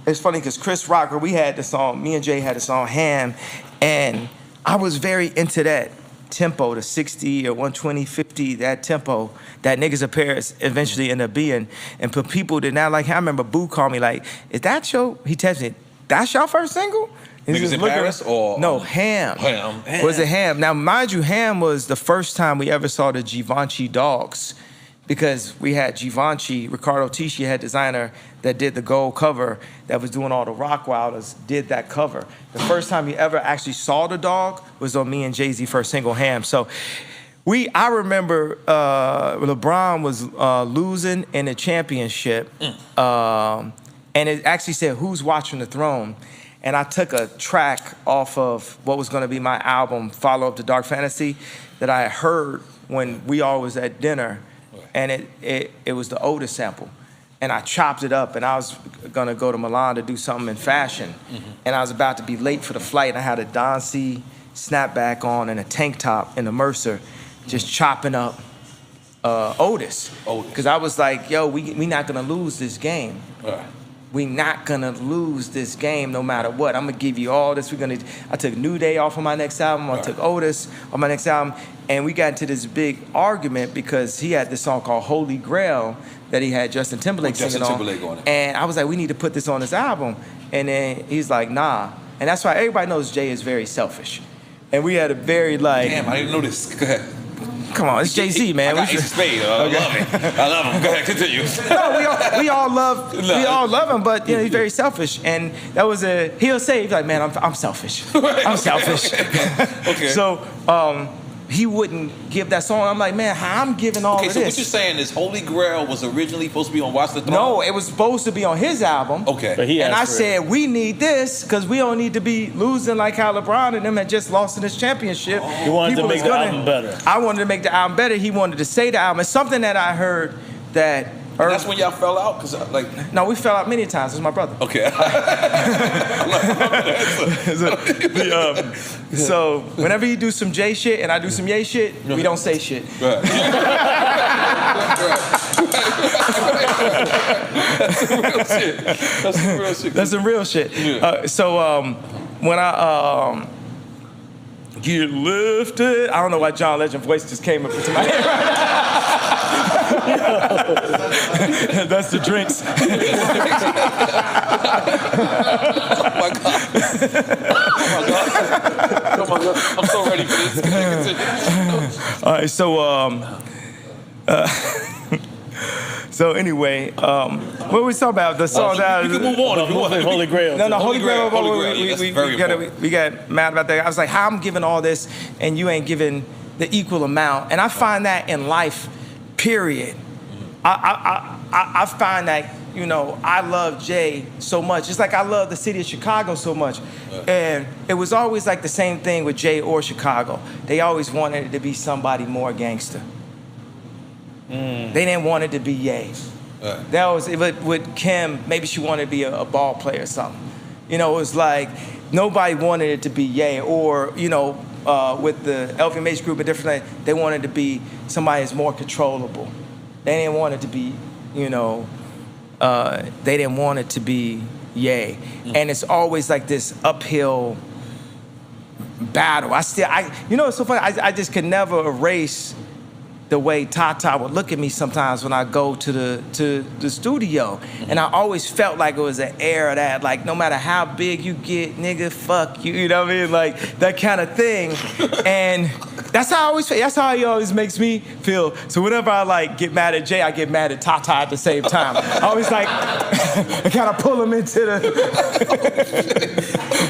it's funny because Chris Rock, we had the song, me and Jay had the song Ham, and I was very into that tempo, the 60 or 120, 50, that tempo that Niggas of Paris eventually ended up being. And for people that now, like, I remember Boo called me like, is that your, he texted me, that's your first single? And Niggas in Paris or? No, Ham. Ham. Was it Ham? Now, mind you, Ham was the first time we ever saw the Givenchy dogs, because we had Givenchy, Ricardo Tisci, head designer, that did the gold cover, that was doing all the Rock Wilders, did that cover. The first time you ever actually saw the dog was on me and Jay-Z first single, Ham. So I remember LeBron was losing in the championship, and it actually said, "Who's watching the throne?" And I took a track off of what was gonna be my album, Follow Up to Dark Fantasy, that I had heard when we all was at dinner, and it was the Otis sample. And I chopped it up, and I was gonna go to Milan to do something in fashion. And I was about to be late for the flight, and I had a Don C snapback on and a tank top and a Mercer, just chopping up Otis. Because I was like, yo, we not gonna lose this game. We not gonna lose this game no matter what. I'm gonna give you all this. I took New Day off on my next album. I took Otis on my next album. And we got into this big argument because he had this song called Holy Grail that he had Justin Timberlake singing on it. And I was like, we need to put this on this album. And then he's like, nah. And that's why everybody knows Jay is very selfish. And we had a very like... Damn, I didn't know this. Go ahead. Come on, it's Jay-Z, man. I got Ace of Spades. I love him. I love him. Go ahead, continue. No, we all love him, but you know, he's very selfish. And that was he'll say, he's like, man, I'm selfish. I'm selfish. Okay. So he wouldn't give that song. I'm like, man, I'm giving all of this. Okay, so what you're saying is Holy Grail was originally supposed to be on Watch the Throne? No, it was supposed to be on his album. Okay. But he and I asked for said, it. we need this because we don't need to be losing like how LeBron and them had just lost in this championship. He wanted to make the album better. I wanted to make the album better. He wanted to say the album. It's something that I heard that... That's when y'all fell out? Cause like... No, we fell out many times. It was my brother. Okay. So whenever you do some J shit and I do some Ye shit, we don't say shit. Right. That's some real shit. That's some real shit. Yeah. So when I get lifted, I don't know why John Legend voice just came up into my head right now. That's the drinks. Oh my God. Oh my God. I'm so ready for this. All right, so anyway, what were we talking about? The song that you can move on. Holy Grail. No, Holy Grail. Holy We got mad about that. I was like, how I'm giving all this and you ain't giving the equal amount. And I find that in life, period. I find that, you know, I love Jay so much. It's like I love the city of Chicago so much. And it was always like the same thing with Jay or Chicago. They always wanted it to be somebody more gangster. They didn't want it to be Ye. That was with Kim. Maybe she wanted to be a ball player or something. You know, it was like nobody wanted it to be Ye. Or you know, with the LVMH group and different things, they wanted to be somebody that's more controllable. They didn't want it to be, you know, they didn't want it to be Ye. And it's always like this uphill battle. You know, it's so funny. I just could never erase the way Tata would look at me sometimes when I go to the studio. And I always felt like it was an air of that, like no matter how big you get, nigga, fuck you, you know what I mean? Like that kind of thing. And that's how I always feel. That's how he always makes me feel. So whenever I like get mad at Jay, I get mad at Tata at the same time. I always like, I kind of pull him into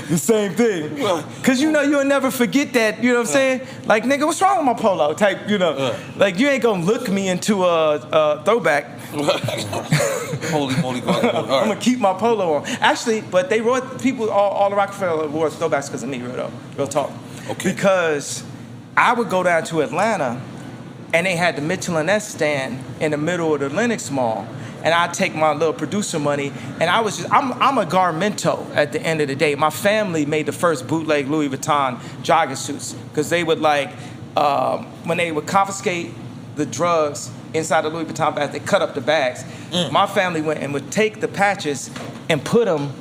the same thing. Cause you know you'll never forget that, you know what I'm saying? Like, nigga, what's wrong with my polo type, you know? Like, you ain't gonna look me into a throwback. Holy moly. I'm gonna keep my polo on. Actually, but they wrote, people, all the Rockefeller wore throwbacks because of me, real talk. Okay. Because I would go down to Atlanta and they had the Mitchell & Ness stand in the middle of the Lenox Mall. And I'd take my little producer money, and I'm a garmento at the end of the day. My family made the first bootleg Louis Vuitton jogging suits, because they would like, when they would confiscate the drugs inside the Louis Vuitton bags, they cut up the bags. My family went and would take the patches and put them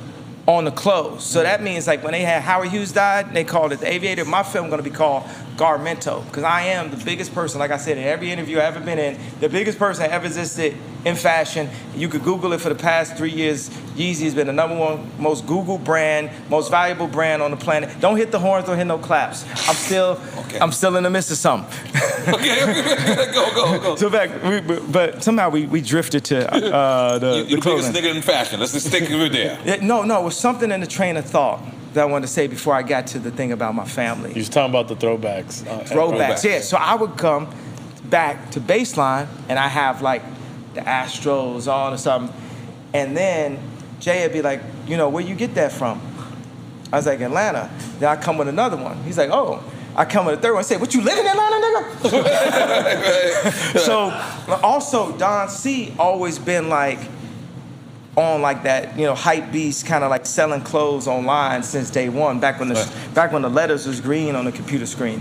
on the clothes. So that means like when they had Howard Hughes died, they called it the Aviator. My film gonna be called Garmento, because I am the biggest person, like I said, in every interview I've ever been in, the biggest person that ever existed in fashion. You could Google it for the past 3 years. Yeezy has been the #1 most Googled brand, most valuable brand on the planet. Don't hit the horns, don't hit no claps. I'm still in the midst of something. Okay, go. So back, but somehow we drifted to the You're the biggest nigga in fashion. Let's just stick with there. Yeah, no, it was something in the train of thought that I wanted to say before I got to the thing about my family. You was talking about the throwbacks. Throwbacks, yeah. So I would come back to Baseline, and I have like the Astros on or something, and then Jay would be like, you know, where you get that from? I was like, Atlanta. Then I come with another one. He's like, oh. I come with a third one and say, what, you live in Atlanta, nigga? So also Don C always been like on like that, you know, hype beast, kind of like selling clothes online since day one, back when the letters was green on the computer screen.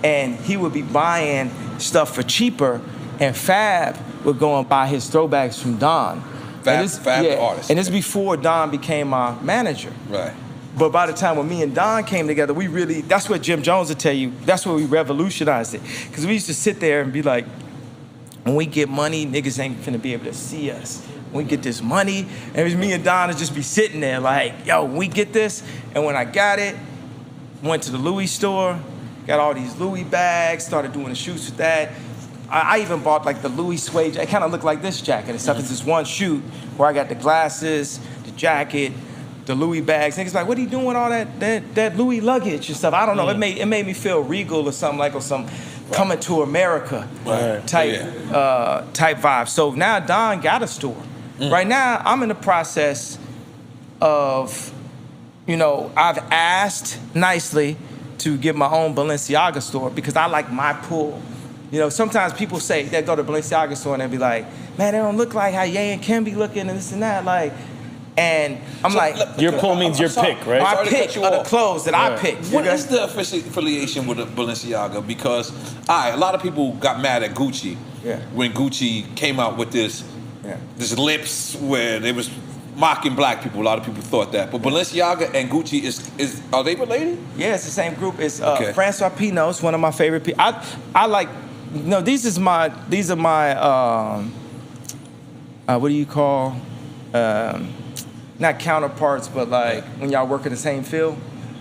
And he would be buying stuff for cheaper, and Fab would go and buy his throwbacks from Don. Fab the artist. And this before Don became my manager. Right. But by the time when me and Don came together, we really, that's what Jim Jones would tell you, that's where we revolutionized it. Because we used to sit there and be like, when we get money, niggas ain't finna be able to see us. When we get this money, and it was me and Don would just be sitting there like, yo, when we get this. And when I got it, went to the Louis store, got all these Louis bags, started doing the shoots with that. I even bought like the Louis suede jacket. It kind of looked like this jacket and stuff. It's this one shoot where I got the glasses, the jacket, the Louis bags. Niggas like, what are you doing with all that Louis luggage and stuff? I don't know. It made me feel regal or something, like, or some coming to America type vibe. So now Don got a store. Right now I'm in the process of, you know, I've asked nicely to get my own Balenciaga store because I like my pull. You know, sometimes people say they go to Balenciaga store and they be like, man, they don't look like how Ye and Kim be looking and this and that. Like, and I'm like, your pull means your pick, right? My pick of the clothes that I picked. What is the affiliation with Balenciaga? Because a lot of people got mad at Gucci when Gucci came out with this lips where they was mocking black people. A lot of people thought that. But Balenciaga and Gucci are they related? Yeah, it's the same group. It's Francois Pinault's one of my favorite people. I like, no, these are my what do you call, not counterparts, but like when y'all work in the same field.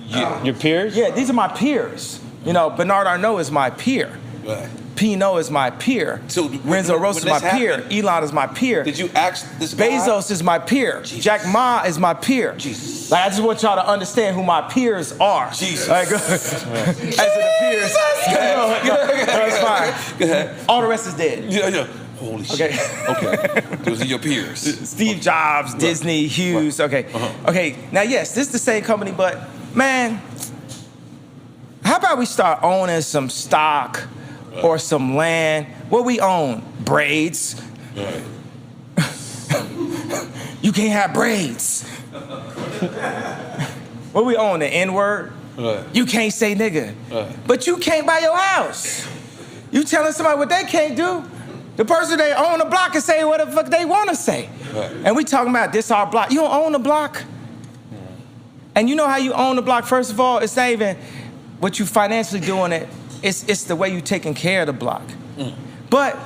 Your peers? Yeah, these are my peers. You know, Bernard Arnault is my peer. Right. Pinault is my peer. So Renzo Rosa is my peer. Elon is my peer. Did you ask this guy? Bezos is my peer. Jesus. Jack Ma is my peer. Jesus. Like, I just want y'all to understand who my peers are. Jesus. Like, as to the peers. That's fine. Go ahead. All the rest is dead. Yeah. Holy shit. Okay. Those are your peers. Steve Jobs, Disney, Hughes. Okay. Okay. Now, yes, this is the same company, but man, how about we start owning some stock or some land? What we own? Braids. Right. You can't have braids. What we own? The N-word? Right. You can't say nigga. Right. But you can't buy your house. You telling somebody what they can't do? The person they own the block can say what the fuck they want to say. Right. And we talking about this our block. You don't own the block. And you know how you own the block, first of all? It's not even what you financially doing it. It's the way you taking care of the block. But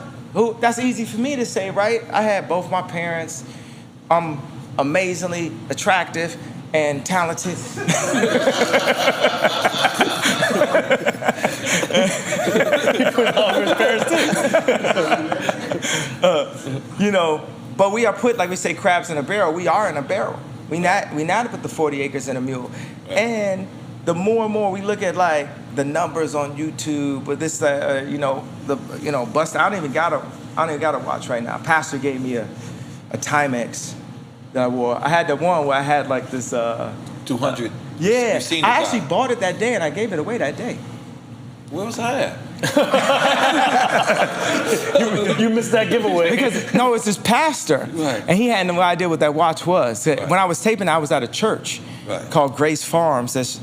that's easy for me to say, right? I had both my parents. I'm amazingly attractive and talented. You know, but we are put, like we say, crabs in a barrel. We are in a barrel. We not to put the 40 acres in a mule. And the more and more we look at like the numbers on YouTube, but this, bust. I don't even gotta watch right now. Pastor gave me a Timex that I wore. I had the one where I had like this 200. Yeah, I actually bought it that day and I gave it away that day. Where was I at? you missed that giveaway. Because no, it's this pastor, right. And he had no idea what that watch was. Right. When I was taping, I was at a church called Grace Farms that's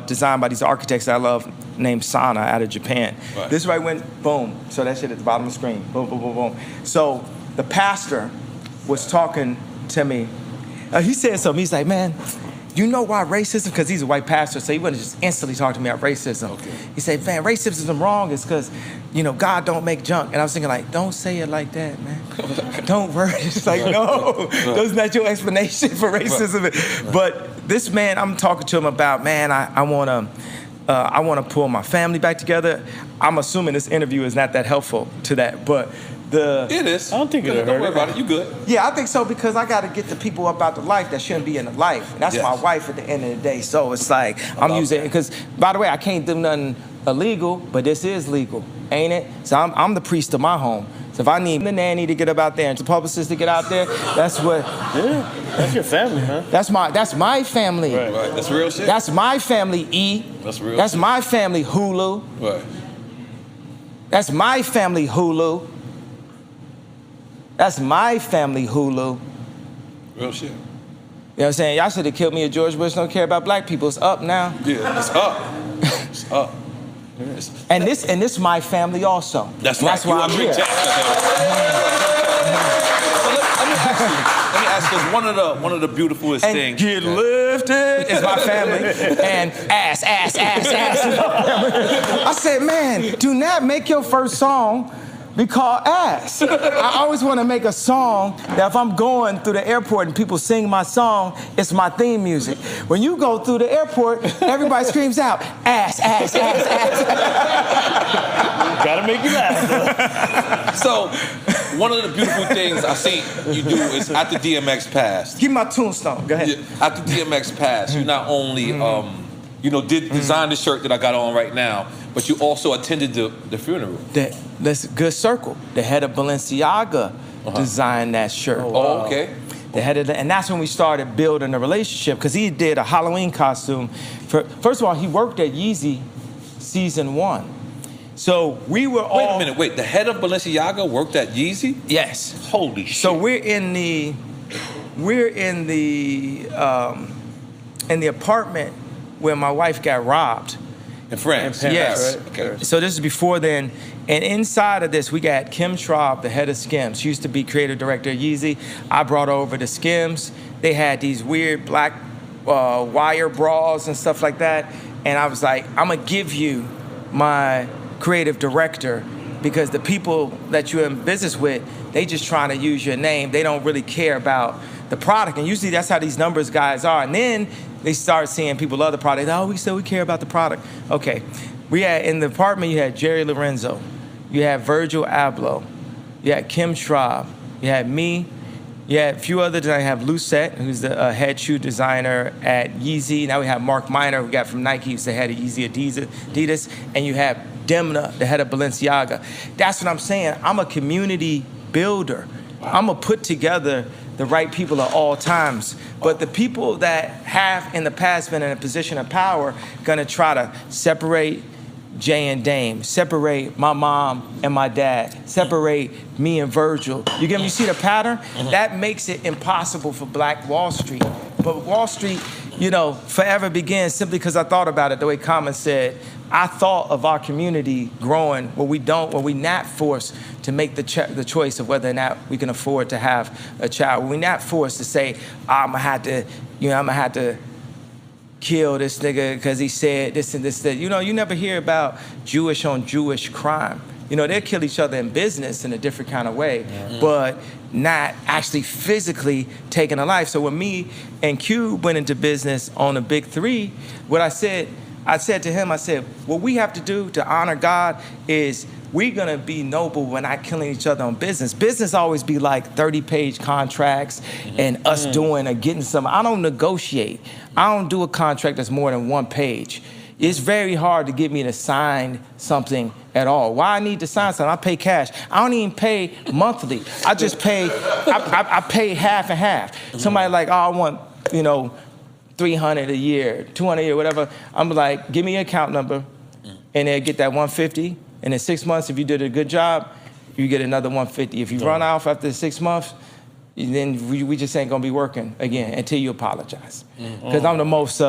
designed by these architects that I love named Sana out of Japan. Right. This right went boom. So that shit at the bottom of the screen. Boom, boom, boom, boom. So the pastor was talking to me. He said something. He's like, man, you know why racism? Because he's a white pastor, so he wouldn't just instantly talk to me about racism. Okay. He said, man, racism is wrong. It's because, God don't make junk. And I was thinking, like, don't say it like that, man. Don't word it. It's like, no, that's not your explanation for racism. Right. But this man, I'm talking to him about, man, I want to pull my family back together. I'm assuming this interview is not that helpful to that, but it is. I don't think it'll hurt. Don't worry about it. You good? Yeah, I think so because I got to get the people about the life that shouldn't be in the life. And that's my wife at the end of the day. So it's like I'm using it because, by the way, I can't do nothing illegal, but this is legal, ain't it? So I'm the priest of my home. So if I need the nanny to get up out there and the publicist to get out there, that's what. Yeah, that's your family, man. That's my family. Right. That's real shit. That's my family. That's real. That's my family. Hulu. Right. That's my family. Hulu. That's my family, Hulu. Real shit. You know what I'm saying? Y'all should have killed me if George Bush don't care about black people. It's up now. Yeah, it's up. It's up. And this my family also. That's right. That's why I'm here. So let me ask you, because one of the beautifulest things. Get lifted is my family. And ass. I said, man, do not make your first song be called ass. I always want to make a song that if I'm going through the airport and people sing my song, it's my theme music. When you go through the airport, everybody screams out, ass. Gotta make you laugh. So, one of the beautiful things I see you do is at the DMX Pass. Give me my tombstone. Go ahead. At the DMX Pass, you not only did design the shirt that I got on right now, but you also attended the funeral. That's a good circle. The head of Balenciaga designed that shirt. Oh, wow. Okay. The head of and that's when we started building a relationship because he did a Halloween costume. First of all, he worked at Yeezy season 1. So we were all. Wait a minute. Wait. The head of Balenciaga worked at Yeezy? Yes. Holy shit. So we're in the apartment where my wife got robbed. In France? Yes. Right? Okay. So this is before then. And inside of this, we got Kim Schraub, the head of Skims. She used to be creative director of Yeezy. I brought her over to Skims. They had these weird black wire bras and stuff like that. And I was like, I'm going to give you my creative director because the people that you're in business with, they just trying to use your name. They don't really care about the product. And usually that's how these numbers guys are. And then they start seeing people love the product. Oh, we care about the product. Okay. We had in the apartment, you had Jerry Lorenzo. You had Virgil Abloh. You had Kim Schraub. You had me. You had a few other designers. You have Lucette, who's the head shoe designer at Yeezy. Now we have Mark Minor, who got from Nike, who's the head of Yeezy Adidas. And you have Demna, the head of Balenciaga. That's what I'm saying. I'm a community builder. I'm going to put together the right people at all times. But the people that have in the past been in a position of power going to try to separate Jay and Dame, separate my mom and my dad, separate me and Virgil. You see the pattern? That makes it impossible for Black Wall Street. But Wall Street, forever begins simply because I thought about it the way Common said. I thought of our community growing where we're not forced to make the choice of whether or not we can afford to have a child. We're not forced to say, I'm gonna have to kill this nigga because he said this and this, that. You never hear about Jewish on Jewish crime. You know, they'll kill each other in business in a different kind of way, but not actually physically taking a life. So when me and Cube went into business on the big three, what I said to him, I said, what we have to do to honor God is we're gonna be noble when not killing each other on business. Business always be like 30-page contracts and us doing or getting some. I don't negotiate. I don't do a contract that's more than 1 page. It's very hard to get me to sign something at all. Why I need to sign something? I pay cash. I don't even pay monthly. I just pay, I pay half and half. Somebody like, oh, I want, you know, $300 a year, $200 a year, whatever. I'm like, give me your account number, and they'll get that $150. And in 6 months, if you did a good job, you get another $150. If you run off after 6 months, then we just ain't gonna be working again until you apologize. Because I'm the most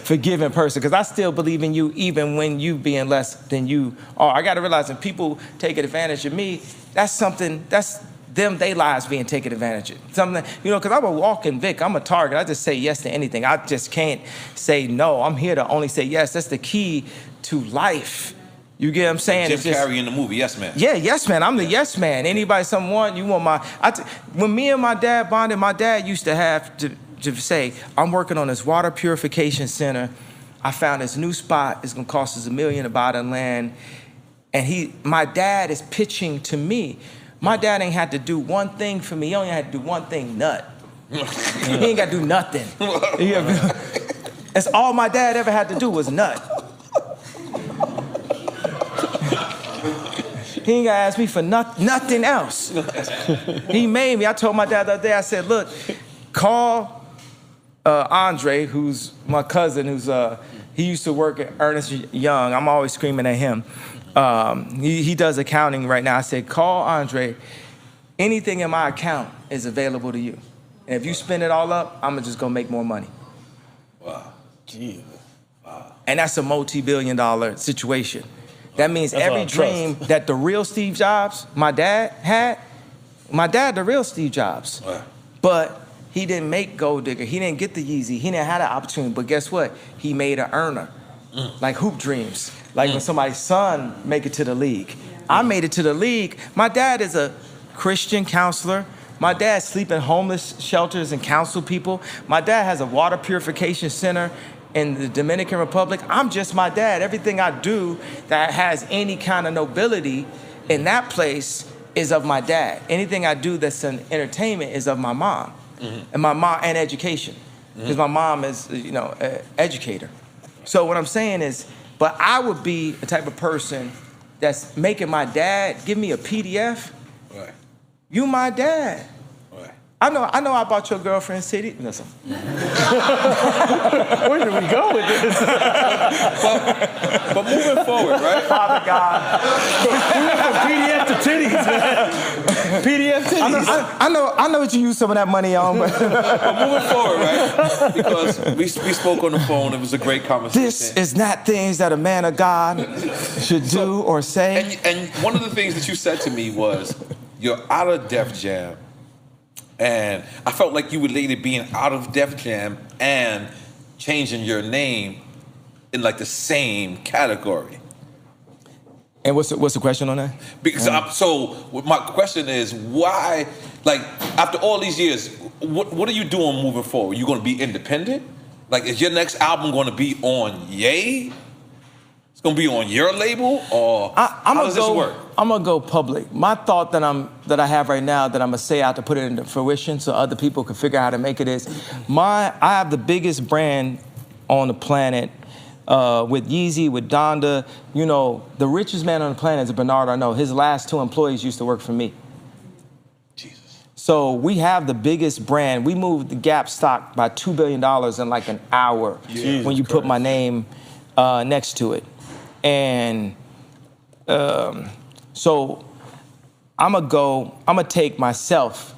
forgiving person, because I still believe in you even when you being less than you are. I gotta realize when people take advantage of me, that's something, that's them, they lives being taken advantage of. Something, you know, because I'm a walking Vic, I'm a target. I just say yes to anything. I just can't say no. I'm here to only say yes. That's the key to life. You get what I'm saying? Jim Carrey in the movie, Yes Man. Yeah, yes man. I'm the yes man. Anybody, someone, you want my... when me and my dad bonded, my dad used to have to say, I'm working on this water purification center. I found this new spot. It's going to cost us $1 million to buy the land. And my dad is pitching to me. My dad ain't had to do one thing for me. He only had to do one thing, nut. He ain't got to do nothing. That's all my dad ever had to do was nut. He ain't gotta ask me for nothing else. He made me. I told my dad the other day, I said, look, call Andre, who's my cousin, he used to work at Ernest Young. I'm always screaming at him. He does accounting right now. I said, call Andre. Anything in my account is available to you. And if you spend it all up, I'm just gonna make more money. Wow. Gee. Wow. And that's a multi-billion-dollar situation. That means That's every dream that the real Steve Jobs, my dad the real Steve Jobs. Right. But he didn't make Gold Digger. He didn't get the Yeezy. He didn't have the opportunity. But guess what? He made an earner. Like Hoop Dreams. Like when somebody's son make it to the league. I made it to the league. My dad is a Christian counselor. My dad sleep in homeless shelters and counsel people. My dad has a water purification center in the Dominican Republic. I'm just my dad. Everything I do that has any kind of nobility in that place is of my dad. Anything I do that's an entertainment is of my mom. And my mom, and education. Because my mom is, you know, an educator. So what I'm saying is, but I would be the type of person that's making my dad give me a PDF. Right. You my dad. I know I bought your girlfriend city. Listen. Where did we go with this? but moving forward, right? Father God. We went from PDF to titties, man. PDF titties. I know what you use some of that money on, but moving forward, right? Because we spoke on the phone. It was a great conversation. This is not things that a man of God should do or say. And one of the things that you said to me was, you're out of Def Jam. And I felt like you related being out of Def Jam and changing your name in like the same category. And what's the question on that? Because my question is, why, like, after all these years, what are you doing moving forward? You going to be independent? Like, is your next album going to be on Ye? It's going to be on your label, or how does this work? I'm gonna go public. My thought that I have right now that I'm gonna say out to put it into fruition so other people can figure out how to make it is, I have the biggest brand on the planet with Yeezy, with Donda. You know, the richest man on the planet is Bernard Arnault. His last 2 employees used to work for me. Jesus. So we have the biggest brand. We moved the Gap stock by $2 billion in like an hour when you put my name next to it. And so I'm gonna take myself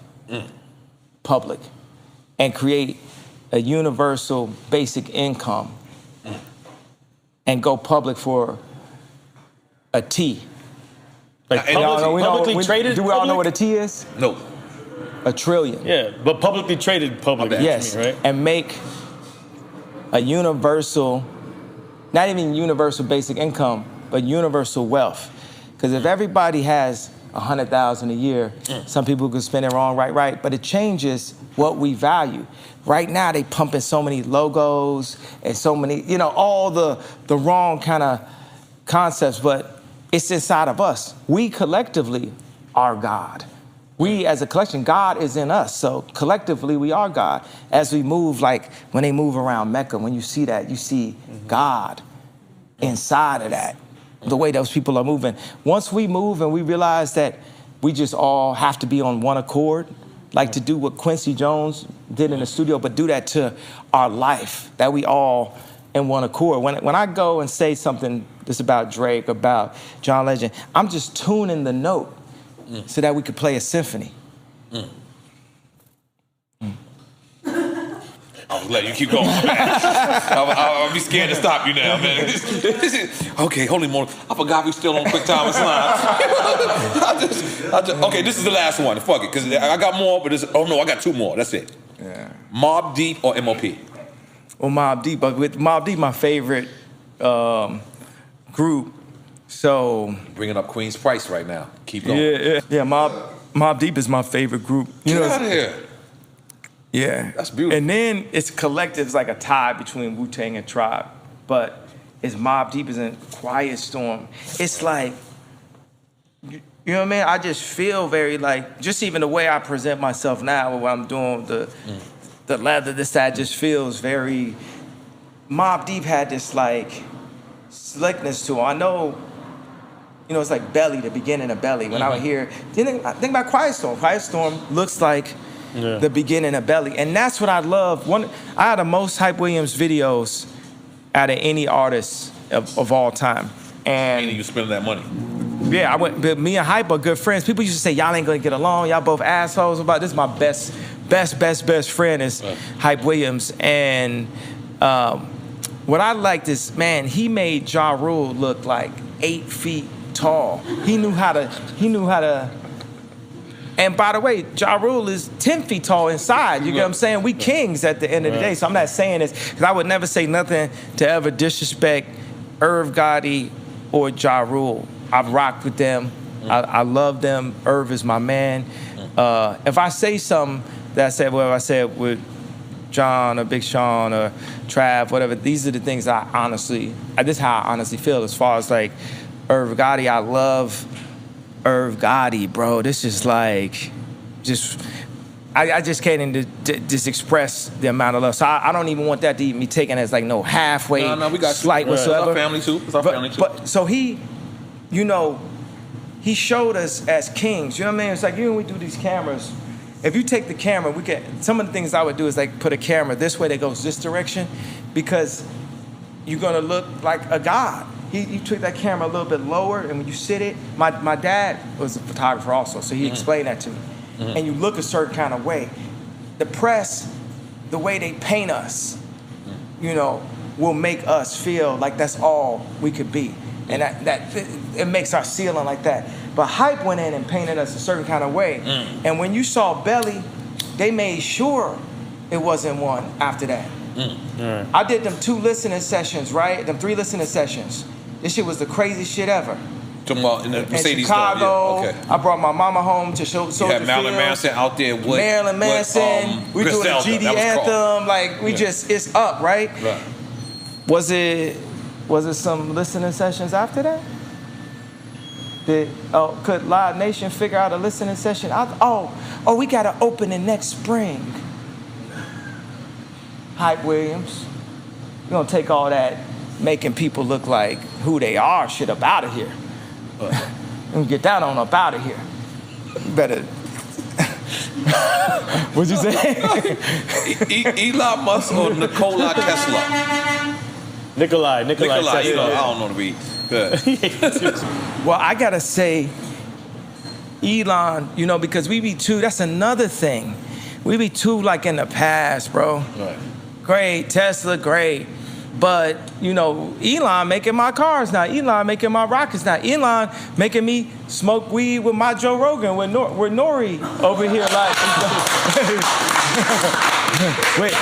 public and create a universal basic income and go public for a T. Like publicly traded? Do we all know what a T is? No. $1 trillion. Yeah, but publicly traded public. Yes, right? And make a universal, not even universal basic income, but universal wealth. Because if everybody has 100,000 a year, some people could spend it wrong, right, but it changes what we value. Right now, they pumping so many logos and so many, you know, all the wrong kind of concepts, but it's inside of us. We collectively are God. We as a collection, God is in us. So collectively, we are God. As we move, like when they move around Mecca, when you see that, you see God inside of that, the way those people are moving. Once we move and we realize that we just all have to be on one accord, like to do what Quincy Jones did in the studio, but do that to our life, that we all in one accord. When I go and say something that's about Drake, about John Legend, I'm just tuning the note so that we could play a symphony. I'll let you keep going. I'll be scared to stop you now, man. Okay, holy moly. I forgot we still on quick time and slide. Okay, this is the last one. Fuck it, because I got more, but I got two more. That's it. Yeah. Mobb Deep or M.O.P.? Well, Mobb Deep, but with Mobb Deep, my favorite group. So bringing up Queen's Price right now. Keep going. Yeah. Mobb Deep is my favorite group. Get out of here. Yeah. That's beautiful. And then it's collective, it's like a tie between Wu-Tang and Tribe. But it's Mobb Deep is in Quiet Storm. It's like, you know what I mean? I just feel very like, just even the way I present myself now, when I'm doing the leather, that just feels very, Mobb Deep had this like slickness to it. I know, you know, it's like Belly, the beginning of Belly. When I would hear, think about Quiet Storm. Quiet Storm looks like the beginning of Belly. And that's what I love. I had the most Hype Williams videos out of any artist of all time. And you spending that money. Yeah, but me and Hype are good friends. People used to say, y'all ain't gonna get along, y'all both assholes. This is my best friend is Hype Williams. And what I liked is, man, he made Ja Rule look like 8 feet tall. He knew how to. And by the way, Ja Rule is 10 feet tall inside. You get what I'm saying? We kings at the end of the day. So I'm not saying this, because I would never say nothing to ever disrespect Irv Gotti or Ja Rule. I've rocked with them. I love them. Irv is my man. If I say something that I said with John or Big Sean or Trav, whatever, these are the things this is how I honestly feel as far as like Irv Gotti. I love Irv Gotti, bro. This is like, I just can't even just express the amount of love. So I don't even want that to even be taken as like no halfway we got slight whatsoever. It's our family too. It's our family too. But so he, you know, he showed us as kings. You know what I mean? It's like, when we do these cameras, if you take the camera, some of the things I would do is like put a camera this way that goes this direction, because you're gonna look like a god. You took that camera a little bit lower, and when you sit it, my dad was a photographer also, so he explained that to me. And you look a certain kind of way. The press, the way they paint us, you know, will make us feel like that's all we could be. And it makes our ceiling like that. But Hype went in and painted us a certain kind of way. And when you saw Belly, they made sure it wasn't one after that. I did them 2 listening sessions, right? Them 3 listening sessions. This shit was the craziest shit ever. Talking about in the Mercedes Chicago, store. Yeah, okay. I brought my mama home to show. You had Marilyn Manson out there with Marilyn Manson. We doing a GD anthem. Like it's up, right? Was it some listening sessions after that? Could Live Nation figure out a listening session? We got to open it next spring. Hype Williams, we're gonna take all that making people look like who they are shit up out of here. And get that on up out of here. You better. What'd you say? Elon Musk or Nikola Tesla? Nikolai Tesla. I don't know the read. Good. Well, I gotta say, Elon, you know, because we be too. That's another thing. We be too like in the past, bro. Right. Great, Tesla, great. But, you know, Elon making my cars now. Elon making my rockets now. Elon making me smoke weed with my Joe Rogan, with N.O.R.E over here. Like, wait,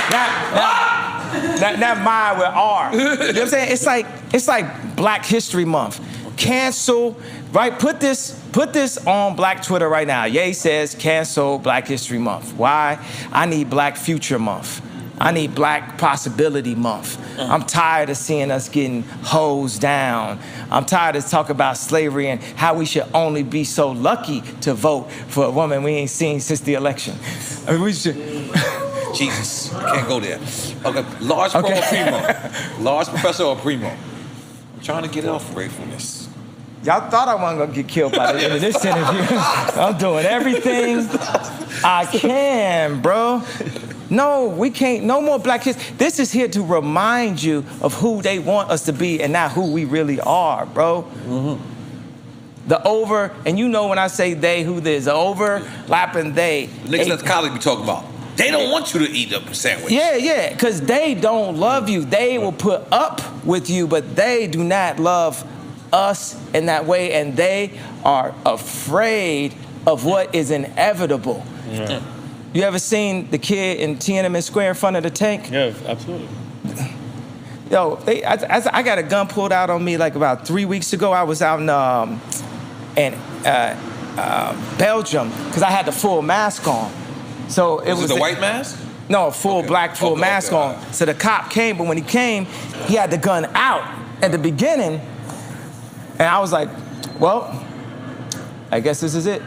not mine with R. You know what I'm saying? It's like Black History Month. cancel, right? Put this on Black Twitter right now. Ye says cancel Black History Month. Why? I need Black Future Month. I need Black Possibility Month. I'm tired of seeing us getting hosed down. I'm tired of talking about slavery and how we should only be so lucky to vote for a woman we ain't seen since the election. I mean, we should. Jesus, can't go there. Okay, large pro or primo? Large professor or primo? I'm trying to get off away from this. Y'all thought I wasn't gonna get killed by the end of this interview. I'm doing everything I can, bro. No, we can't. No more Black kids. This is here to remind you of who they want us to be and not who we really are, bro. And you know when I say they, who there's overlapping they. Niggas at the college be talking about. They don't want you to eat a sandwich. Yeah, because they don't love you. They will put up with you, but they do not love us in that way, and they are afraid of what is inevitable. Yeah. You ever seen the kid in Tiananmen Square in front of the tank? Yeah, absolutely. Yo, I got a gun pulled out on me like about 3 weeks ago. I was out in Belgium because I had the full mask on. So it was the white mask? No, full black mask on. So the cop came, but when he came, he had the gun out at the beginning, and I was like, well, I guess this is it.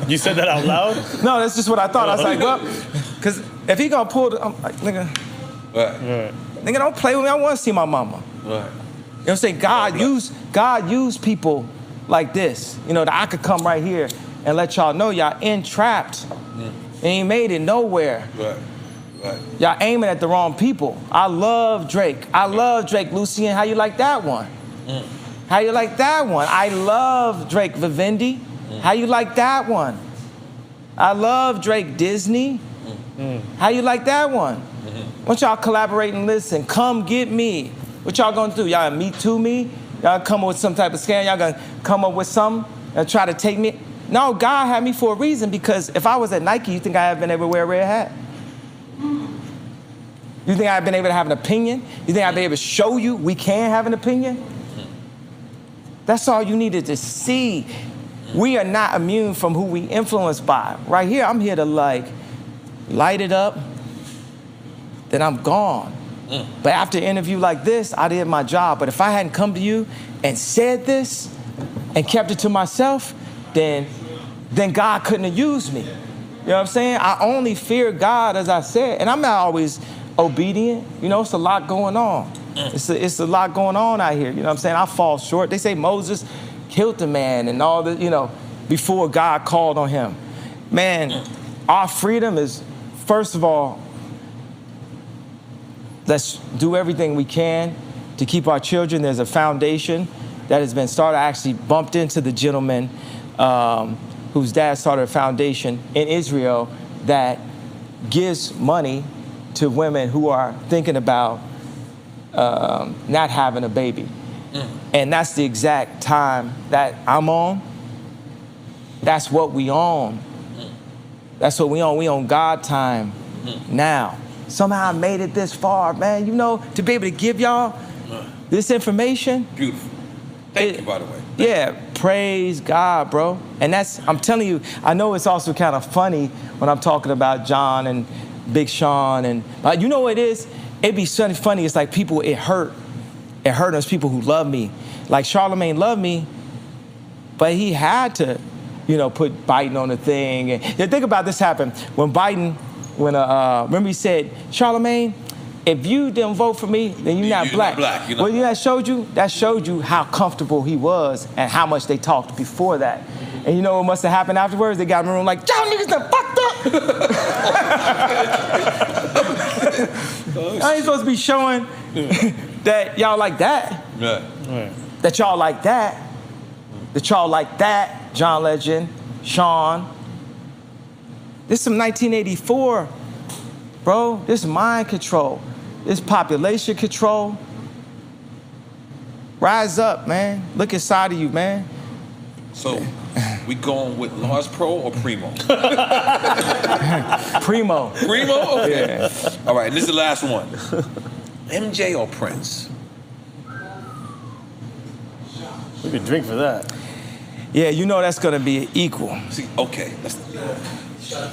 You said that out loud? No, that's just what I thought. I was like, well, because if he gonna pull I'm like, nigga, nigga, don't play with me. I want to see my mama. You know what I'm saying? God used people like this, you know, that I could come right here and let y'all know y'all entrapped. Ain't made it nowhere. Y'all aiming at the wrong people. I love Drake. Lucien, how you like that one? How you like that one? I love Drake Vivendi. How you like that one? I love Drake Disney. How you like that one? Why don't y'all collaborate and listen? Come get me. What y'all gonna do? Y'all Me Too me? Y'all come up with some type of scam? Y'all gonna come up with something and try to take me? No, God had me for a reason, because if I was at Nike, you think I'd have been able to wear a red hat? You think I'd been able to have an opinion? You think I'd be able to show you we can have an opinion? That's all you needed to see. We are not immune from who we influenced by. Right here, I'm here to like light it up, then I'm gone. But after an interview like this, I did my job. But if I hadn't come to you and said this and kept it to myself, then God couldn't have used me. You know what I'm saying? I only fear God, as I said, and I'm not always obedient. You know, it's a lot going on. It's a lot going on out here. You know what I'm saying? I fall short. They say Moses killed the man and all the, you know, before God called on him. Man, our freedom is, first of all, let's do everything we can to keep our children. There's a foundation that has been started. I actually bumped into the gentleman whose dad started a foundation in Israel that gives money to women who are thinking about not having a baby. And that's the exact time that I'm on. That's what we on. That's what we on. We on God time now. Somehow I made it this far, man. You know, to be able to give y'all this information. Beautiful. Thank you, by the way. Yeah, praise God, bro. And that's, I'm telling you, I know it's also kind of funny when I'm talking about John and Big Sean. And you know what it is? It'd be so funny. It's like people, it hurt us, people who love me. Like Charlamagne loved me, but he had to, you know, put Biden on the thing. And think about this happened when Biden, remember he said, Charlamagne, if you didn't vote for me, then you're not black. You know? Well, that showed you how comfortable he was and how much they talked before that. And you know what must have happened afterwards? They got in the room like, y'all niggas done fucked up. I ain't supposed to be showing that y'all like that. That y'all like that. That y'all like that, John Legend, Sean. This is some 1984, bro. This is mind control. This population control. Rise up, man. Look inside of you, man. So, we going with large pro or primo? Primo. Primo? Okay. Yeah. All right, this is the last one. MJ or Prince? We could drink for that. Yeah, you know that's gonna be equal. See, okay.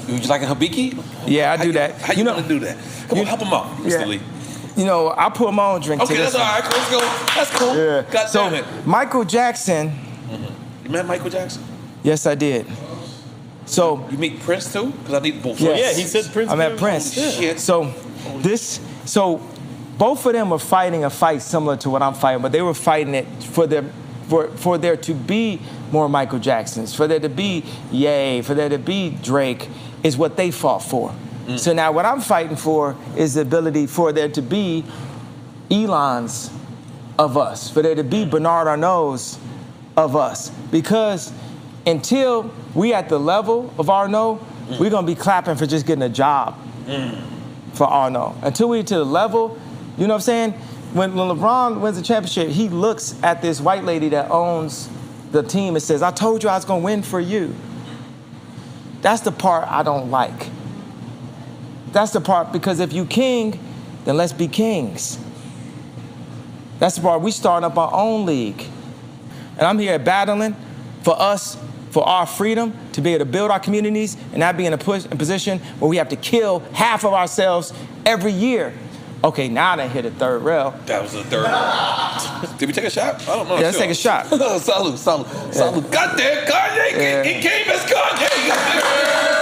Would you like a habiki? Yeah, I do that. How you gonna do that? Come on, help him out, Mr. Lee. You know, I put my own drink to Okay, this. that's all right. Let's go. That's cool. Yeah. God damn it. Michael Jackson. You met Michael Jackson? Yes, I did. So you meet Prince too? Because I need both. Yes. Yeah, he said Prince. I met Prince. Shit. So both of them were fighting a fight similar to what I'm fighting, but they were fighting it for there to be more Michael Jacksons, for there to be Ye, for there to be Drake, is what they fought for. So now what I'm fighting for is the ability for there to be Elons of us, for there to be Bernard Arnaults of us. Because until we at the level of Arnault, we're gonna be clapping for just getting a job for Arnault. Until we to the level, you know what I'm saying? When LeBron wins the championship, he looks at this white lady that owns the team and says, I told you I was gonna win for you. That's the part I don't like. That's the part, because if you king, then let's be kings. That's the part, we starting up our own league. And I'm here battling for us, for our freedom, to be able to build our communities and not be in a position where we have to kill half of ourselves every year. Okay, now I hit a third rail. That was the third rail. Did we take a shot? I don't know. Yeah, let's take a shot. Salute. God damn, Kanye. He came as Kanye.